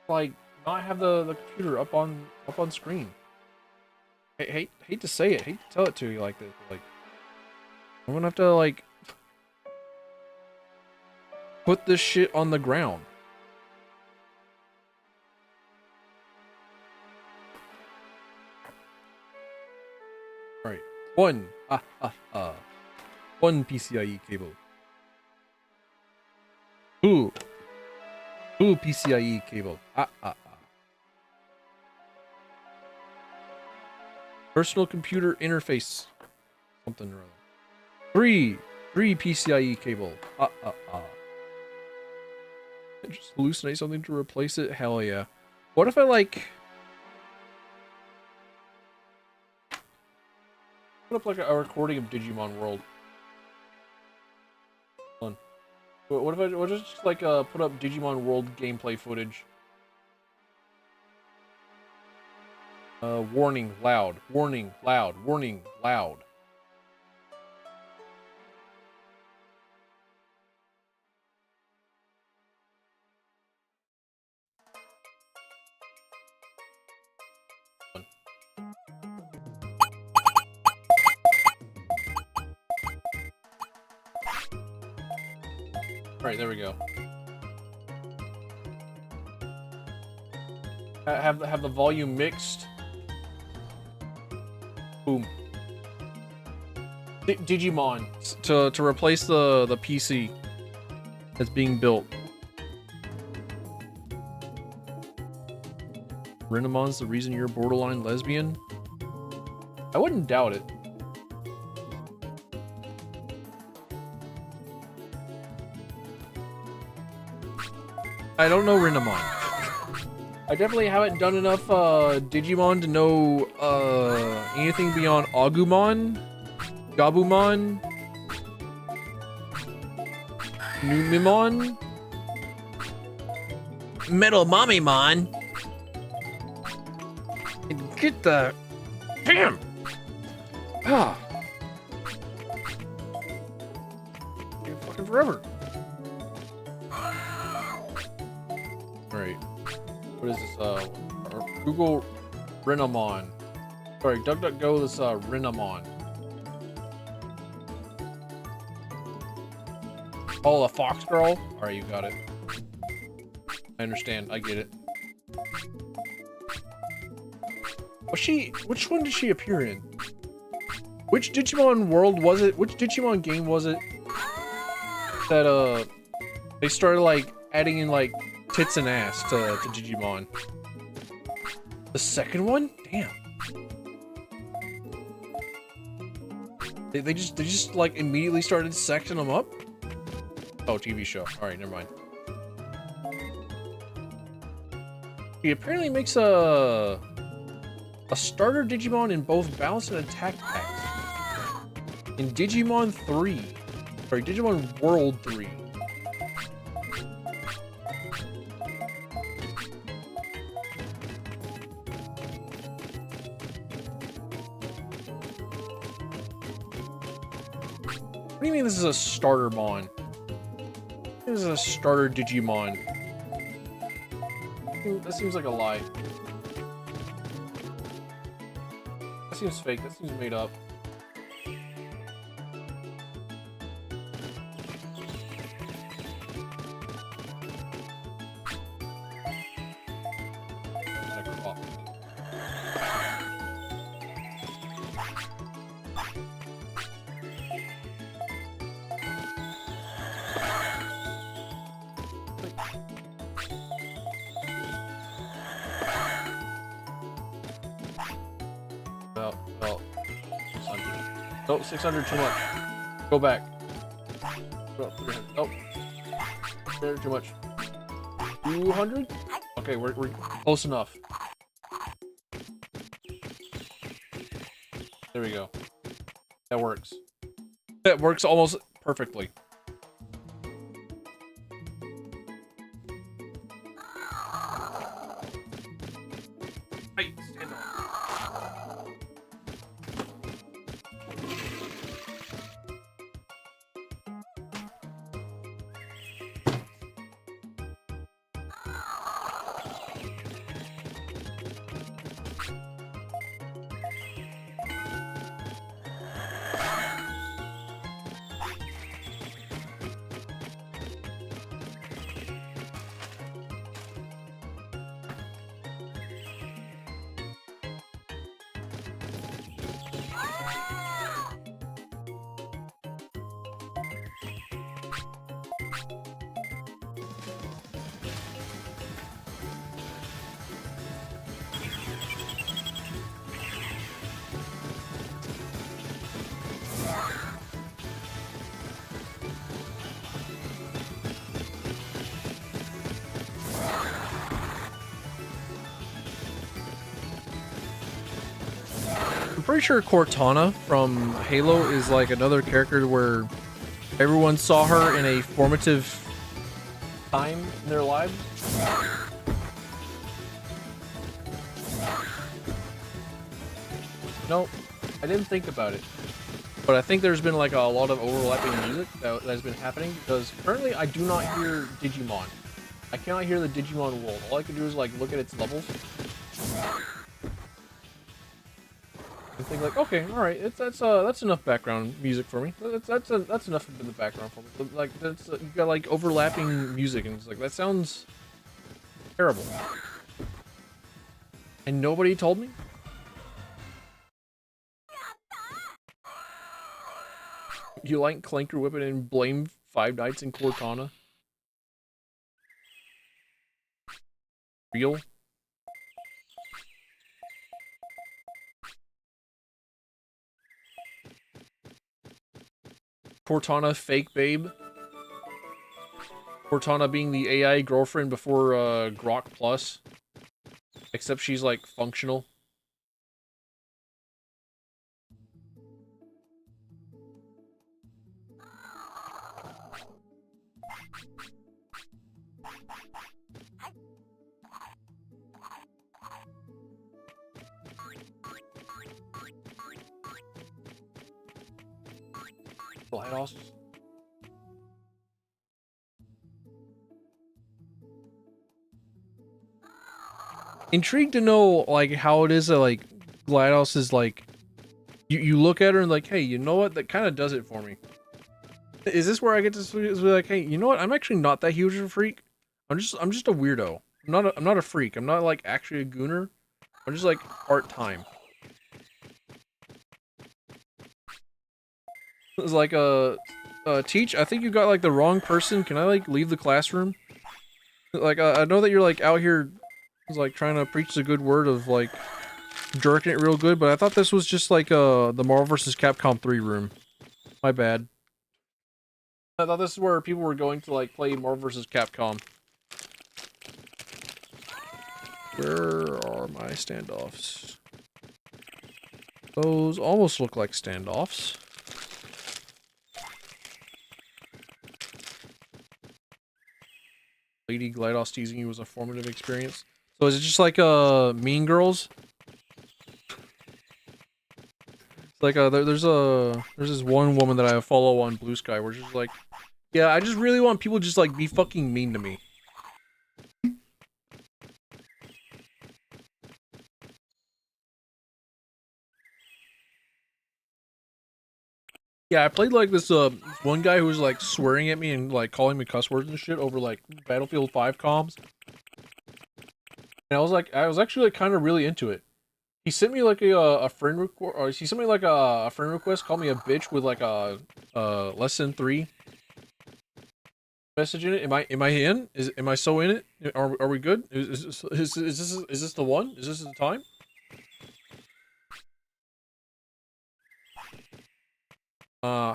like not have the computer up on screen. Hate to say it, hate to tell it to you like this, but like I'm gonna have to like put this shit on the ground. Alright. One PCIe cable. Two PCIe cable. Personal computer interface. Something or other. Three PCIe cable. Just hallucinate something to replace it? Hell yeah. What if I like put up like a recording of Digimon World? Hold on. What if I just like put up Digimon World gameplay footage? Warning, loud. Warning, loud. Warning, loud. Alright, there we go. Have the volume mixed. Boom. Digimon to replace the PC that's being built. Renamon's the reason you're borderline lesbian? I wouldn't doubt it. I don't know Renamon. I definitely haven't done enough Digimon to know anything beyond Agumon, Gabumon, Numimon, Metal Mommymon. Get the damn. Ah. You're fucking forever. Alright. What is this? Google Renamon. Sorry, DuckDuckGo this Renamon. Oh, a fox girl? Alright, you got it. I understand. I get it. Which one did she appear in? Which Digimon world was it? Which Digimon game was it? That, they started, like, adding in, like, tits and ass to Digimon. The second one? Damn. They just, like, immediately started sexing them up? Oh, TV show. Alright, never mind. He apparently makes a starter Digimon in both balance and attack packs. In Digimon 3. Sorry, Digimon World 3. What do you mean this is a starter mon? This is a starter Digimon. That seems like a lie. That seems fake. That seems made up. Well, 600. Nope, 600 too much. Go back. Oh, 300. Nope. 300 too much. 200? Okay, we're close enough. There we go. That works. That works almost perfectly. Hey, stand on. I'm pretty sure Cortana from Halo is like another character where everyone saw her in a formative time in their lives. No, I didn't think about it. But I think there's been like a lot of overlapping music that has been happening because currently I do not hear Digimon. I cannot hear the Digimon world. All I can do is like look at its levels. And think like, okay, all right, that's enough background music for me. That's enough in the background for me. Like that's you got like overlapping music, and it's like that sounds terrible. And nobody told me. You like Clanker Whipping and blame Five Nights in Cortana? Real? Cortana fake babe. Cortana being the AI girlfriend before Grok Plus. Except she's like functional. GLaDOS. Intrigued to know like how it is that like GLaDOS is like you look at her and like, hey, you know what, that kind of does it for me. Is this where I get to be like, hey, you know what, I'm actually not that huge of a freak. I'm just a weirdo. I'm not a freak. I'm not like actually a gooner. I'm just like part-time. It's like teach, I think you got like the wrong person. Can I like leave the classroom? Like I know that you're like out here like trying to preach the good word of like jerking it real good, but I thought this was just like the Marvel vs. Capcom 3 room. My bad. I thought this is where people were going to like play Marvel vs. Capcom. Where are my standoffs? Those almost look like standoffs. Lady Glydos teasing you was a formative experience. So is it just like Mean Girls? It's like there's this one woman that I follow on Blue Sky where she's like, yeah, I just really want people to just like be fucking mean to me. Yeah, I played like this one guy who was like swearing at me and like calling me cuss words and shit over like Battlefield 5 comms. And I was actually like kind of really into it. He sent me like a friend request, or he sent me like a friend request, called me a bitch with like a lesson 3 message in it. Am I in? Am I so in it? Are we good? Is this the one? Is this the time?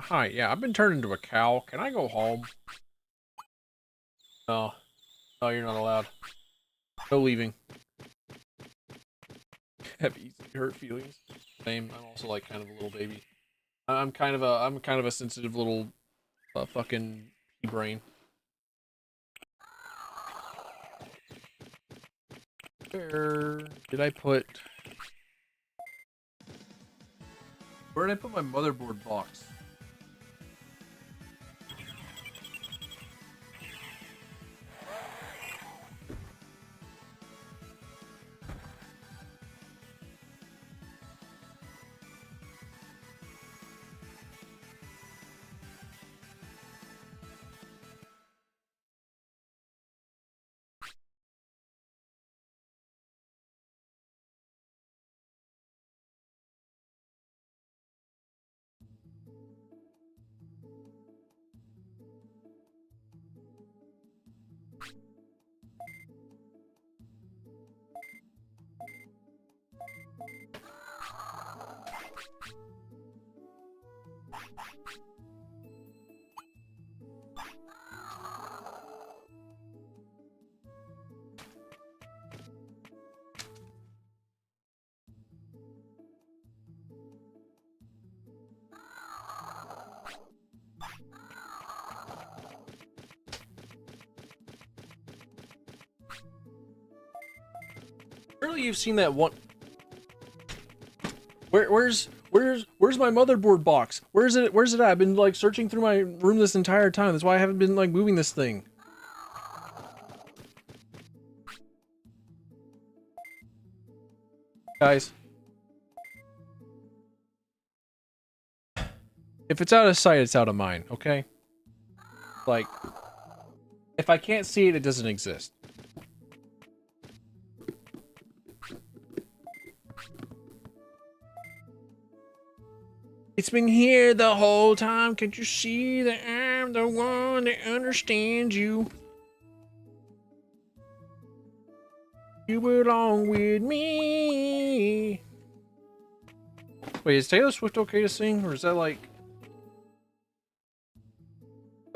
Hi, yeah, I've been turned into a cow. Can I go home? No. No, you're not allowed. No leaving. Have easily hurt feelings. Same. I'm also like kind of a little baby. I'm kind of a sensitive little fucking brain. Where did I put my motherboard box? Surely you've seen that one. Where's my motherboard box? Where's it at? I've been like searching through my room this entire time. That's why I haven't been like moving this thing. Guys. If it's out of sight, it's out of mind, okay? Like, if I can't see it, it doesn't exist. It's been here the whole time. Can't you see that I'm the one that understands you? You belong with me. Wait, is Taylor Swift okay to sing, or is that like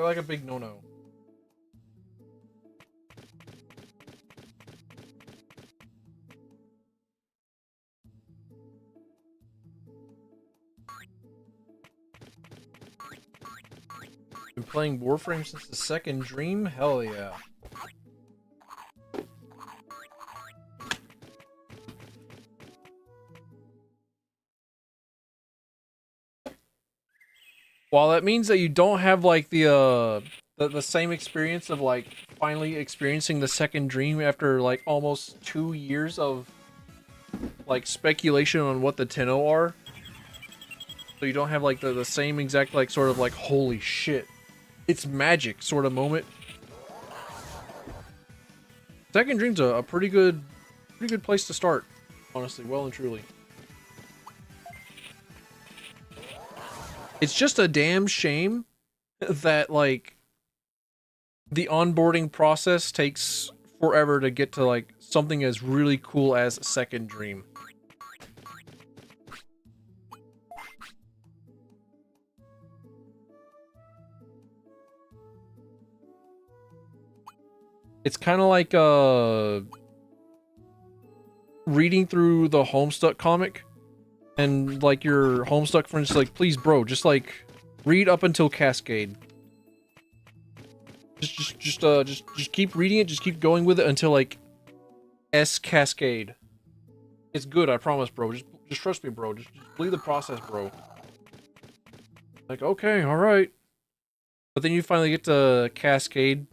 a big no-no? Been playing Warframe since the second Dream? Hell yeah. While that means that you don't have like the same experience of like finally experiencing the second Dream after like almost 2 years of like speculation on what the Tenno are. So you don't have like the same exact like sort of like holy shit, it's magic sort of moment. Second Dream's a pretty good place to start, Honestly, well and truly. It's just a damn shame that, like, the onboarding process takes forever to get to, like, something as really cool as Second Dream. It's kind of like, reading through the Homestuck comic, and, like, your Homestuck friend's like, please, bro, just, like, read up until Cascade. Just keep reading it, just keep going with it until, like, S Cascade. It's good, I promise, bro. Just trust me, bro. Just believe the process, bro. Like, okay, alright. But then you finally get to Cascade.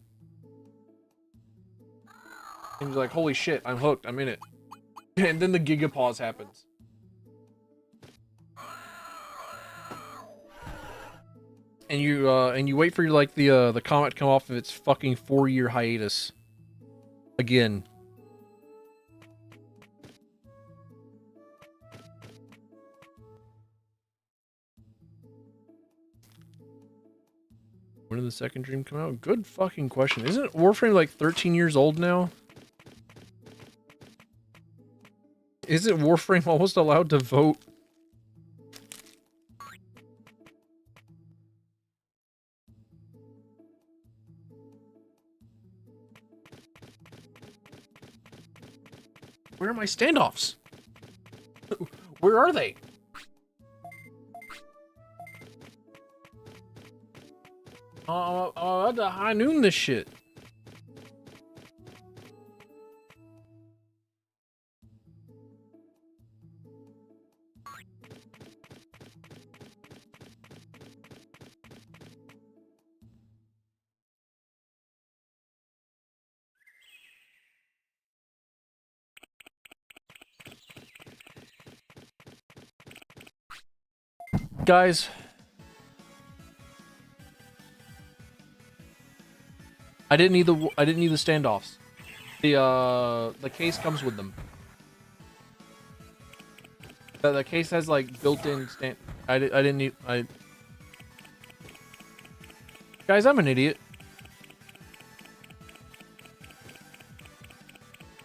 And you're like, holy shit, I'm hooked, I'm in it. And then the Gigapause happens. And you wait for like the comet to come off of its fucking 4-year hiatus. Again. When did the second dream come out? Good fucking question. Isn't Warframe like 13 years old now? Isn't Warframe almost allowed to vote? Where are my standoffs? Where are they? Oh, the high noon this shit. Guys, I didn't need the standoffs. The case comes with them. The case has like built-in stand. I didn't need. Guys, I'm an idiot.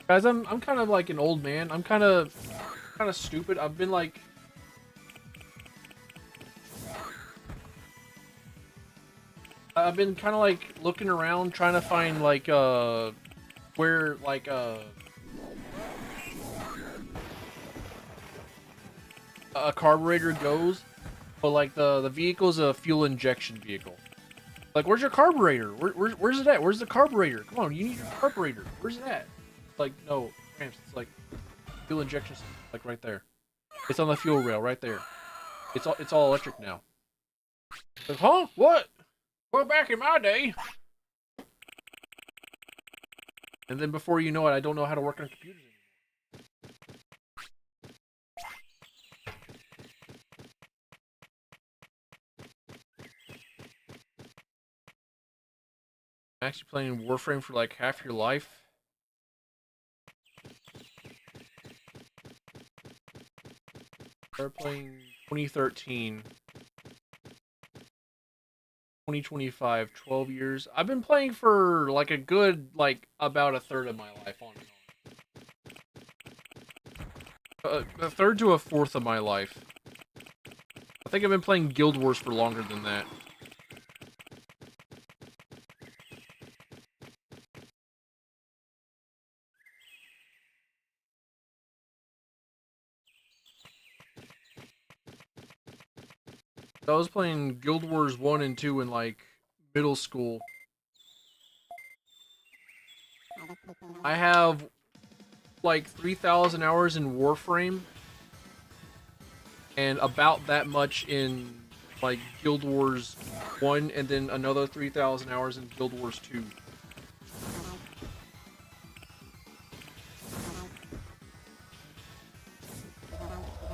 Guys, I'm kind of like an old man. I'm kind of stupid. I've been like. I've been kind of like looking around trying to find like where like a carburetor goes, but like the vehicle's a fuel injection vehicle. Like, where's your carburetor? Where's it at? Where's the carburetor? Come on, you need your carburetor. Where's it at? Like, no, Gramps, it's like fuel injection system, like right there. It's on the fuel rail right there. It's all electric now. Like, huh? What? Well, back in my day. And then before you know it, I don't know how to work on computers anymore. I'm actually playing Warframe for like half your life. Started playing 2013. 2025, 12 years. I've been playing for like a good, like, about a third of my life on and on. A third to a fourth of my life. I think I've been playing Guild Wars for longer than that. I was playing Guild Wars 1 and 2 in, like, middle school. I have, like, 3,000 hours in Warframe. And about that much in, like, Guild Wars 1, and then another 3,000 hours in Guild Wars 2.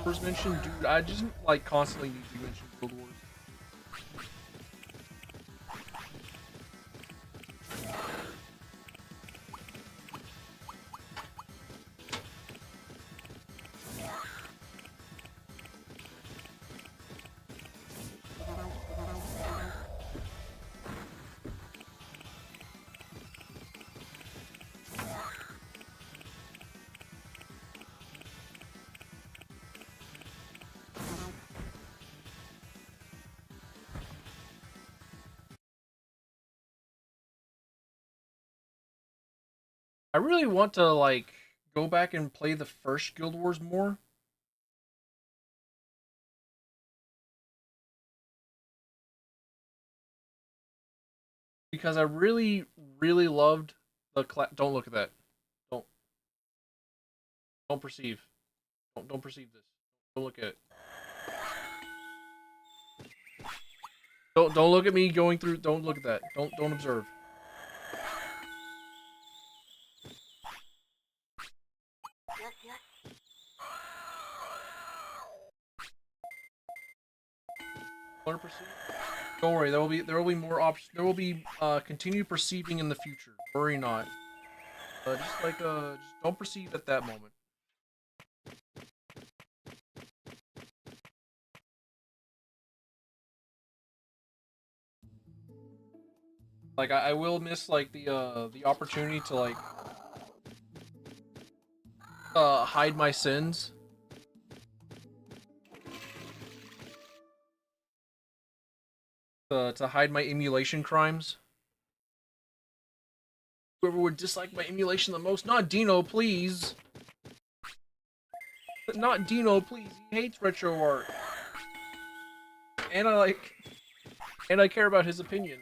First mention, dude, I just, like, constantly need to mention Guild Wars. I really want to like go back and play the first Guild Wars more. Because I really, really loved the don't look at that. Don't perceive. Don't perceive this. Don't look at it. Don't look at me going through. Don't look at that. Don't observe. Perceive. Don't worry. There will be more options. There will be continued perceiving in the future. Worry not. Just don't perceive at that moment. Like I will miss like the opportunity to like hide my sins. To hide my emulation crimes. Whoever would dislike my emulation the most, not Dino, please. Not Dino, please. He hates retro art. And I care about his opinion.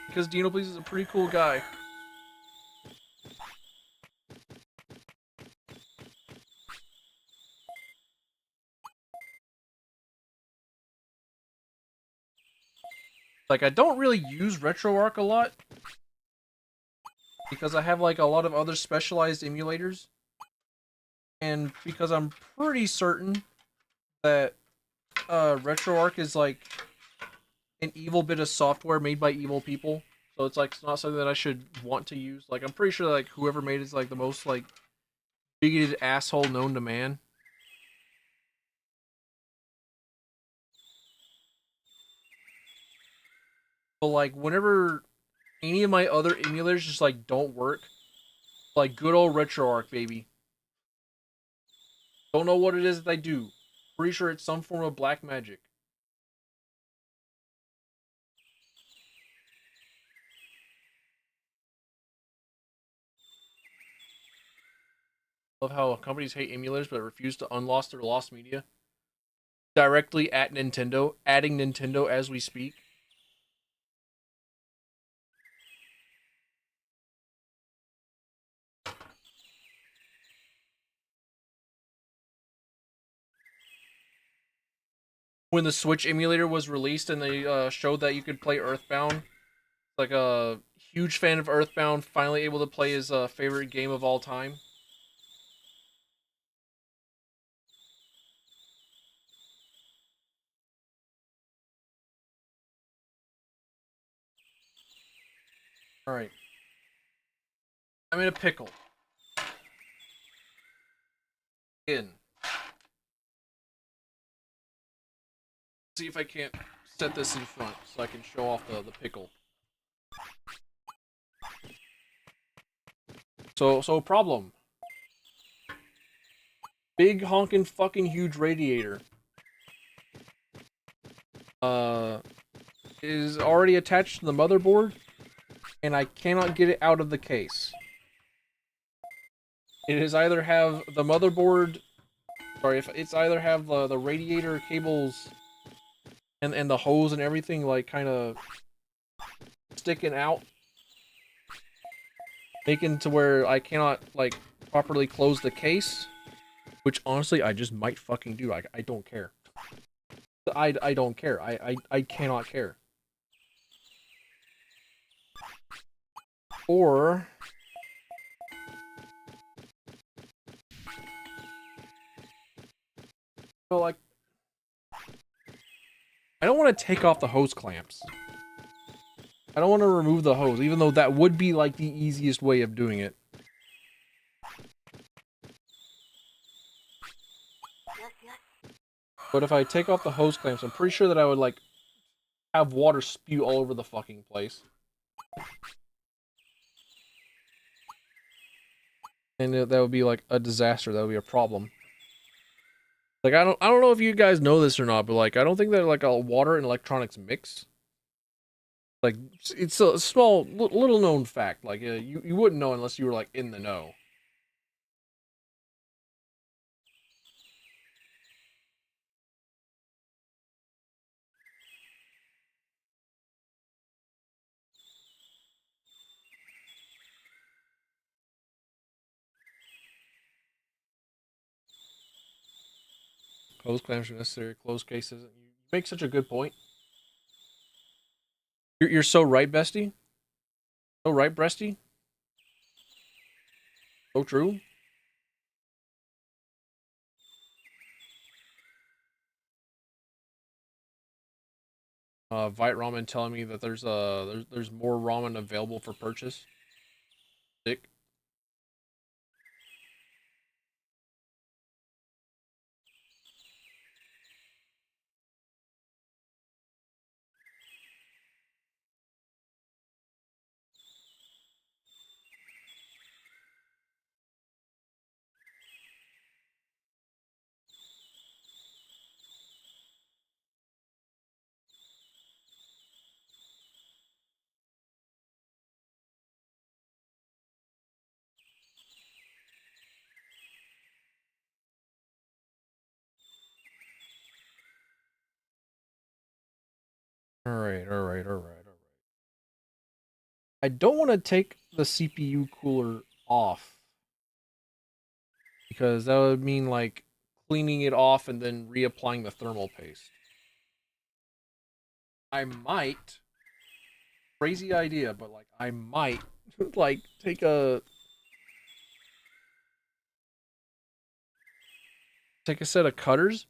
Because Dino Please is a pretty cool guy. Like, I don't really use RetroArch a lot. Because I have, like, a lot of other specialized emulators. And because I'm pretty certain that RetroArch is, like, an evil bit of software made by evil people. So it's, like, it's not something that I should want to use. Like, I'm pretty sure, like, whoever made it is, like, the most, like, bigoted asshole known to man. But, like, whenever any of my other emulators just, like, don't work, like, good old RetroArch, baby. Don't know what it is that they do. Pretty sure it's some form of black magic. Love how companies hate emulators but refuse to unlock their lost media. Directly at Nintendo, adding Nintendo as we speak. When the Switch emulator was released and they showed that you could play Earthbound, like a huge fan of Earthbound, finally able to play his favorite game of all time. Alright. I'm in a pickle. See if I can't set this in front so I can show off the pickle. So problem. Big honkin' fucking huge radiator. Is already attached to the motherboard, and I cannot get it out of the case. It is either have the motherboard, sorry, if it's either have the radiator cables and the hose and everything like kind of sticking out, making to where I cannot like properly close the case, which honestly I just might fucking do. I don't care. I don't care. I cannot care. Or so like I don't want to take off the hose clamps. I don't want to remove the hose, even though that would be like the easiest way of doing it. But if I take off the hose clamps, I'm pretty sure that I would like have water spew all over the fucking place. And that would be like a disaster. That would be a problem. Like I don't know if you guys know this or not, but like I don't think that like a water and electronics mix. Like, it's a small, little known fact. Like, you wouldn't know unless you were like in the know. Closed claims are necessary. Closed case isn't. You make such a good point. You're so right, bestie. So right, breasty. So true. Vite Ramen telling me that there's more ramen available for purchase. Sick. All right, all right, all right, all right. I don't want to take the CPU cooler off because that would mean like cleaning it off and then reapplying the thermal paste. I might, crazy idea, but like I might like take a set of cutters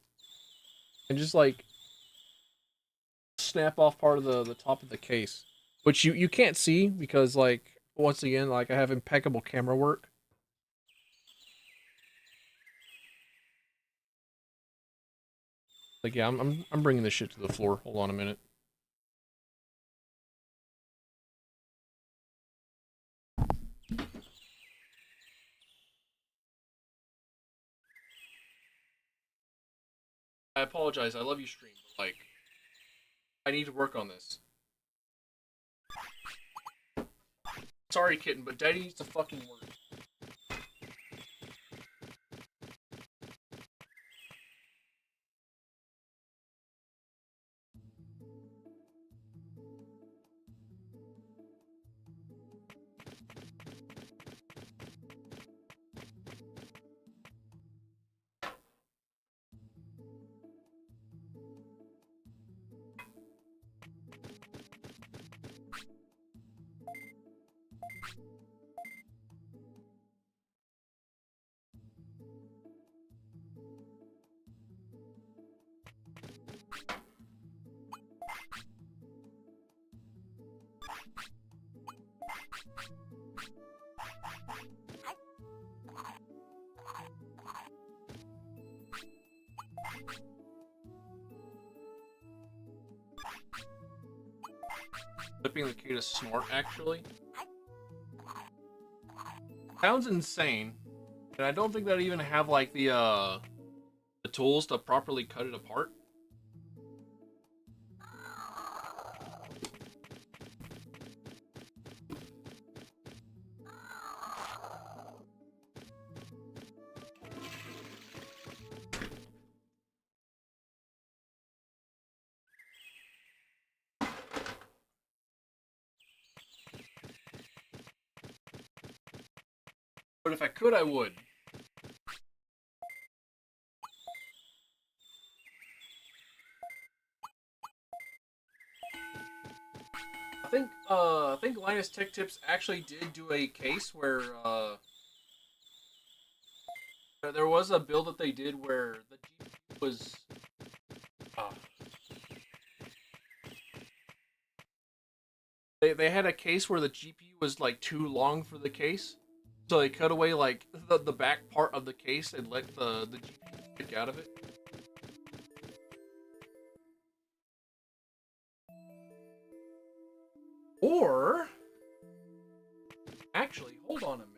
and just like snap off part of the top of the case, which you can't see because like once again like I have impeccable camera work. Like yeah, I'm bringing this shit to the floor. Hold on a minute. I apologize. I love you, stream, but like I need to work on this. Sorry, kitten, but daddy needs to fucking work. Flipping the key to snort, actually. Sounds insane. And I don't think that I even have like the tools to properly cut it apart. But if I could, I would. I think Linus Tech Tips actually did do a case where there was a build that they did where the GPU was they had a case where the GPU was like too long for the case, so they cut away like the back part of the case and let the GPU stick out of it. Or actually, hold on a minute.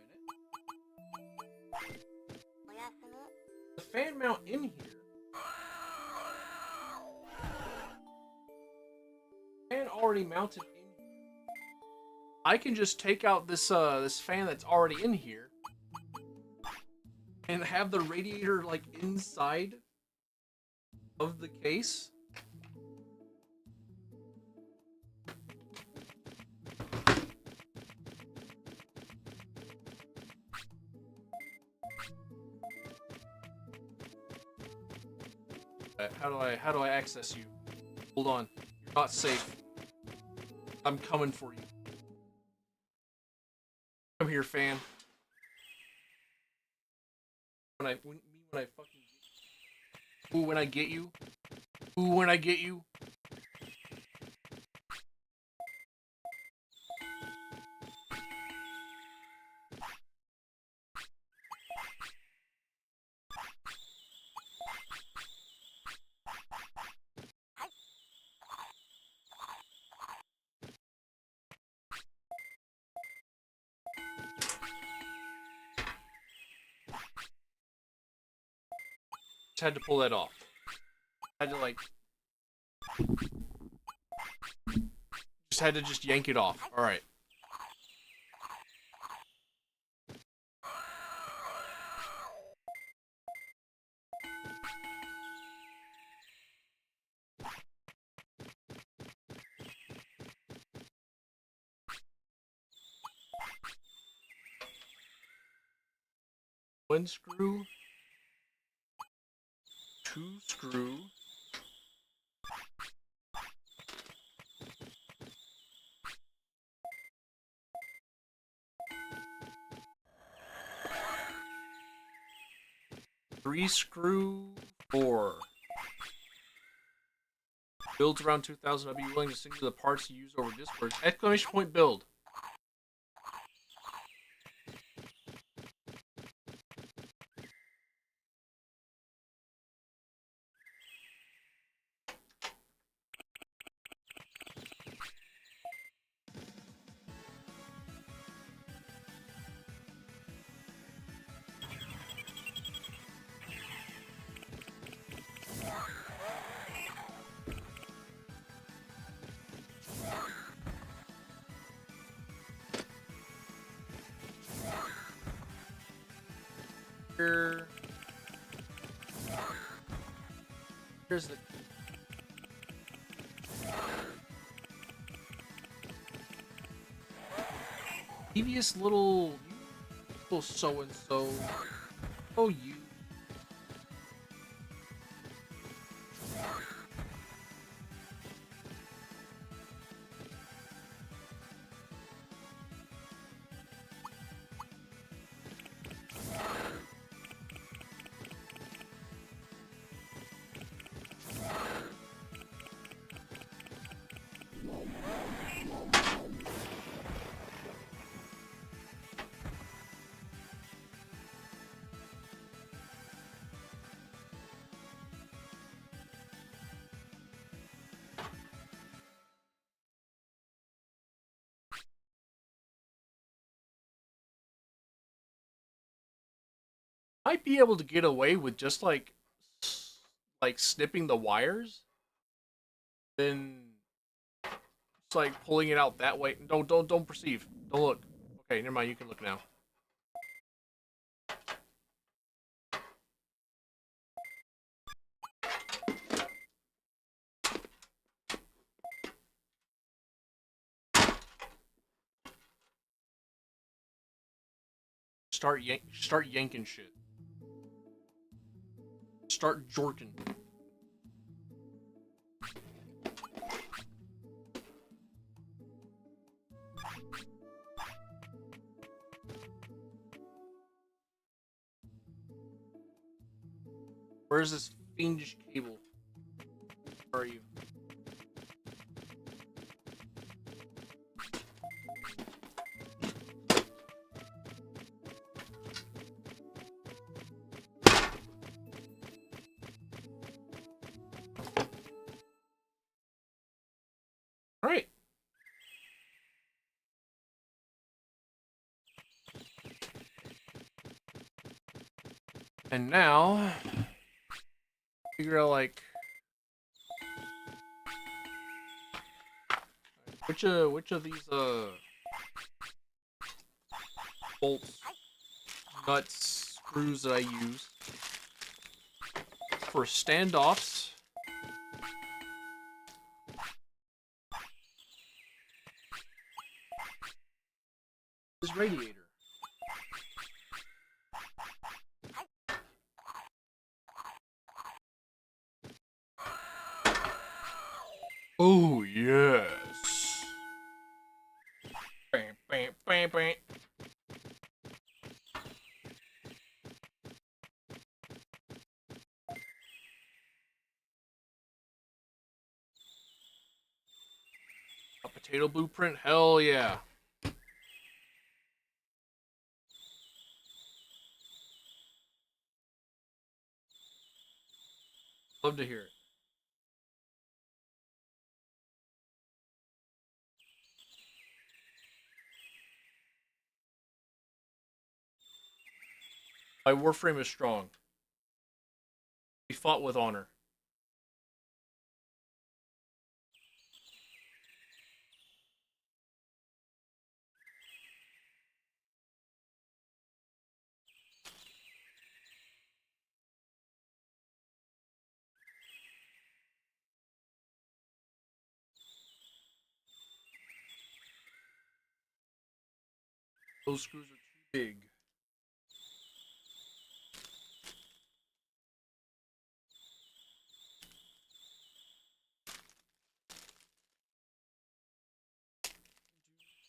The fan mount in here. Fan already mounted in here. I can just take out this this fan that's already in here and have the radiator like inside of the case. How do I access you? Hold on. You're not safe. I'm coming for you. Come here, fan. When I fucking ooh, when I get you. Ooh, when I get you. Just had to pull that off. Had to like just yank it off. All right. One screw, two screw, three screw, four. Builds around 2,000. I'll be willing to send you the parts you use over Discord. Exclamation point build. Here's the devious little so and so. Oh, you. Might be able to get away with just like snipping the wires, then it's like pulling it out that way. Don't perceive. Don't look. Okay, never mind. You can look now. Start yanking shit. Start jorking. Where's this fiendish cable? Where are you? Alright. And now figure out like which of these bolts, nuts, screws that I use for standoffs. This radiator. Oh yes. Bam, bam, bam, bam. A potato blueprint? Hell yeah. Love to hear it. My warframe is strong. We fought with honor. Those screws are too big.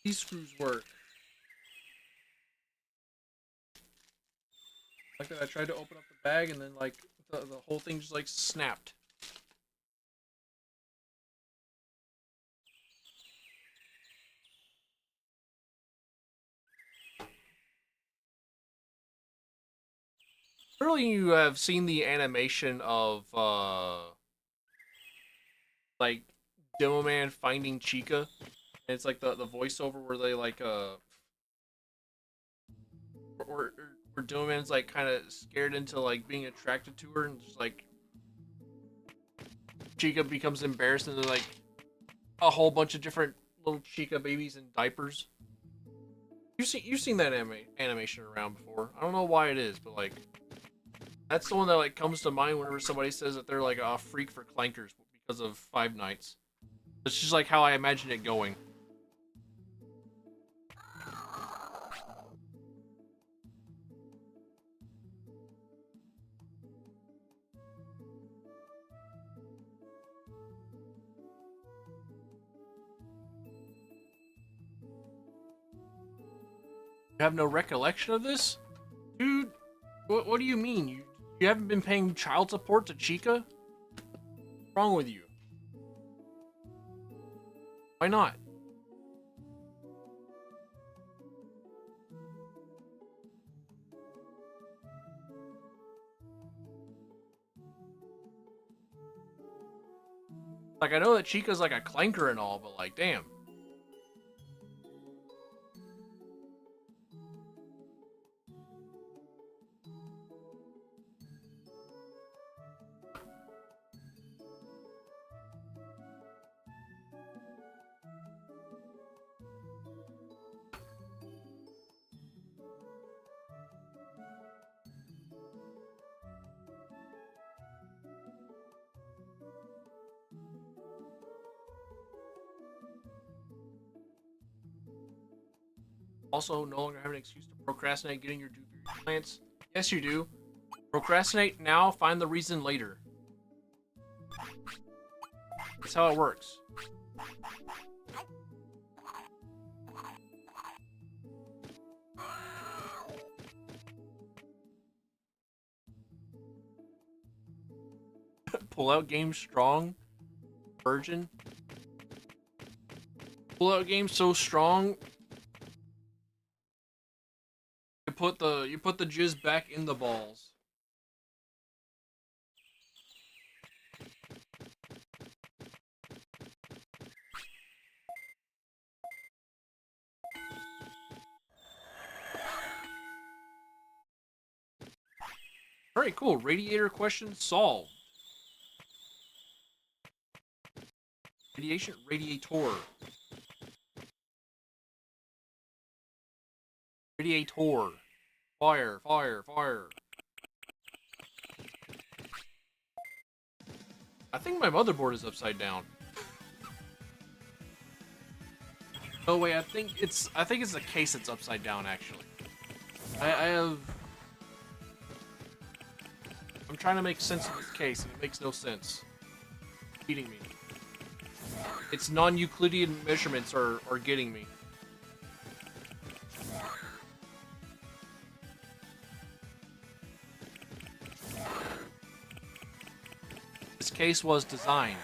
These screws work. Like that, I tried to open up the bag and then like the whole thing just like snapped. Surely you have seen the animation of like Demo Man finding Chica. And it's like the voiceover where they like where Demo Man's like kind of scared into like being attracted to her, and just like Chica becomes embarrassed, and then like a whole bunch of different little Chica babies in diapers. You've seen that animation around before. I don't know why it is, but like that's the one that like comes to mind whenever somebody says that they're like a freak for clankers because of Five Nights. It's just like how I imagine it going. You have no recollection of this? Dude, what do you mean? You haven't been paying child support to Chica? What's wrong with you? Why not? Like, I know that Chica's like a clanker and all, but like, damn. Also, no longer have an excuse to procrastinate getting your dubious plants. Yes, you do. Procrastinate now, find the reason later. That's how it works. Pull out game strong. Virgin. Pull out game so strong. You put the jizz back in the balls. Alright, cool. Radiator question solved. Radiator. Radiator. Fire, fire, fire. I think my motherboard is upside down. Oh wait, I think it's the case that's upside down actually. I'm trying to make sense of this case and it makes no sense. It's beating me. Its non-Euclidean measurements are getting me. This case was designed.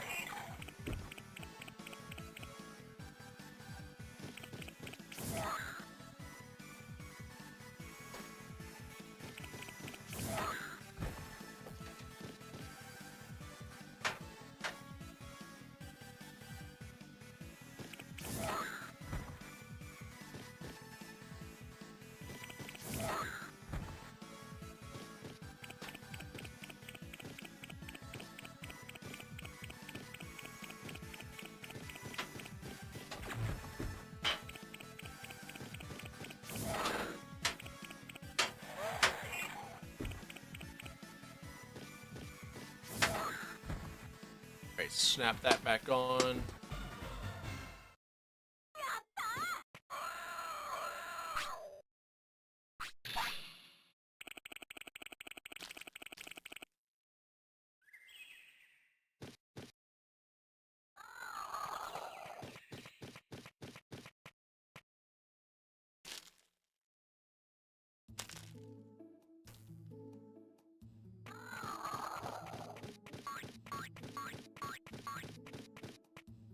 Alright, snap that back on.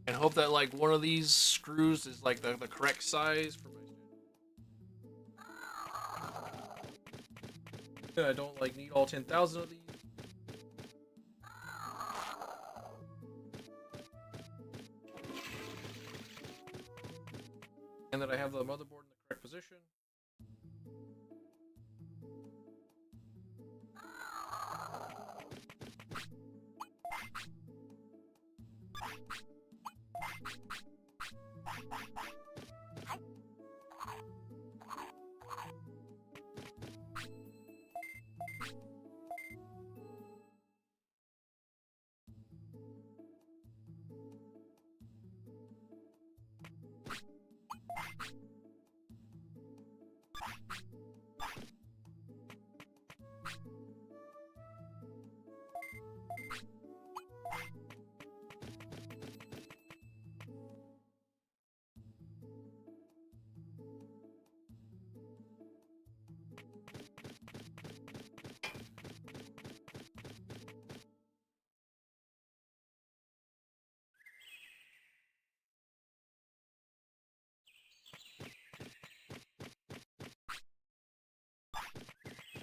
And hope that like one of these screws is like the correct size for my I don't like need all 10,000 of these. And that I have the motherboard in the correct position.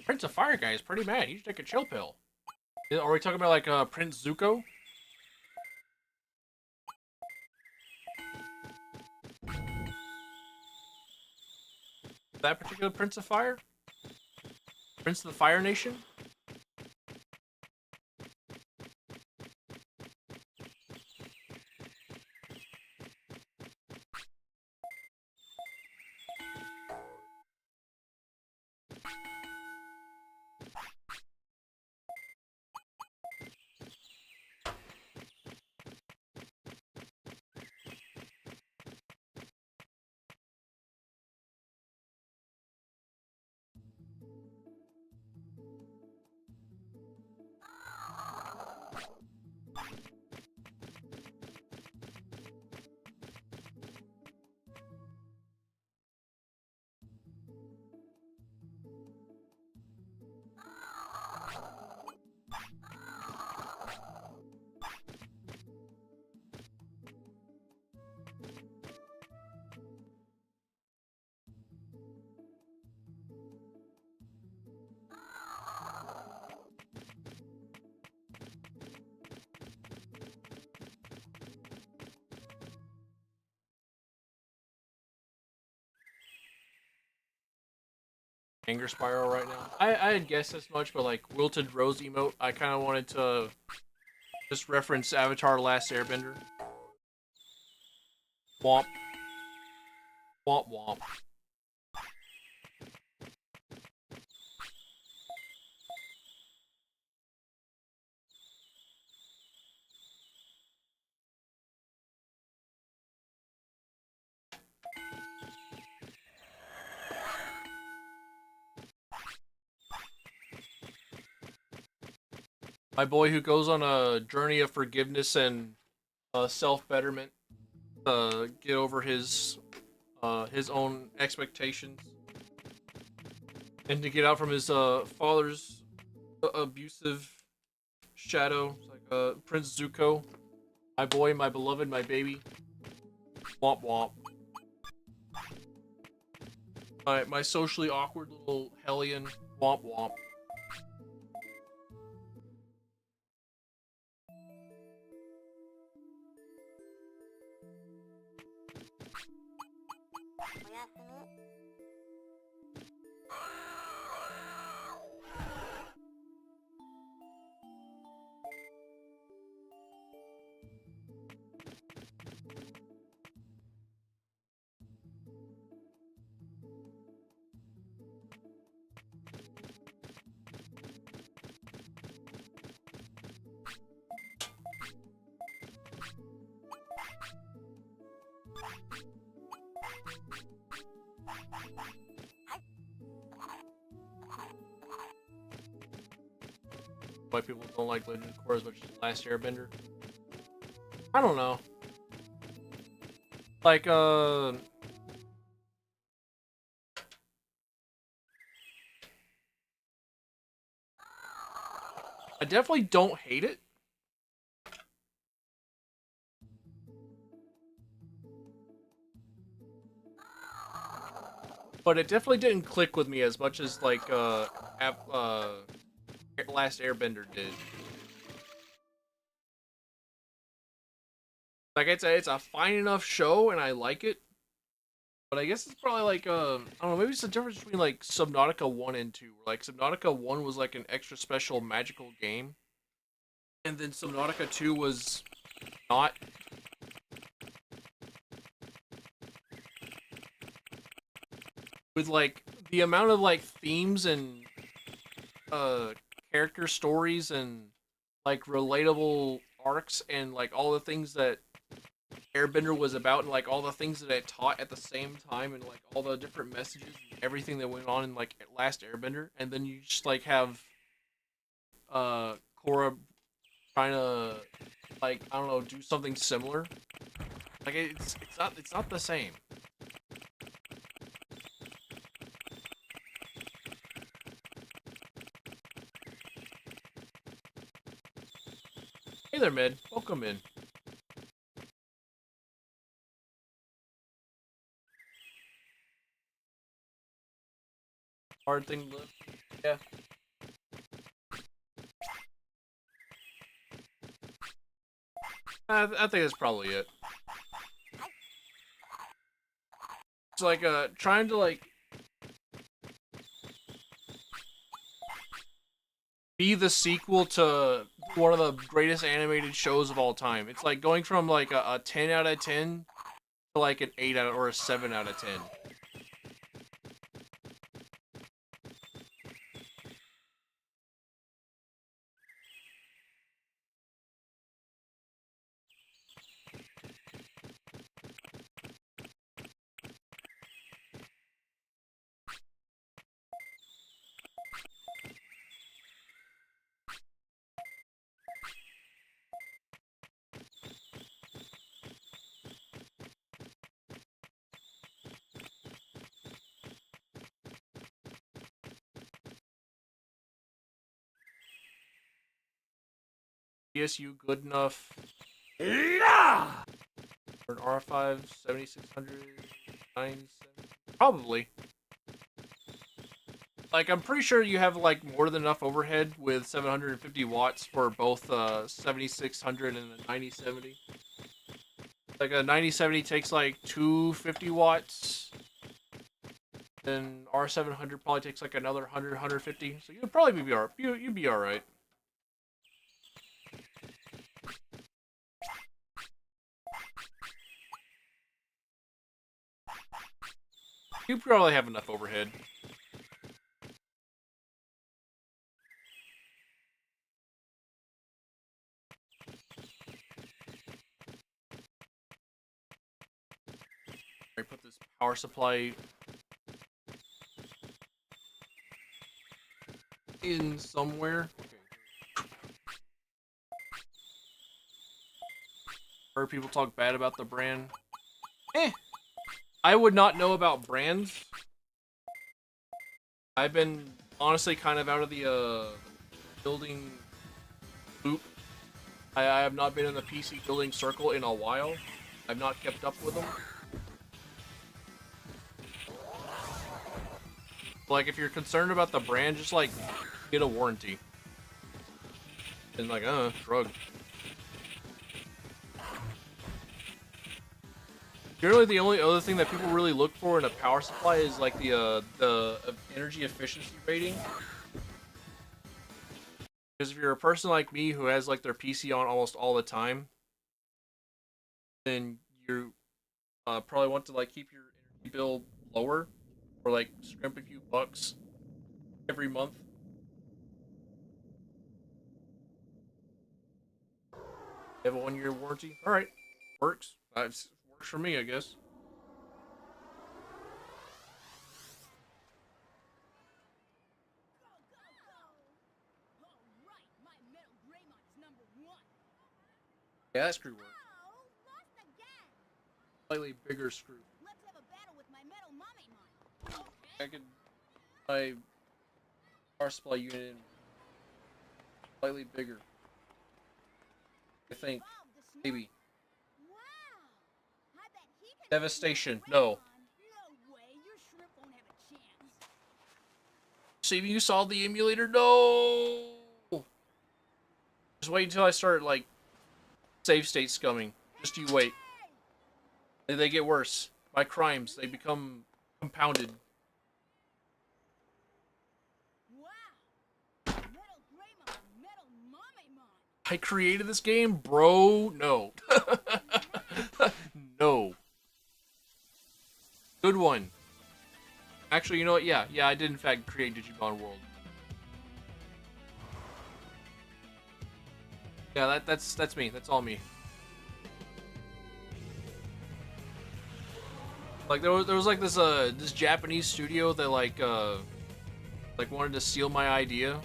Prince of Fire guy is pretty mad. He should take a chill pill. Are we talking about like Prince Zuko? That particular Prince of Fire? Prince of the Fire Nation? Anger spiral right now. I had guessed as much, but like wilted rose emote, I kind of wanted to just reference Avatar: Last Airbender. Womp. Womp womp. My boy who goes on a journey of forgiveness and self-betterment to get over his own expectations and to get out from his father's abusive shadow. It's like Prince Zuko, my boy, my beloved, my baby. Womp womp. My socially awkward little hellion. Womp womp. Why people don't like Legend of Korra as much as Last Airbender. I don't know. Like, I definitely don't hate it. But it definitely didn't click with me as much as, like, Last Airbender did. Like, it's a fine enough show, and I like it. But I guess it's probably like, I don't know, maybe it's the difference between, like, Subnautica 1 and 2. Like, Subnautica 1 was, like, an extra special magical game. And then Subnautica 2 was not. With, like, the amount of, like, themes and, character stories and, like, relatable arcs and, like, all the things that Airbender was about and, like, all the things that it taught at the same time and, like, all the different messages and everything that went on in, like, Last Airbender. And then you just, like, have, Korra trying to, like, I don't know, do something similar. Like, it's not the same. Hey there, Mid. Welcome in. Hard thing to live. Yeah. I think that's probably it. It's like, trying to, like, be the sequel to one of the greatest animated shows of all time. It's like going from, like, a 10 out of 10 to, like, an 8 out of, or a 7 out of 10. PSU good enough? Yeah! For an R5 7600 970? Probably. Like, I'm pretty sure you have, like, more than enough overhead with 750 watts for both 7600 and the 9070. Like, a 9070 takes, like, 250 watts. Then R700 probably takes, like, another 100, 150. So you'd probably be alright. You'd be alright. You probably have enough overhead. I put this power supply in somewhere. Okay. Heard people talk bad about the brand. I would not know about brands. I've been honestly kind of out of the building loop. I have not been in the PC building circle in a while. I've not kept up with them. Like, if you're concerned about the brand, just like get a warranty. And like, shrug. Generally, the only other thing that people really look for in a power supply is like the energy efficiency rating. Because if you're a person like me who has like their PC on almost all the time, then you probably want to like keep your energy bill lower, or like scrimp a few bucks every month. You have a 1-year warranty. All right, works. Works for me, I guess. Yeah, that screw works. Slightly bigger screw. I could my power supply unit in slightly bigger. I think maybe. Devastation. No. See if you saw the emulator. No. Just wait until I start like save state scumming. Just you wait. They get worse. My crimes, they become compounded. I created this game, bro. No. No. Good one. Actually, you know what? Yeah, I did in fact create Digimon World. Yeah, that's me. That's all me. Like there was like this Japanese studio that like wanted to steal my idea.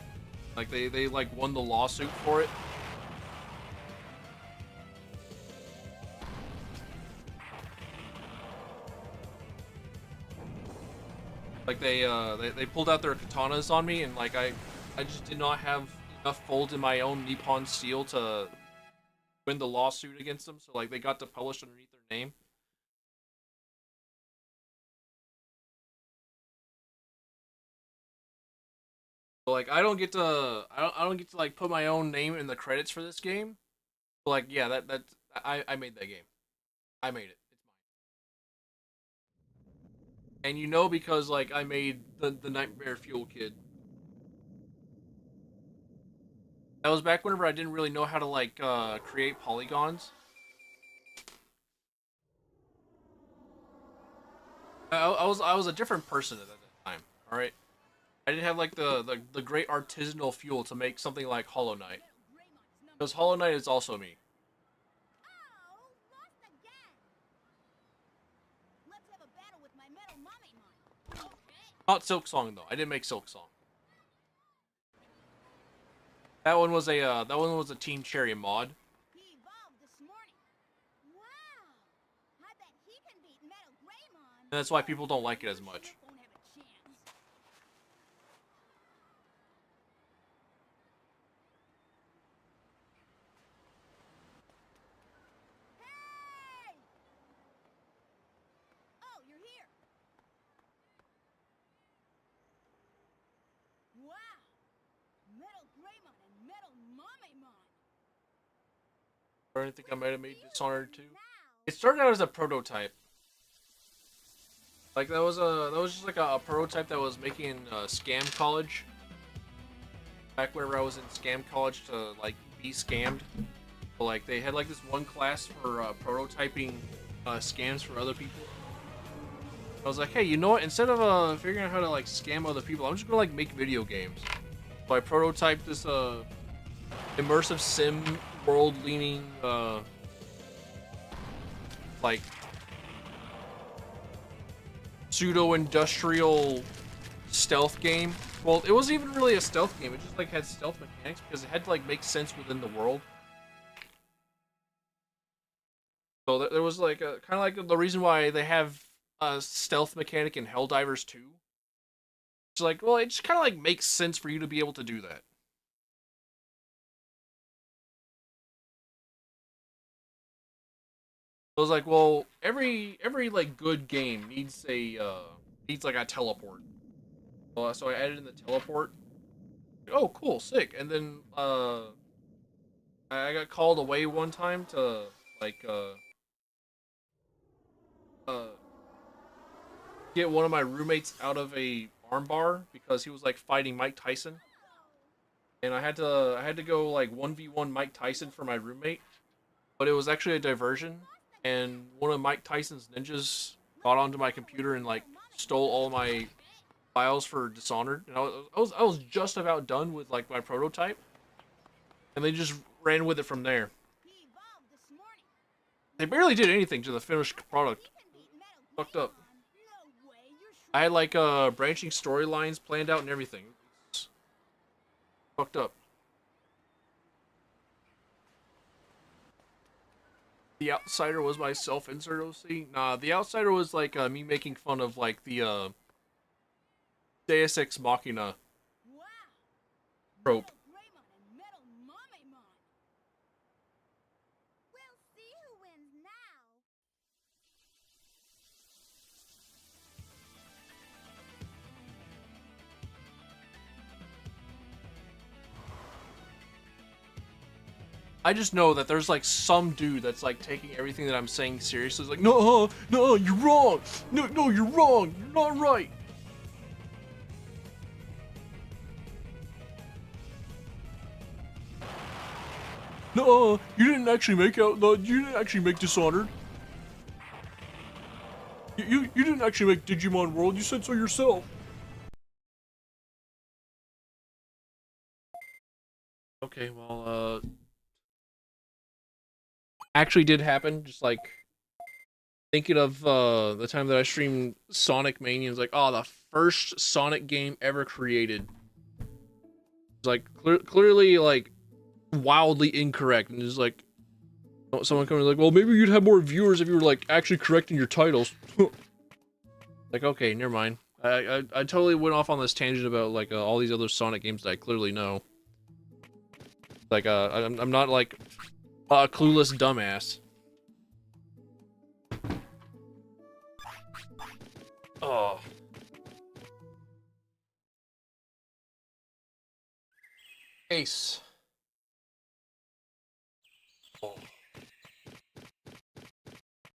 Like they like won the lawsuit for it. Like they pulled out their katanas on me, and like I just did not have enough fold in my own Nippon Steel to win the lawsuit against them. So like they got to publish underneath their name. So like I don't get to like put my own name in the credits for this game. But like yeah, I made that game. I made it. And you know, because like I made the Nightmare Fuel Kid. That was back whenever I didn't really know how to like create polygons. I was a different person at that time. All right, I didn't have like the great artisanal fuel to make something like Hollow Knight. Because Hollow Knight is also me. Not Silk Song though. I didn't make Silk Song. That one was a Team Cherry mod. And that's why people don't like it as much. I think I might have made Dishonored too. It started out as a prototype. Like that was just like a prototype that was making Scam College. Back whenever I was in Scam College to like be scammed. But, like they had like this one class for prototyping scams for other people. I was like, hey, you know what? Instead of figuring out how to like scam other people, I'm just gonna like make video games. So I prototyped this immersive sim world leaning like pseudo industrial stealth game. Well, it wasn't even really a stealth game, it just like had stealth mechanics because it had to like make sense within the world. So there was like a kind of like the reason why they have a stealth mechanic in Helldivers 2. It's like, well, it just kind of like makes sense for you to be able to do that. I was like, well, every like good game needs a needs like a teleport. So I added in the teleport. Oh, cool, sick. And then I got called away one time to like uh get one of my roommates out of a armbar because he was like fighting Mike Tyson, and I had to go like 1v1 Mike Tyson for my roommate, but it was actually a diversion, and one of Mike Tyson's ninjas got onto my computer and like stole all my files for Dishonored, and I was just about done with like my prototype, and they just ran with it from there. They barely did anything to the finished product. Fucked up. I had like branching storylines planned out and everything. It's fucked up. The Outsider was my self-insert OC. Nah, The Outsider was like me making fun of like the Deus Ex Machina trope. I just know that there's like some dude that's like taking everything that I'm saying seriously. It's like, no, no, you're wrong. No, no, you're wrong. You're not right. No, you didn't actually make out. No, you didn't actually make Dishonored. You didn't actually make Digimon World. You said so yourself. Okay, well, actually did happen. Just like thinking of the time that I streamed Sonic Mania, it's like, oh, the first Sonic game ever created. It's like clearly like wildly incorrect, and just like someone coming like, well, maybe you'd have more viewers if you were like actually correcting your titles. Like, okay, never mind. I totally went off on this tangent about like all these other Sonic games that I clearly know. Like I'm not like a clueless dumbass. Oh. Ace. Oh.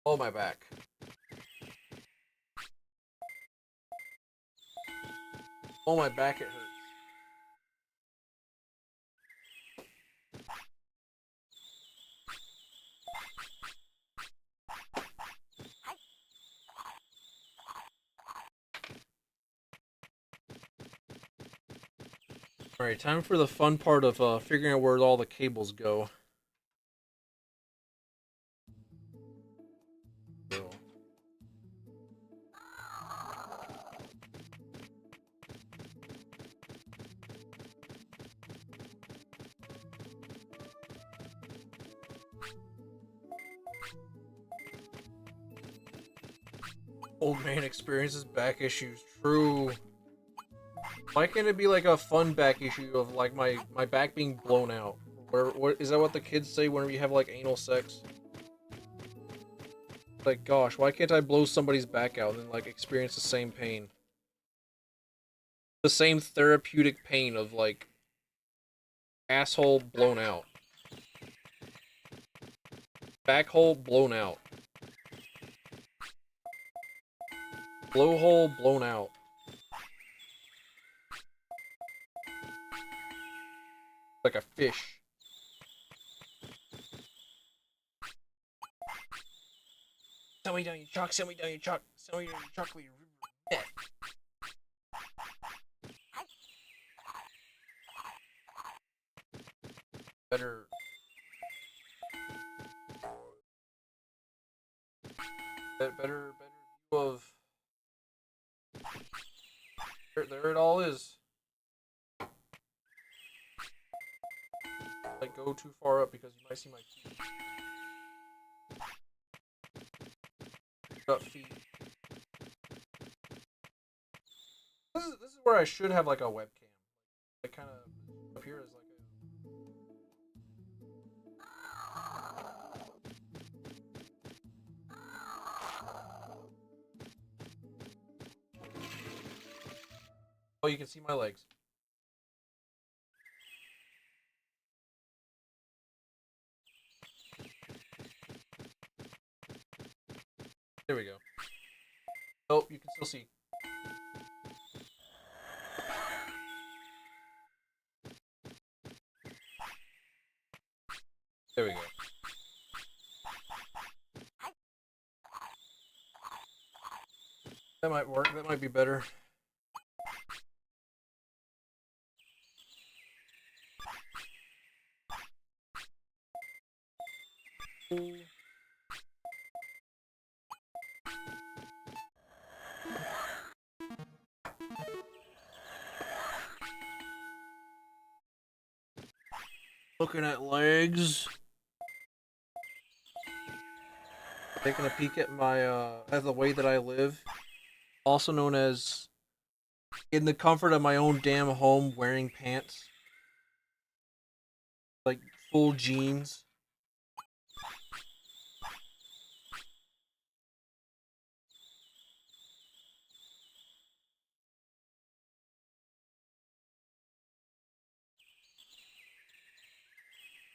Oh, my back. Oh, my back, it hurts. Alright, time for the fun part of figuring out where all the cables go. Old man experiences back issues. True. Why can't it be like a fun back issue of like my back being blown out? What is that what the kids say whenever you have like anal sex? Like, gosh, why can't I blow somebody's back out and then like experience the same pain? The same therapeutic pain of like asshole blown out. Back hole blown out. Blowhole blown out. Like a fish. Send me down your truck, send me down your truck, send me down your truck with your death. Better view of there it all is. Like go too far up because you might see my teeth. Got feet. This is where I should have like a webcam. Like kind of up here is like oh, you can see my legs. There we go. Oh, you can still see. There we go. That might work. That might be better. Looking at legs. Taking a peek at my at the way that I live. Also known as in the comfort of my own damn home wearing pants. Like full jeans.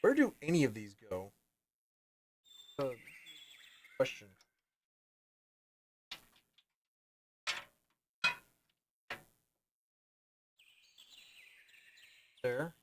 Where do any of these go? Question. There.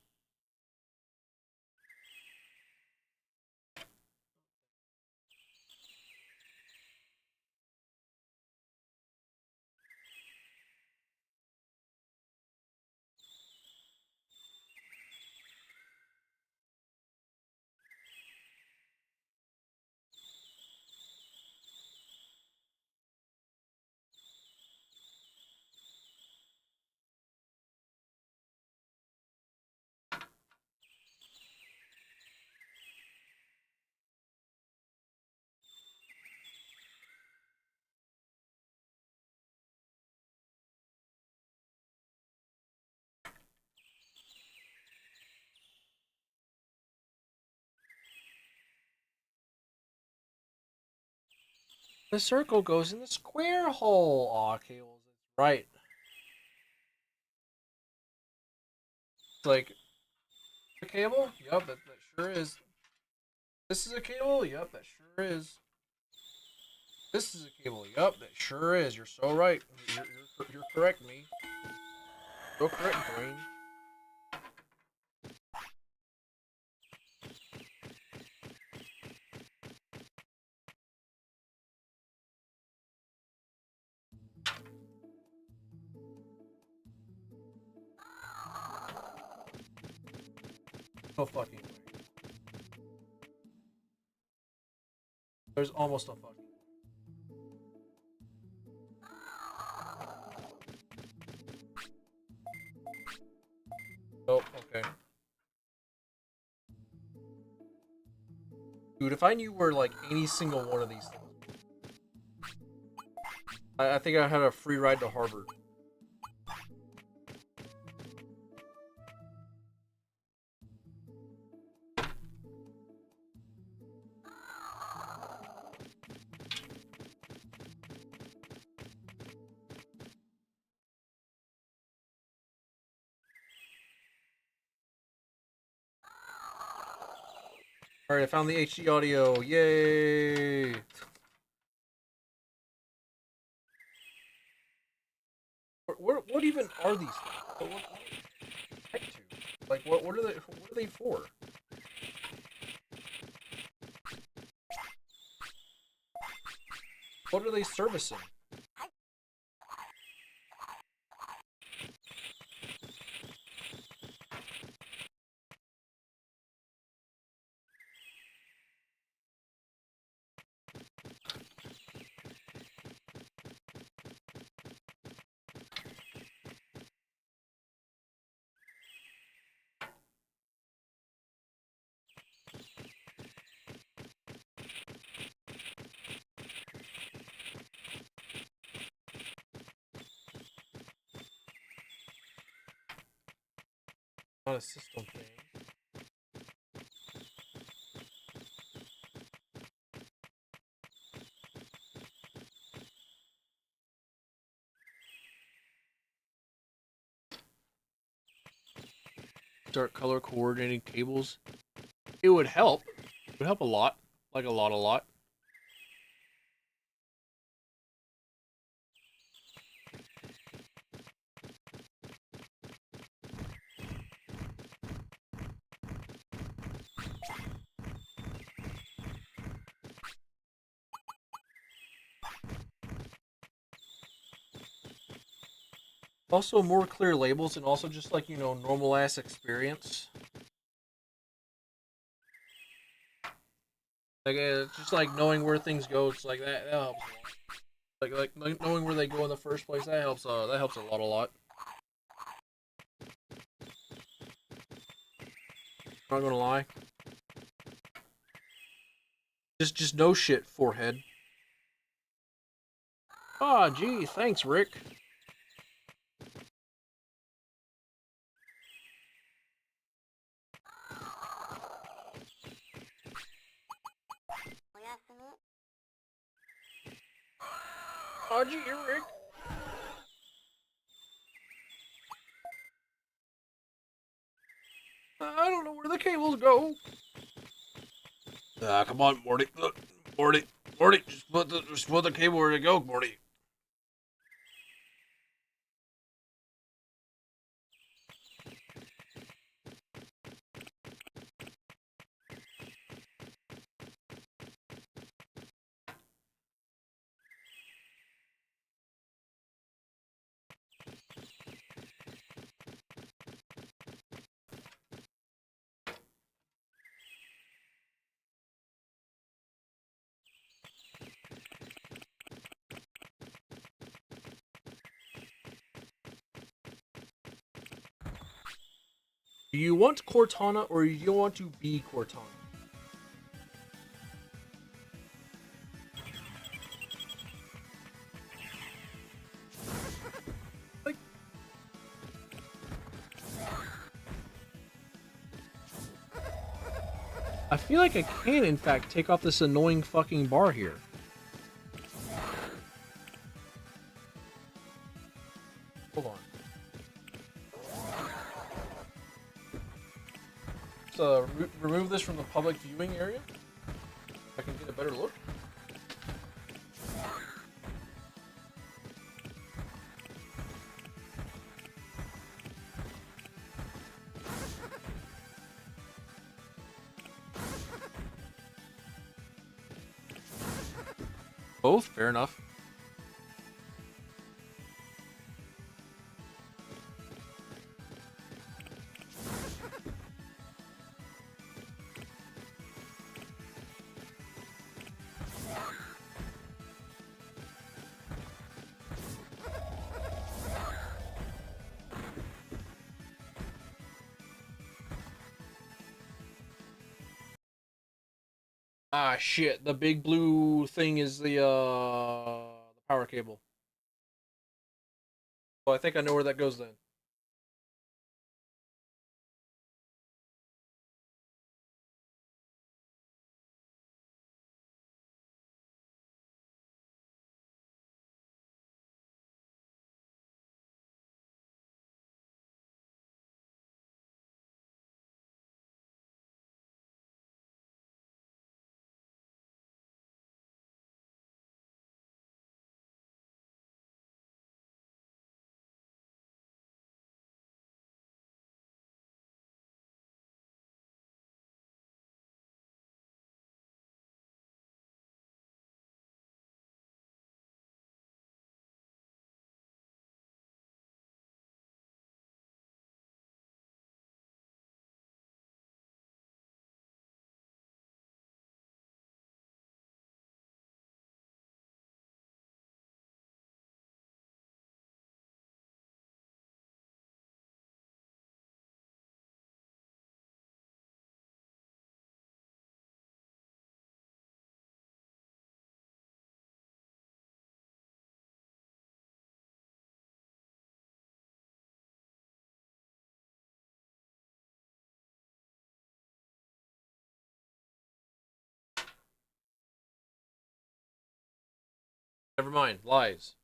The circle goes in the square hole. Aw, cables. Right. It's like a cable? Yup, that sure is. This is a cable? Yup, that sure is. This is a cable. Yup, that sure is. You're so right. You're correct, me. So correct, brain. No fucking way. There's almost a fucking. Oh, okay. Dude, if I knew where like any single one of these things, I think I had a free ride to Harvard. Alright, I found the HD audio. Yay! What even are these things? Like, what are they for? What are they servicing? Not a system thing. Start color coordinating cables. It would help. It would help a lot. Like a lot. Also, more clear labels and also just like, you know, normal ass experience. Like, just like knowing where things go, it's like that helps a lot. Like knowing where they go in the first place, that helps a lot. Not gonna lie. Just no shit, forehead. Ah, gee, thanks, Rick. Ah, gee, Rick. I don't know where the cables go. Ah, come on, Morty. Look, Morty, just put the cable where to go, Morty. Do you want Cortana or do you want to be Cortana? Like, I feel like I can, in fact, take off this annoying fucking bar here. Hold on. So, remove this from the public viewing area. I can get a better look. Both? Fair enough. Ah, shit. The big blue thing is the power cable. Well, I think I know where that goes then. Never mind. Lies.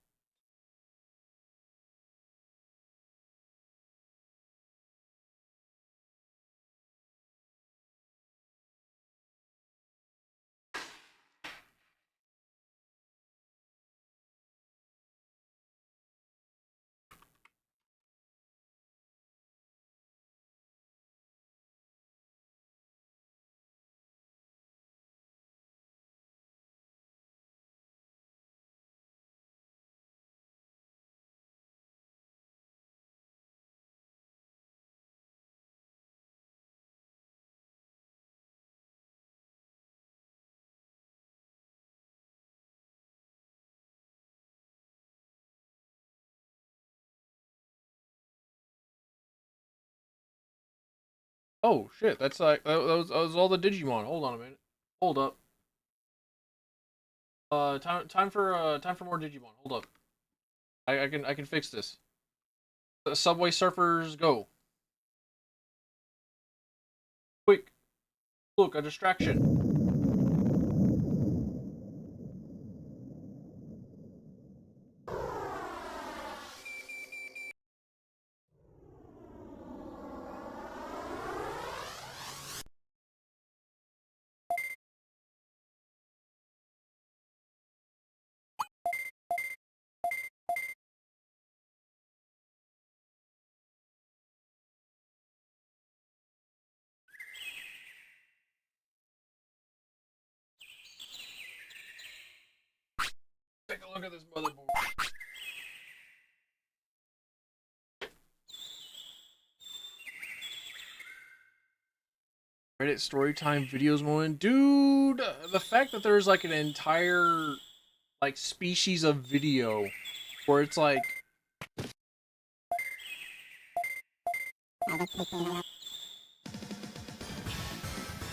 Oh shit, that's like that was all the Digimon. Hold on a minute. Hold up. Time for more Digimon. Hold up. I can fix this. Subway Surfers, go. Quick. Look, a distraction. Take a look at this motherboard. Reddit storytime videos moment, dude. The fact that there's like an entire like species of video where it's like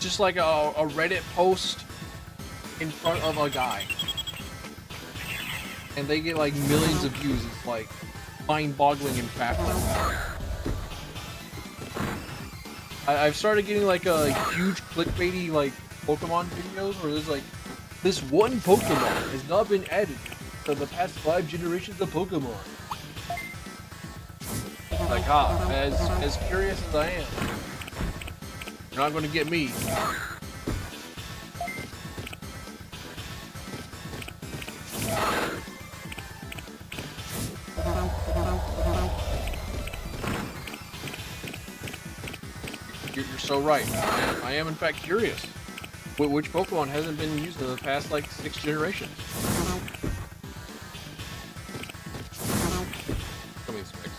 just like a Reddit post in front of a guy, and they get like millions of views. It's like mind-boggling and baffling. I've started getting like a huge clickbaity like Pokemon videos where there's like this one Pokemon has not been added to the past 5 generations of Pokemon. Like, as curious as I am, you're not going to get me. You're so right. I am in fact curious. Which Pokemon hasn't been used in the past like 6 generations? Some of these specs.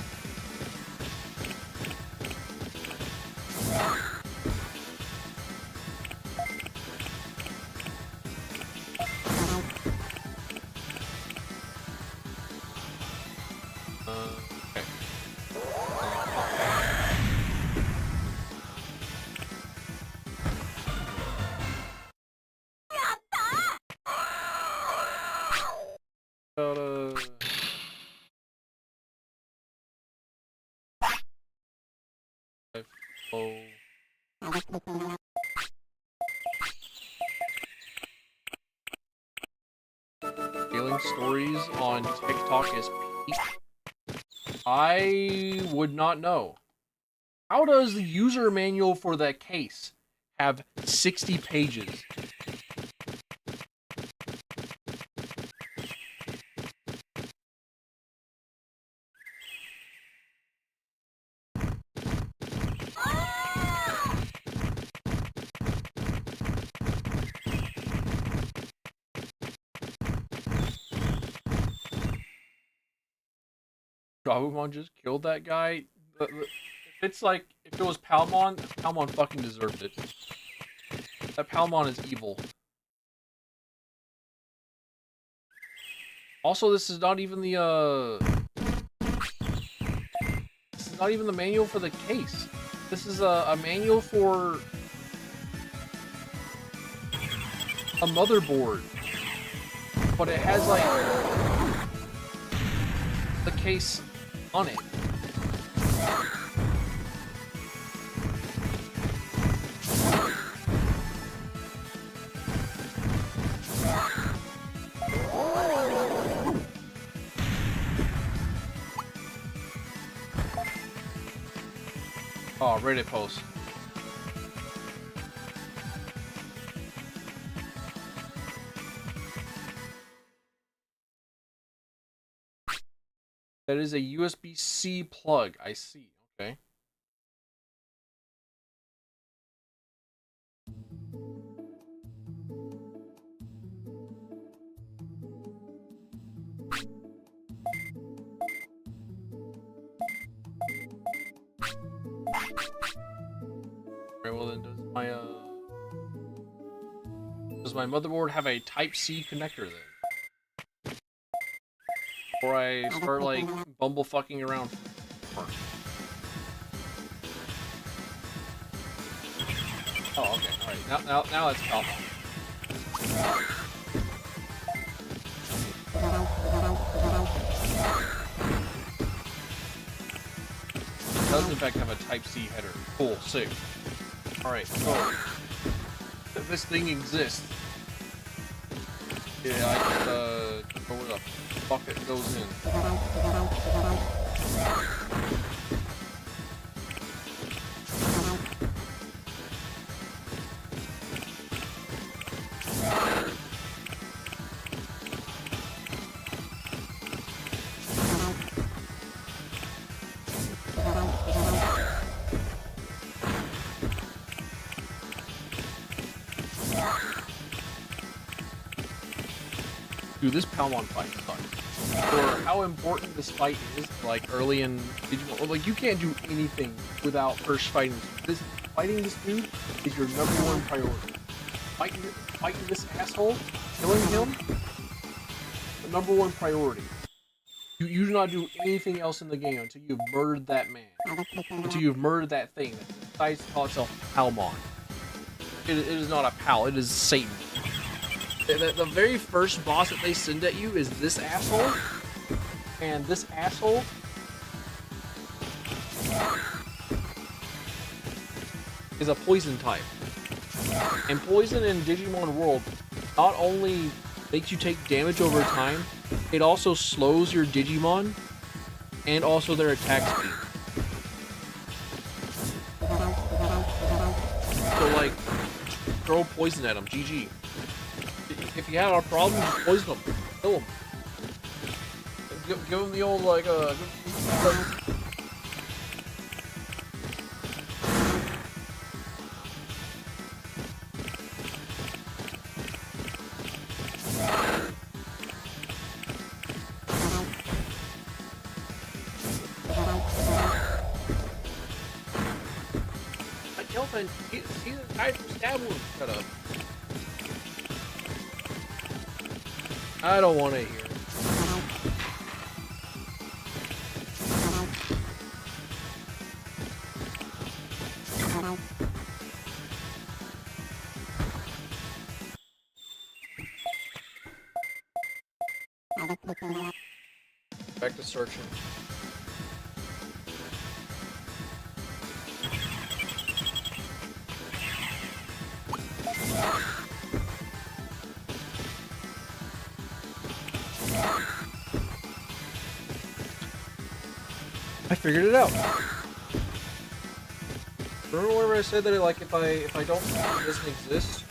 Okay. Oh. Scaling stories on TikTok is peak. I would not know. How does the user manual for that case have 60 pages? Gabumon just killed that guy. If it's like, if it was Palmon, Palmon fucking deserved it. That Palmon is evil. Also, this is not even the this is not even the manual for the case. This is a manual for a motherboard. But it has like the case on it. Oh, Reddit post. That is a USB-C plug. I see. Okay. Alright, well then does my motherboard have a Type-C connector then? Before I start like bumblefucking around. Oh, okay, alright. Now it's powerful. It does in fact have a Type-C header. Cool, sick. Alright, so this thing exists. Yeah, I just go where the fuck it goes in. Dude, this Palmon fight sucks. For how important this fight is, like early in Digimon, like you can't do anything without first fighting this. Fighting this dude is your #1 priority. Fighting this asshole, killing him, the #1 priority. You do not do anything else in the game until you've murdered that man. Until you've murdered that thing that decides to call itself Palmon. It is not a pal, it is Satan. The very first boss that they send at you is this asshole, and this asshole is a poison type. And poison in Digimon World not only makes you take damage over time, it also slows your Digimon and also their attack speed. So like, throw poison at them, GG. If you had a problem, just poison them. Kill them. Give them the old, like, Kelvin, see the guy from Stab Wound. Shut up. I don't want to hear it. Back to searching. I figured it out. Remember whenever I said that, like, if I don't think it doesn't exist,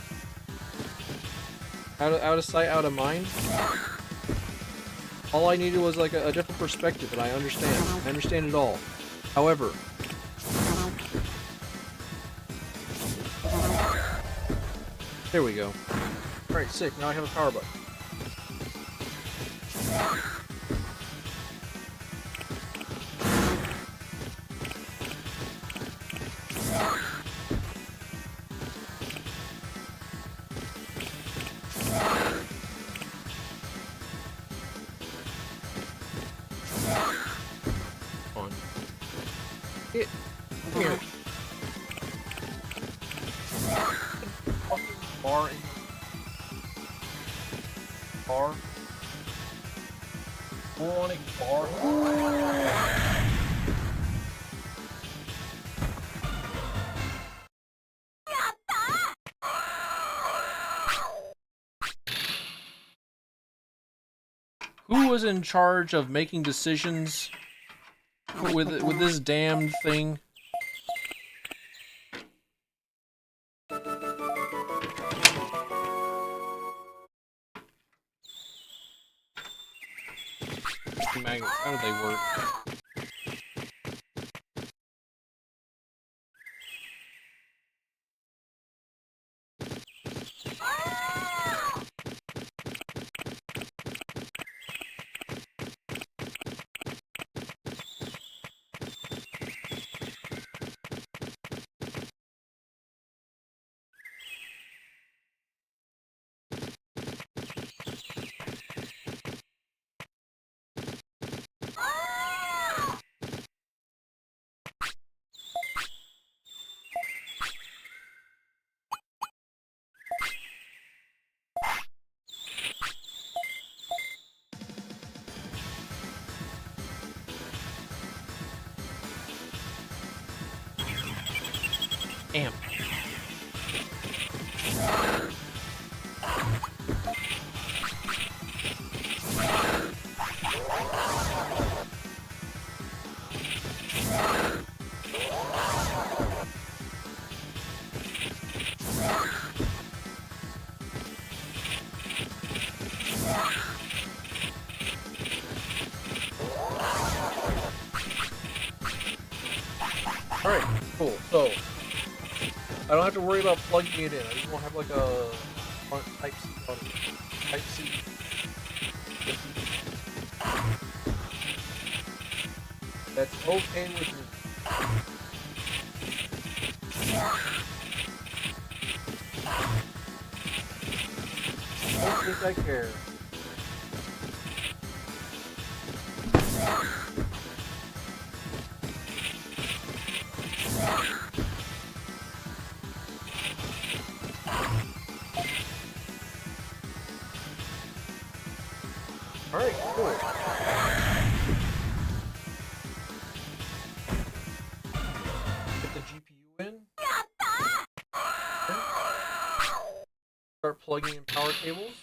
out of sight, out of mind. All I needed was like a different perspective, and I understand. I understand it all. However, there we go. All right, sick. Now I have a power button. Here. Bar in bar. Moronic bar. Who was in charge of making decisions with this damned thing? Interesting magnets. How do they work? Damn. Alright, cool. So, I don't have to worry about plugging it in. I just won't have like a front type C on it. Type C. That's okay with me. I don't think I care. Alright, cool. Get the GPU in. Start plugging in power cables.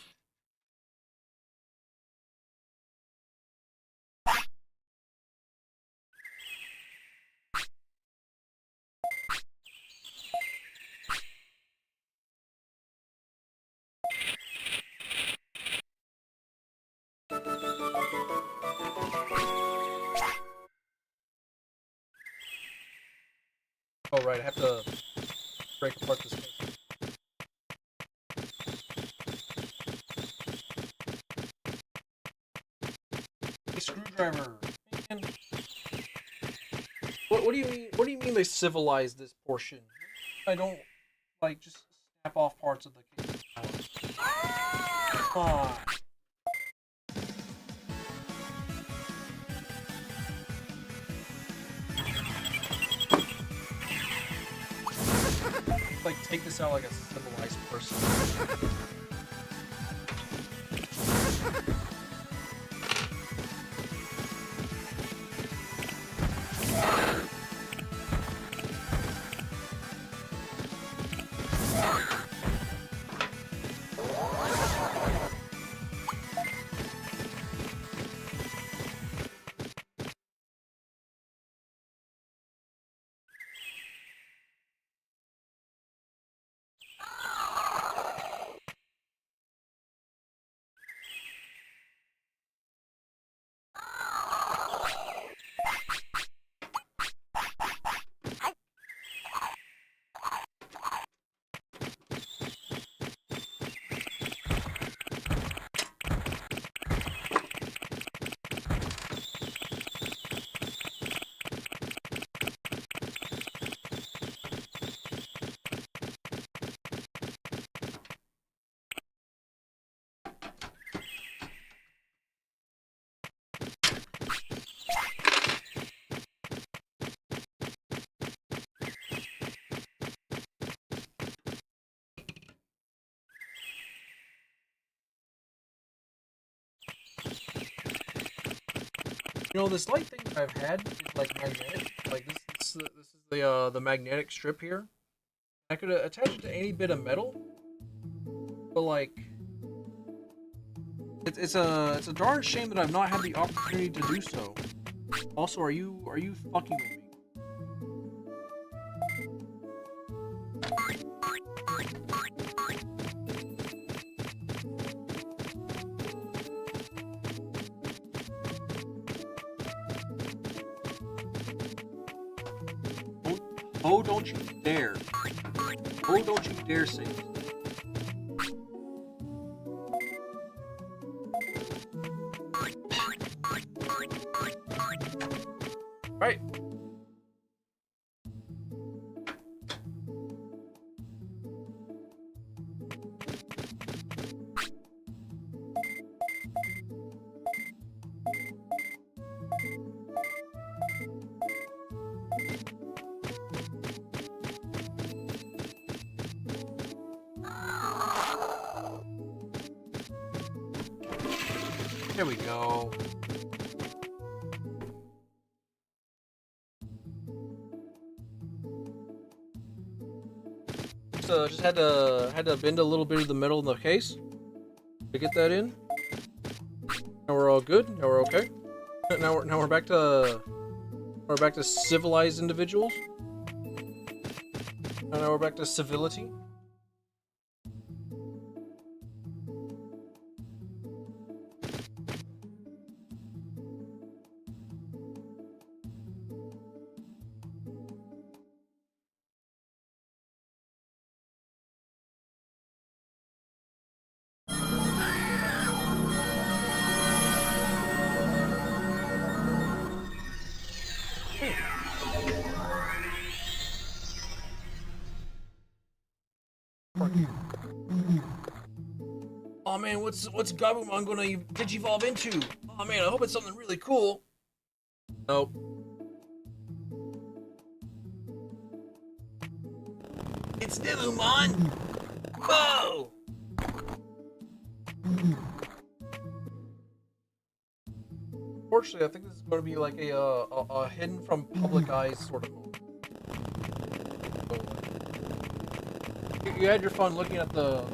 Oh right, I have to break apart this thing. A screwdriver. Man. What do you mean? What do you mean they civilized this portion? I don't like just snap off parts of the case. Come on. Like take this out like a civilized person. You know, this light thing that I've had is like magnetic. Like this is the magnetic strip here. I could attach it to any bit of metal, but like it's a darn shame that I've not had the opportunity to do so. Also, are you fucking with me? Oh, don't you dare. Oh, don't you dare say it. Right. There we go. Just had to bend a little bit of the metal in the case to get that in. Now we're all good. Now we're okay. Now we're back to civilized individuals. Now we're back to civility. Oh man, what's Gabumon gonna digivolve into? Oh man, I hope it's something really cool. Nope. It's Nilumon! Whoa! Fortunately, I think this is going to be like a hidden from public eyes sort of moment. You had your fun looking at the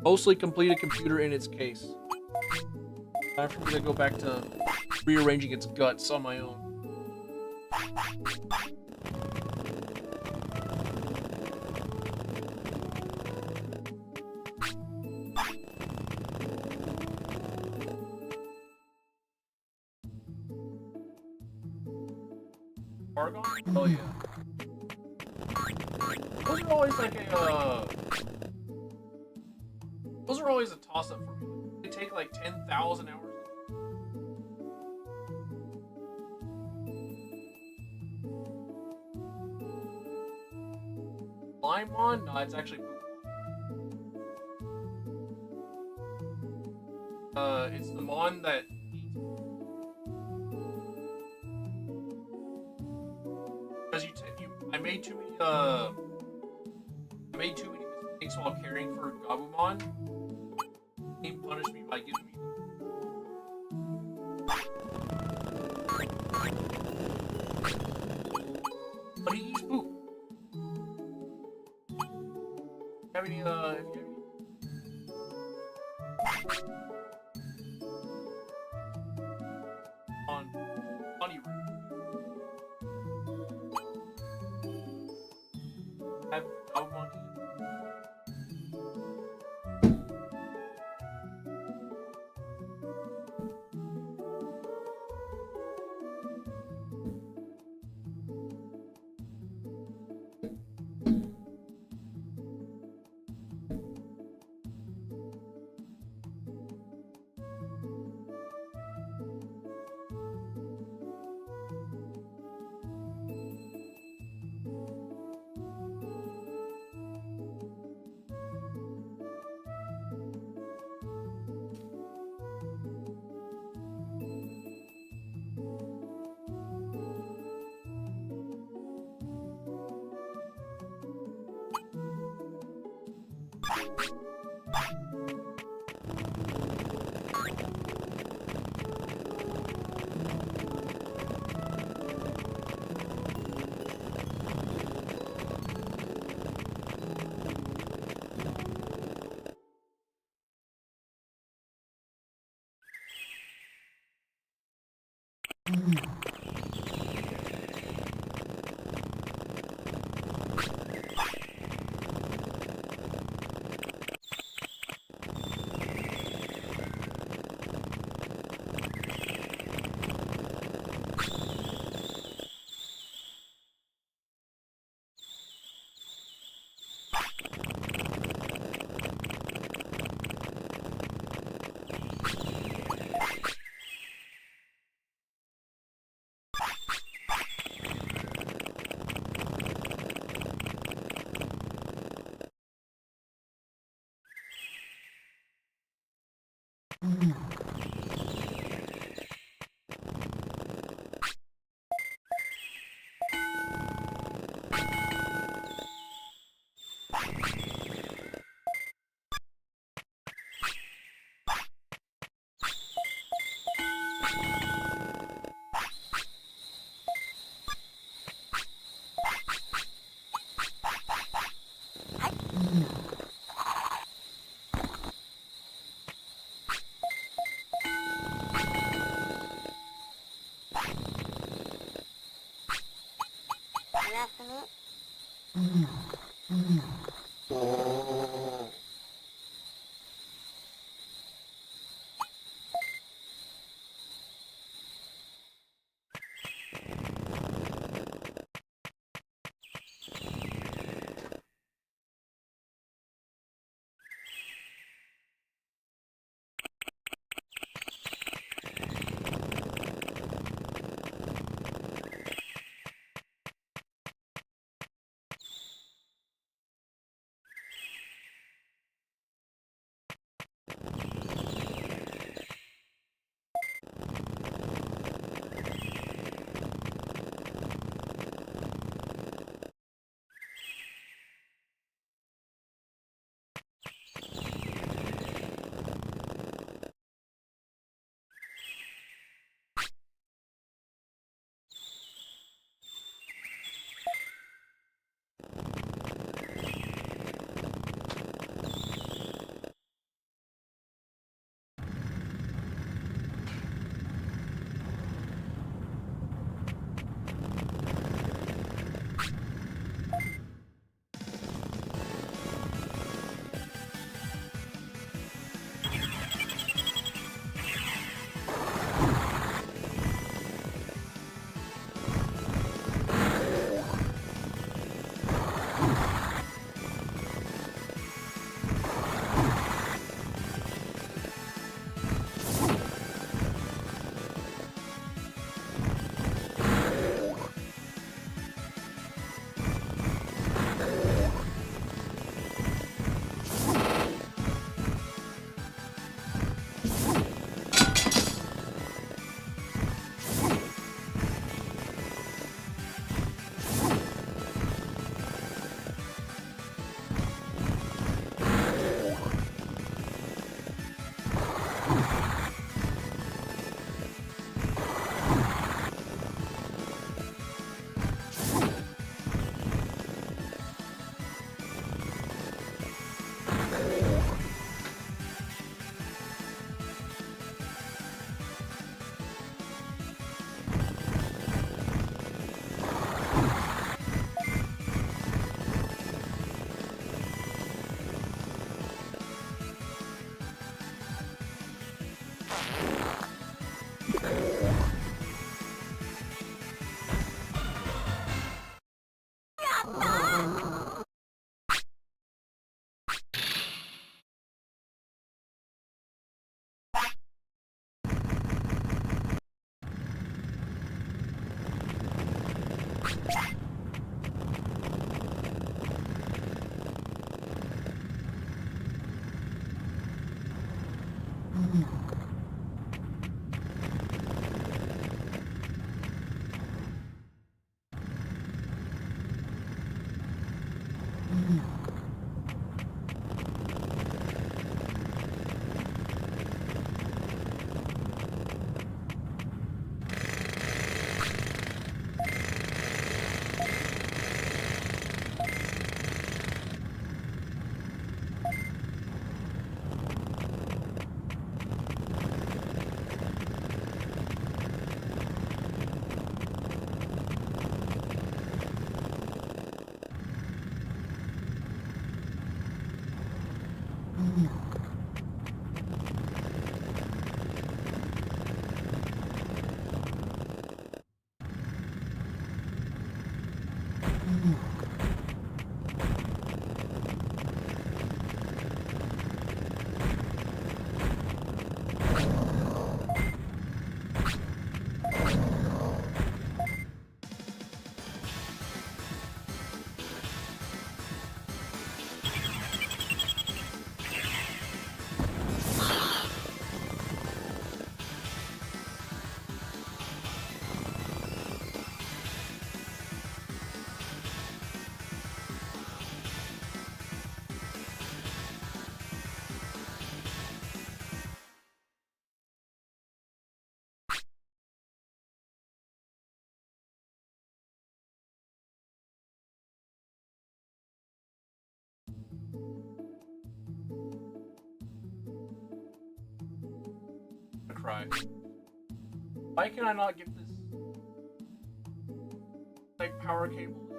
mostly completed computer in its case. Time for me to go back to rearranging its guts on my own. Argon? Oh yeah. Those are always like those are always a toss-up for me. They take like 10,000 hours. Slimemon? No, it's actually it's the Mon that because I made too many mistakes while caring for Gabumon. He punished me by giving me. But he eats poop. Have any on honey root. Have Gabumon eat. cry. Why can I not get this like power cable?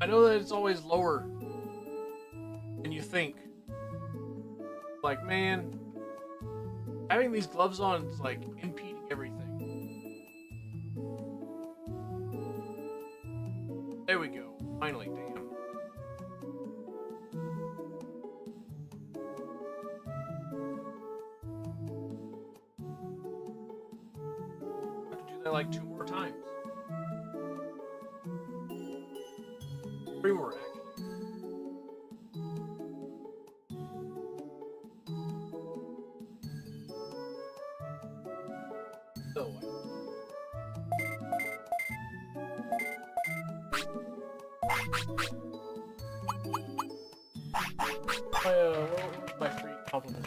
I know that it's always lower than you think. Like, man, having these gloves on is like impeding everything. There we go. Finally, damn. I have to do that like 2 more times. 3 more, actually. So, what was my free compliment?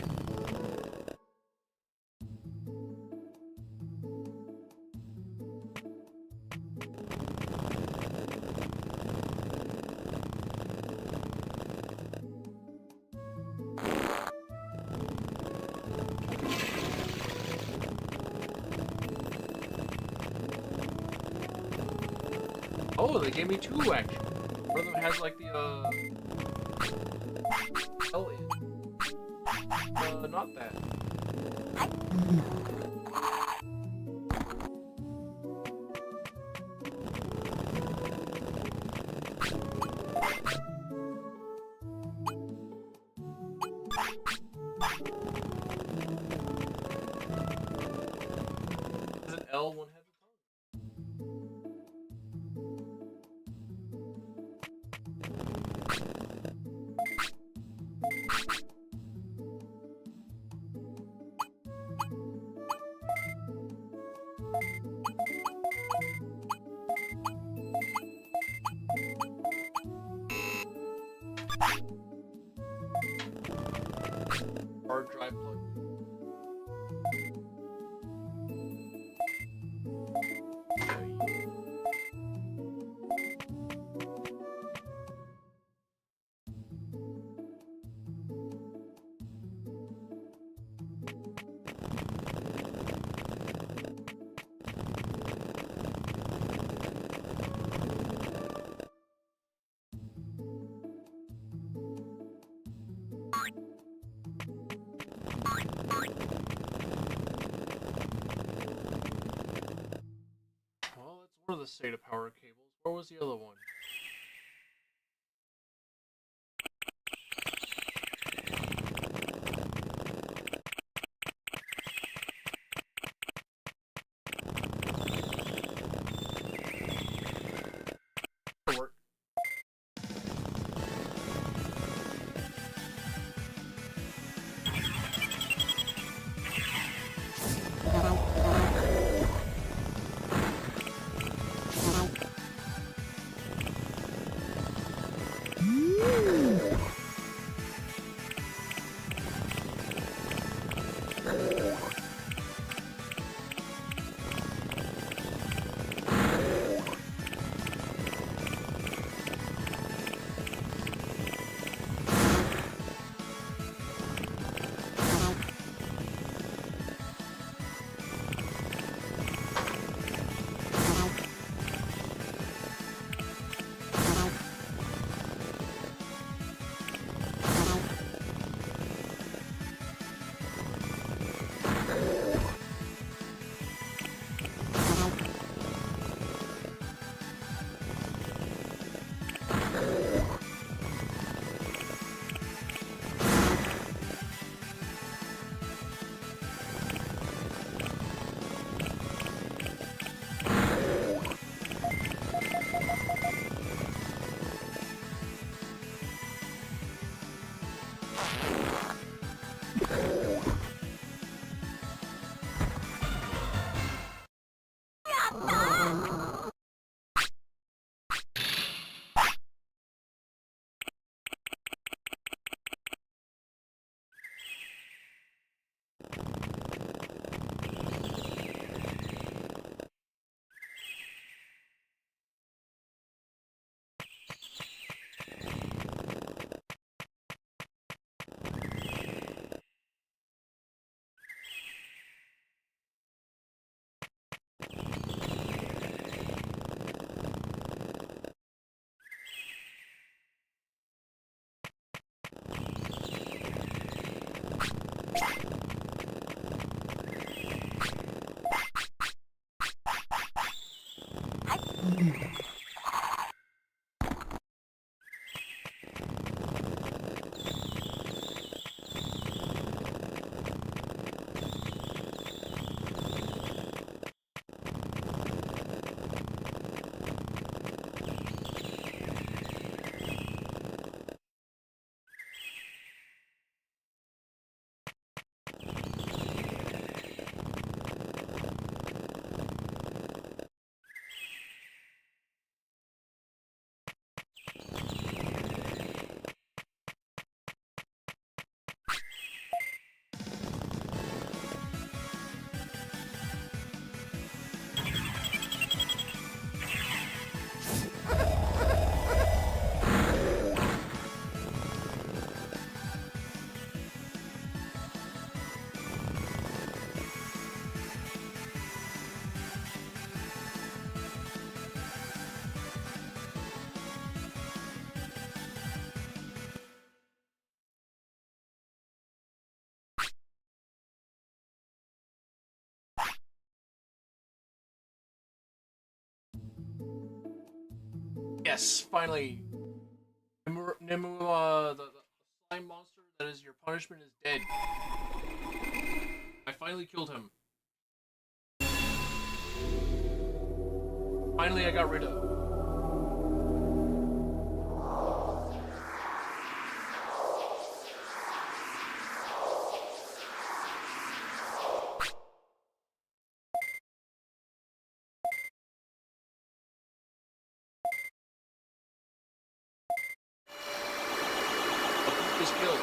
Oh, they gave me 2 actually. One of them has like the L in. Not that. Is it L one has a tongue? Hard drive plug. Well, that's one of the SATA power cables. Where was the other one? Work. Yes, finally. Nemu, the slime monster that is your punishment is dead. I finally killed him. Finally, I got rid of him. Is killed.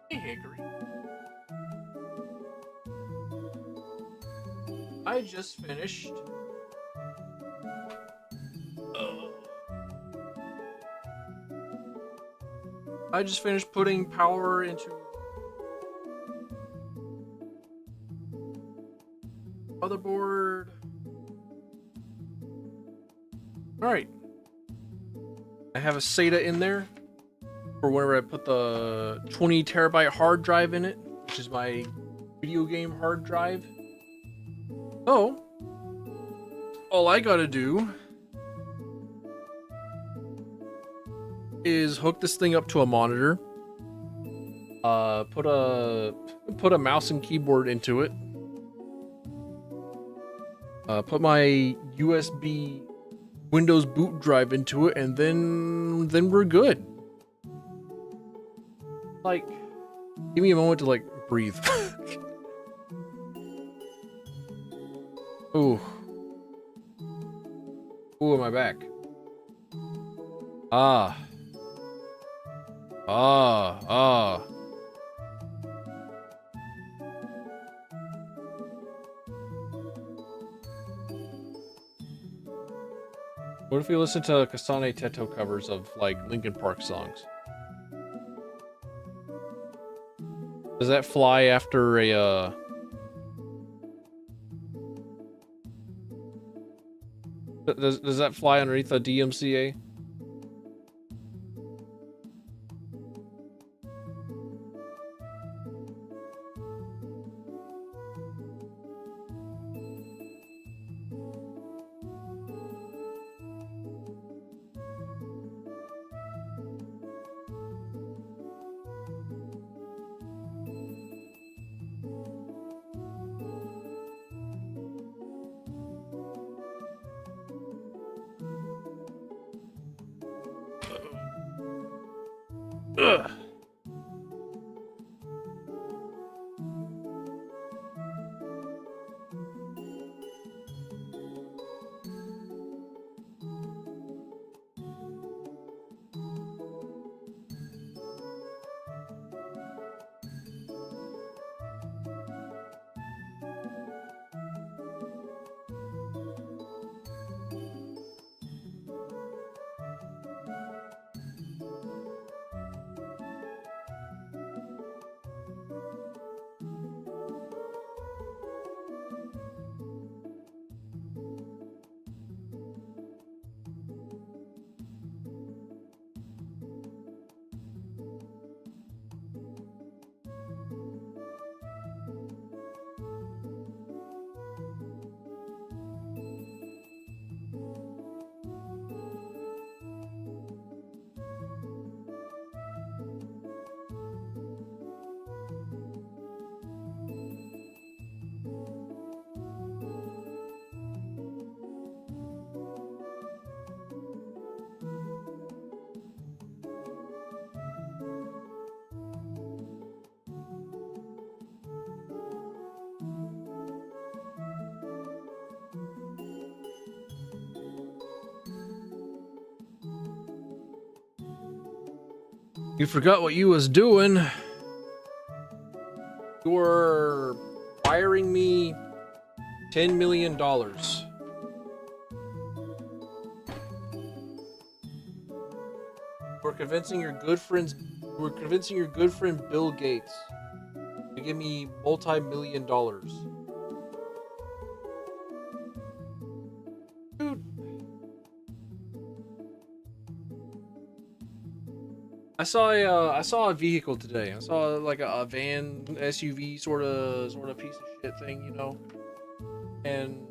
Hey, Hickory. I just finished. I just finished putting power into motherboard. Alright. I have a SATA in there for whenever I put the 20 terabyte hard drive in it, which is my video game hard drive. So, all I gotta do is hook this thing up to a monitor, put a mouse and keyboard into it, put my USB Windows boot drive into it, and then we're good. Like, give me a moment to like breathe. Ooh. Ooh, am I back? Ah. What if we listen to Kasane Teto covers of, like, Linkin Park songs? Does that fly after a, Does that fly underneath a DMCA? Ugh. You forgot what you was doing. You were wiring me $10 million. We're convincing your good friends. We're convincing your good friend Bill Gates to give me multi-million dollars. Dude. I saw a vehicle today. I saw like a van SUV sort of piece of shit thing, you know. And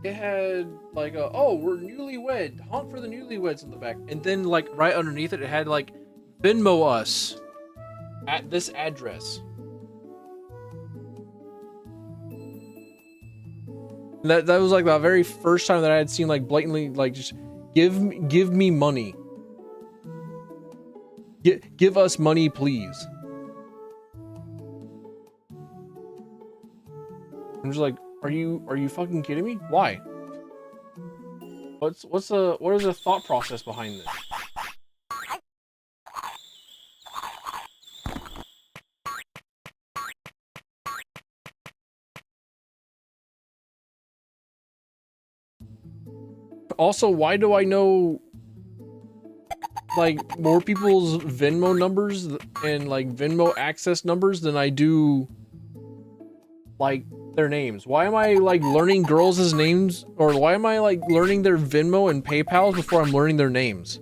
it had like a, oh, we're newlywed, honk for the newlyweds in the back. And then like right underneath it, it had like Venmo us at this address. That was like the very first time that I had seen like blatantly like just give me money. Give us money, please. I'm just like, are you fucking kidding me? Why? What is the thought process behind this? Also, why do I know like more people's Venmo numbers and like Venmo access numbers than I do like their names? Why am I like learning girls' names, or why am I like learning their Venmo and PayPals before I'm learning their names?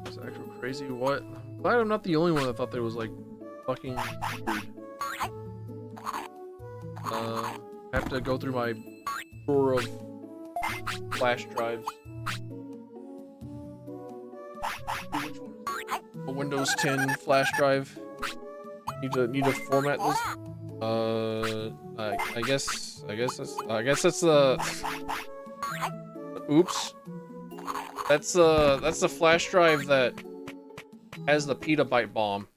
It's actual crazy. What? I'm glad I'm not the only one that thought that was like fucking weird. I have to go through my drawer of flash drives. A Windows 10 flash drive. Need to format this. I guess that's the. Oops. That's the flash drive that has the petabyte bomb.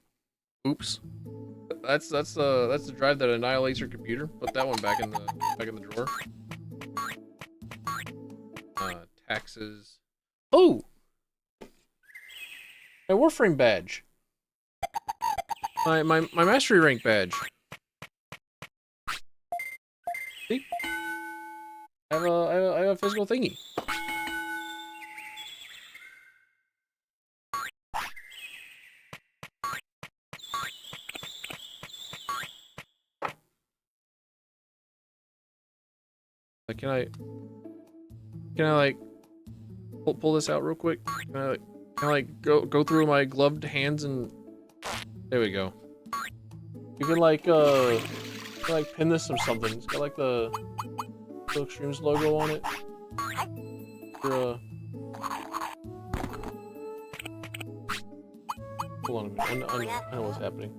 Oops. That's the drive that annihilates your computer. Put that one back in the drawer. Taxes. Oh, my Warframe badge. My mastery rank badge. See? I have a physical thingy. Can I like pull this out real quick? Can I like go through my gloved hands and there we go. You can like pin this or something. It's got like the Extremes logo on it. For, hold on a minute. I know what's happening.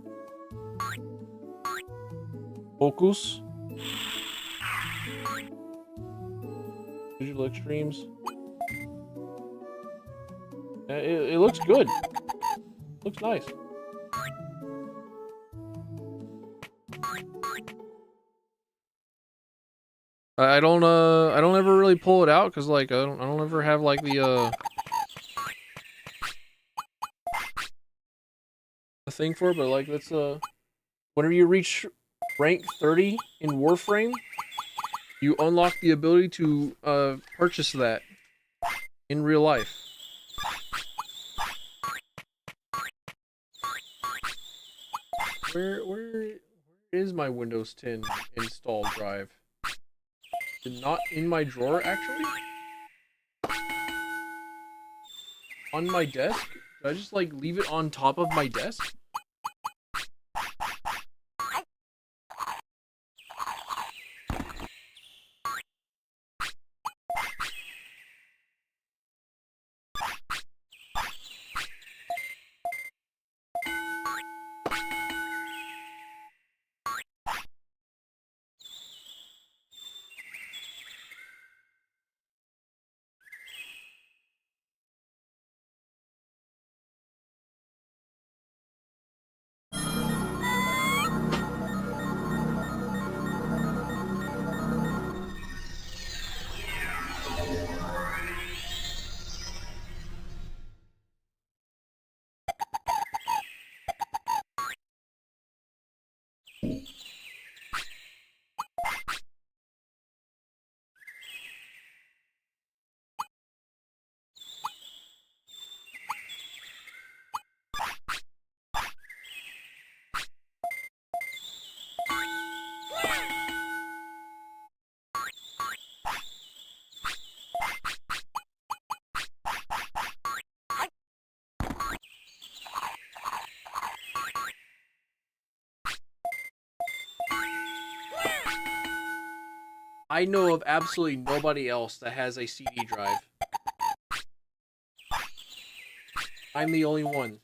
Focus. Digital Extremes. It looks good. Looks nice. I don't ever really pull it out because like I don't ever have like the thing for it, but like that's whenever you reach rank 30 in Warframe, you unlock the ability to purchase that in real life. Where is my Windows 10 install drive? Is it not in my drawer actually? On my desk? Did I just like leave it on top of my desk? I know of absolutely nobody else that has a CD drive. I'm the only one.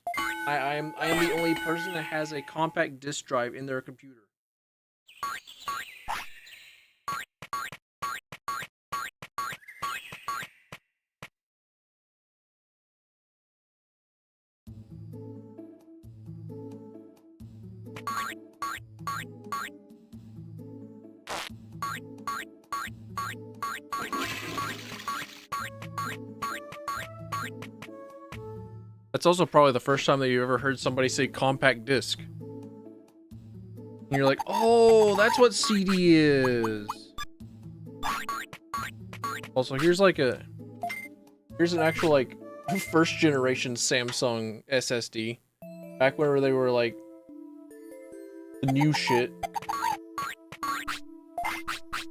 I am the only person that has a compact disc drive in their computer. That's also probably the first time that you ever heard somebody say compact disc. And you're like, oh, that's what CD is. Also, here's an actual like first generation Samsung SSD. Back whenever they were like the new shit.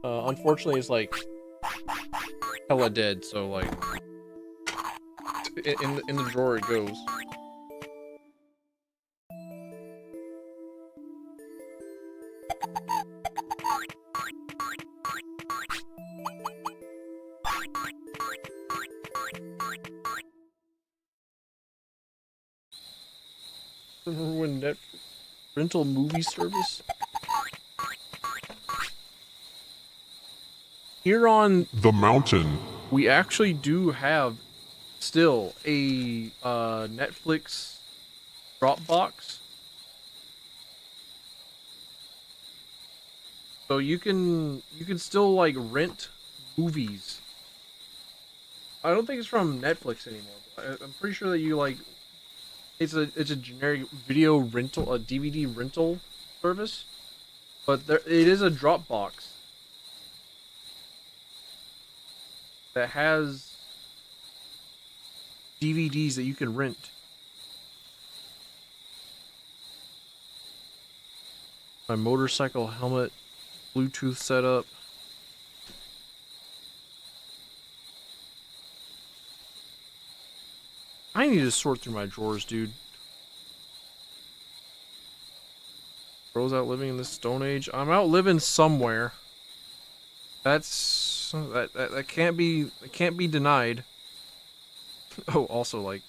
Unfortunately, it's like hella dead, so like in the drawer it goes. Remember when Netflix rental movie service? Here on The mountain. we actually do have still a Netflix Dropbox. So you can still like rent movies. I don't think it's from Netflix anymore, but I'm pretty sure that you like it's a generic video rental, a DVD rental service. But it is a Dropbox that has DVDs that you can rent. My motorcycle helmet, Bluetooth setup. I need to sort through my drawers, dude. Bro's out living in the Stone Age. I'm out living somewhere. That can't be denied. Oh, also like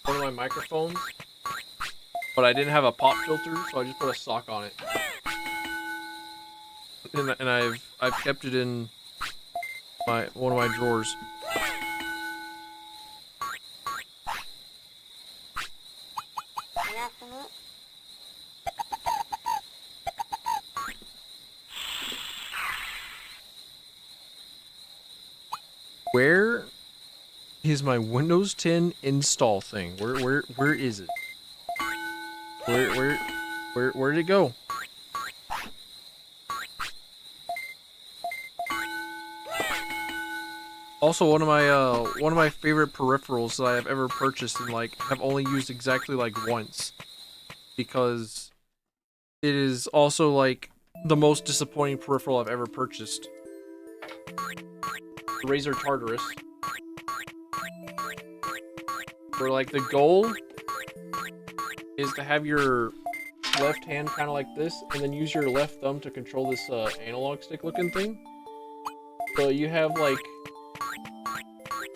one of my microphones, but I didn't have a pop filter, so I just put a sock on it, and I've kept it in one of my drawers. Where is my Windows 10 install thing? Where is it? Where did it go? Also, one of my favorite peripherals that I have ever purchased and like have only used exactly like once, because it is also like the most disappointing peripheral I've ever purchased. Razer Tartarus. Where like the goal is to have your left hand kind of like this, and then use your left thumb to control this analog stick looking thing. So you have like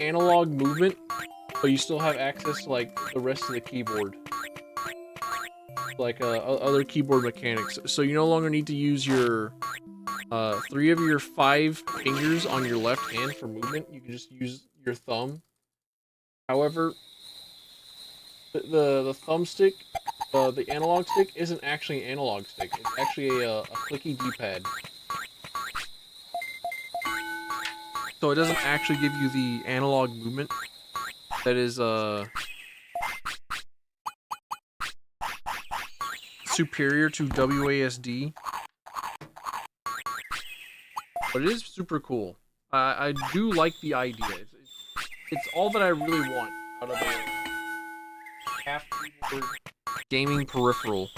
analog movement, but you still have access to like the rest of the keyboard, like other keyboard mechanics. So you no longer need to use your 3 of your 5 fingers on your left hand for movement. You can just use your thumb. However, the thumbstick, the analog stick isn't actually an analog stick. It's actually a clicky D-pad. So it doesn't actually give you the analog movement that is superior to WASD, but it is super cool. I do like the idea. It's all that I really want out of a half-keyboard gaming peripheral,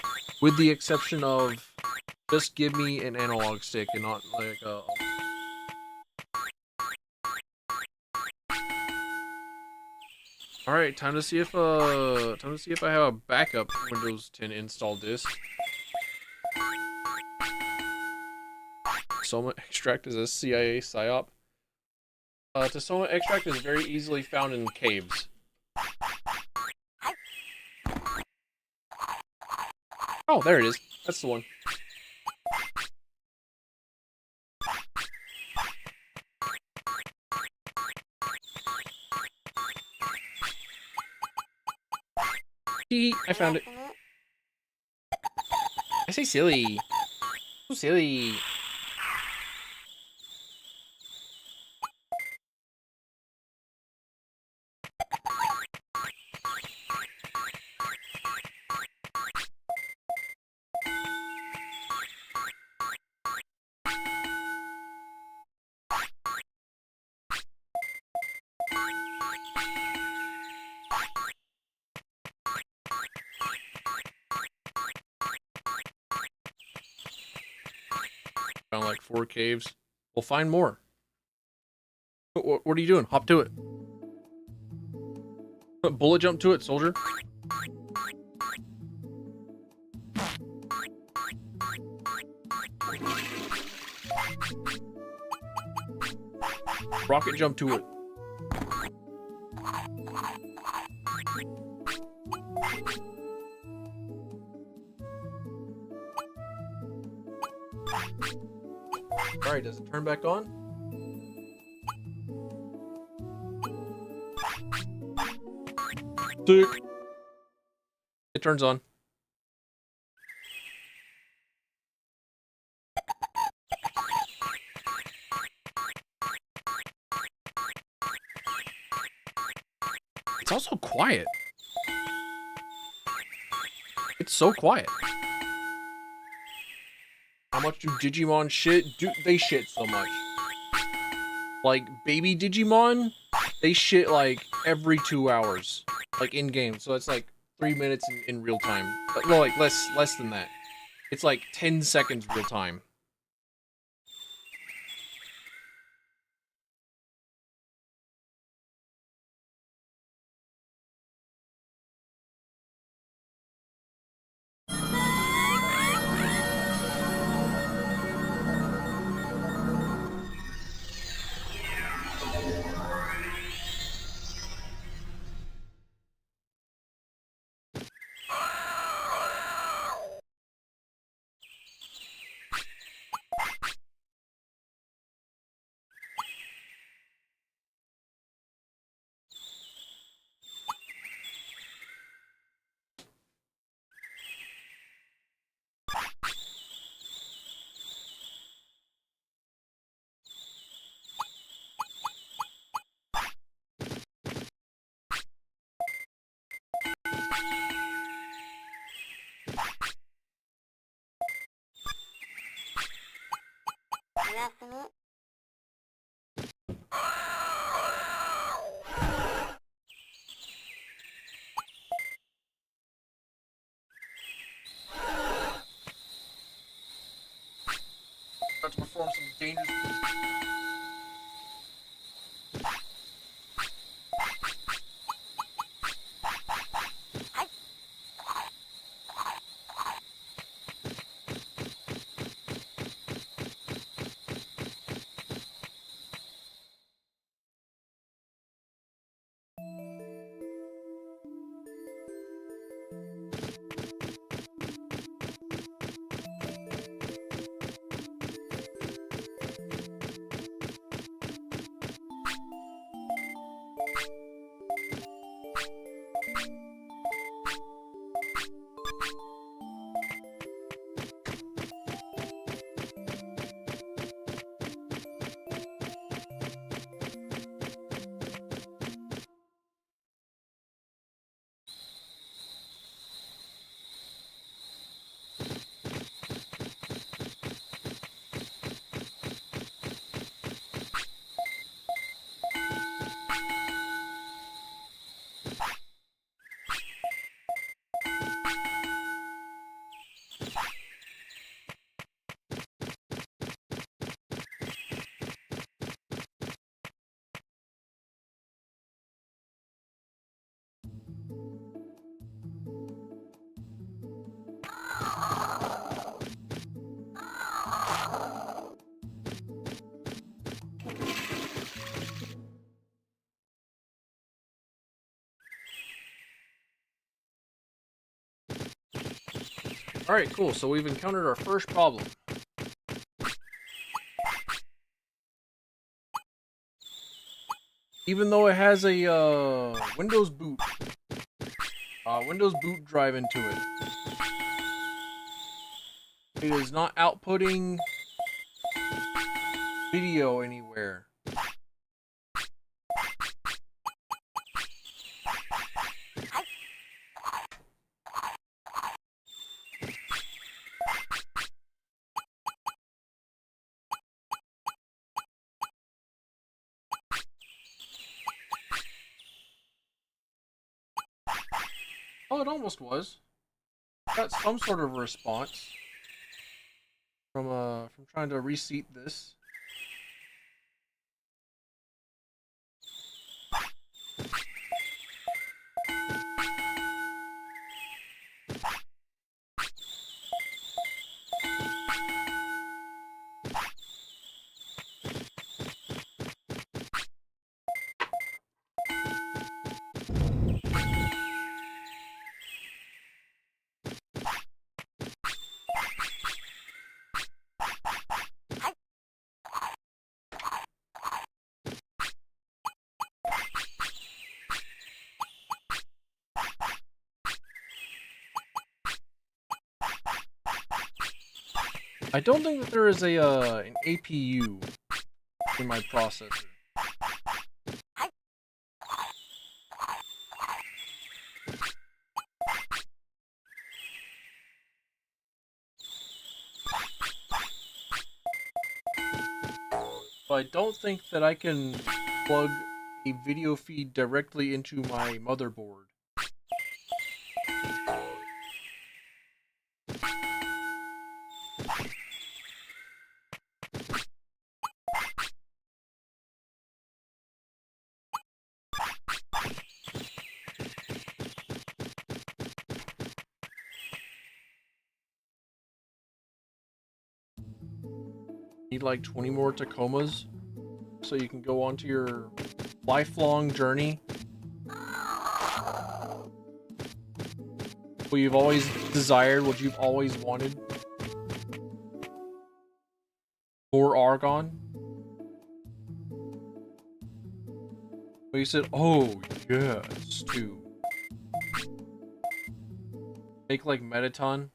with the exception of just give me an analog stick and not like a. All right, time to see if I have a backup Windows 10 install disk. Soma extract is a CIA psyop. Soma extract is very easily found in caves. Oh, there it is. That's the one. I found it. I say silly. So silly. Found like 4 caves. We'll find more. What are you doing? Hop to it. Bullet jump to it, soldier. Rocket jump to it. Alright, does it turn back on? Sick. It turns on. It's also quiet. It's so quiet. How much do Digimon shit? They shit so much. Like, baby Digimon, they shit like every 2 hours. Like, in-game. So it's like 3 minutes in real time. Well, like, less than that. It's like 10 seconds real time. About to perform some dangerous. Alright, cool. So we've encountered our first problem. Even though it has a Windows boot drive into it, it is not outputting video anywhere. Oh, it almost was. Got some sort of response from trying to reseat this. I don't think that there is an APU in my processor. But I don't think that I can plug a video feed directly into my motherboard. Need like 20 more Tacomas so you can go on to your lifelong journey. What you've always desired, what you've always wanted. Or Argon. But you said, oh yes, too. Make like Metaton.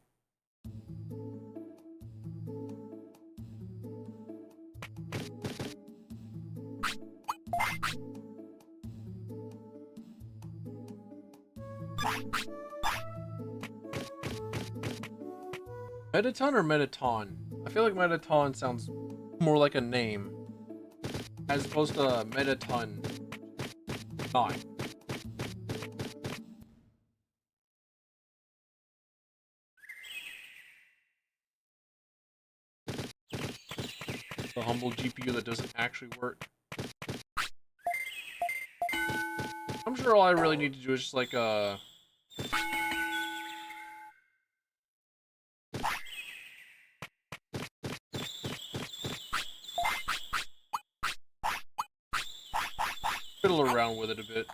Metaton or Metaton? I feel like Metaton sounds more like a name, as opposed to Metaton 9. The humble GPU that doesn't actually work. I'm sure all I really need to do is just like fiddle around with it a bit.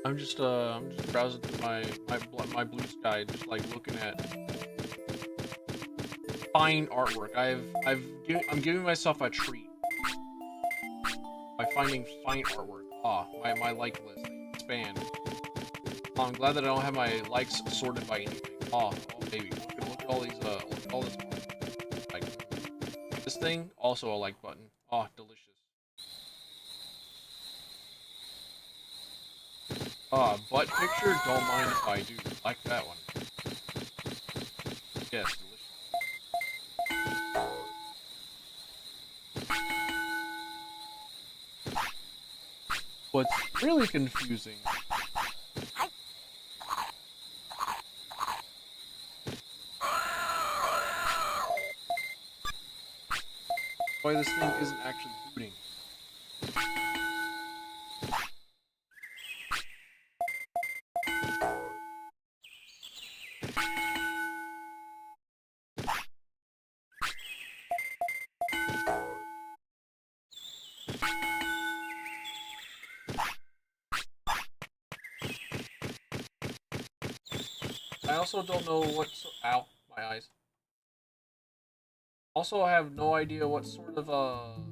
I'm just browsing through my blue sky, just like looking at fine artwork. I'm giving myself a treat by finding fine artwork. Ah, my like list expand. Oh, I'm glad that I don't have my likes sorted by anything. Oh baby, look at all these look at all this. Like this thing, also a like button. Oh, delicious. Butt picture, don't mind if I do. Like that one. Yes, delicious. What's really confusing why this thing isn't actually booting. I also don't know what ow, my eyes. Also, I have no idea what sort of outputs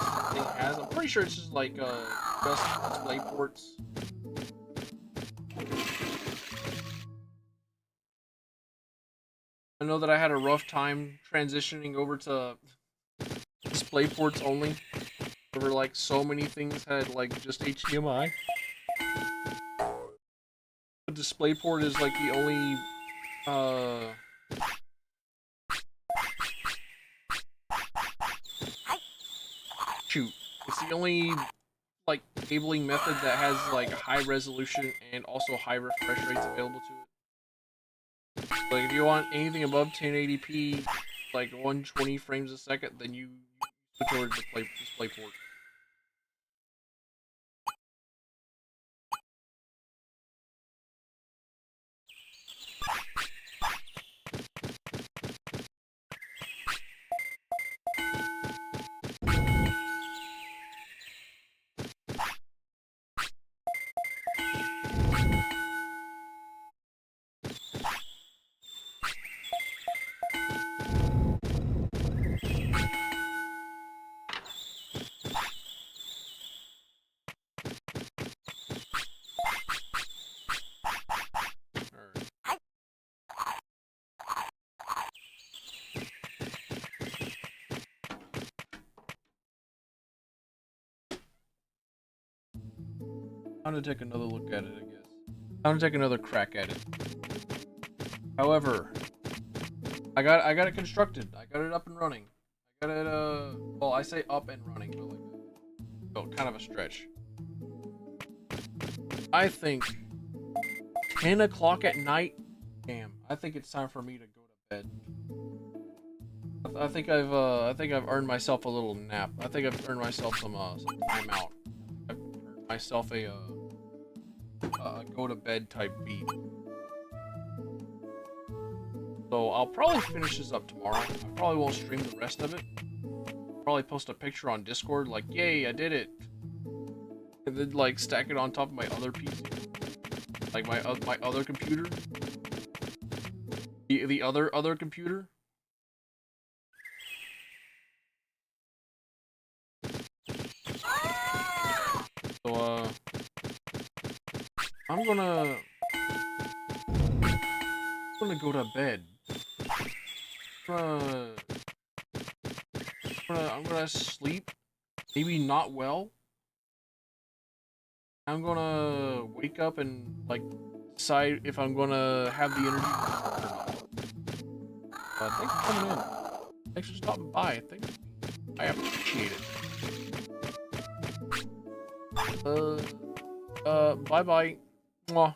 the thing has. I'm pretty sure it's just like just display ports. I know that I had a rough time transitioning over to display ports only. Where like so many things had like just HDMI. The DisplayPort is like the only shoot. It's the only like cabling method that has like high resolution and also high refresh rates available to it. Like if you want anything above 1080p, like 120 frames a second, then you switch over to DisplayPort. Time to take another look at it, I guess. Time to take another crack at it. However, I got it constructed. I got it up and running. I got it well, I say up and running, but like kind of a stretch. I think 10 o'clock at night. Damn, I think it's time for me to go to bed. I think I've earned myself a little nap. I think I've earned myself some time out. I've earned myself a go to bed type beat. So I'll probably finish this up tomorrow. I probably won't stream the rest of it. Probably post a picture on Discord like, yay, I did it. And then like stack it on top of my other PC. Like my other computer. The other computer. So I'm gonna go to bed. I'm gonna sleep. Maybe not well. I'm gonna wake up and like decide if I'm gonna have the energy or not. Thanks for coming in. Thanks for stopping by. I appreciate it. Bye bye. Mwah.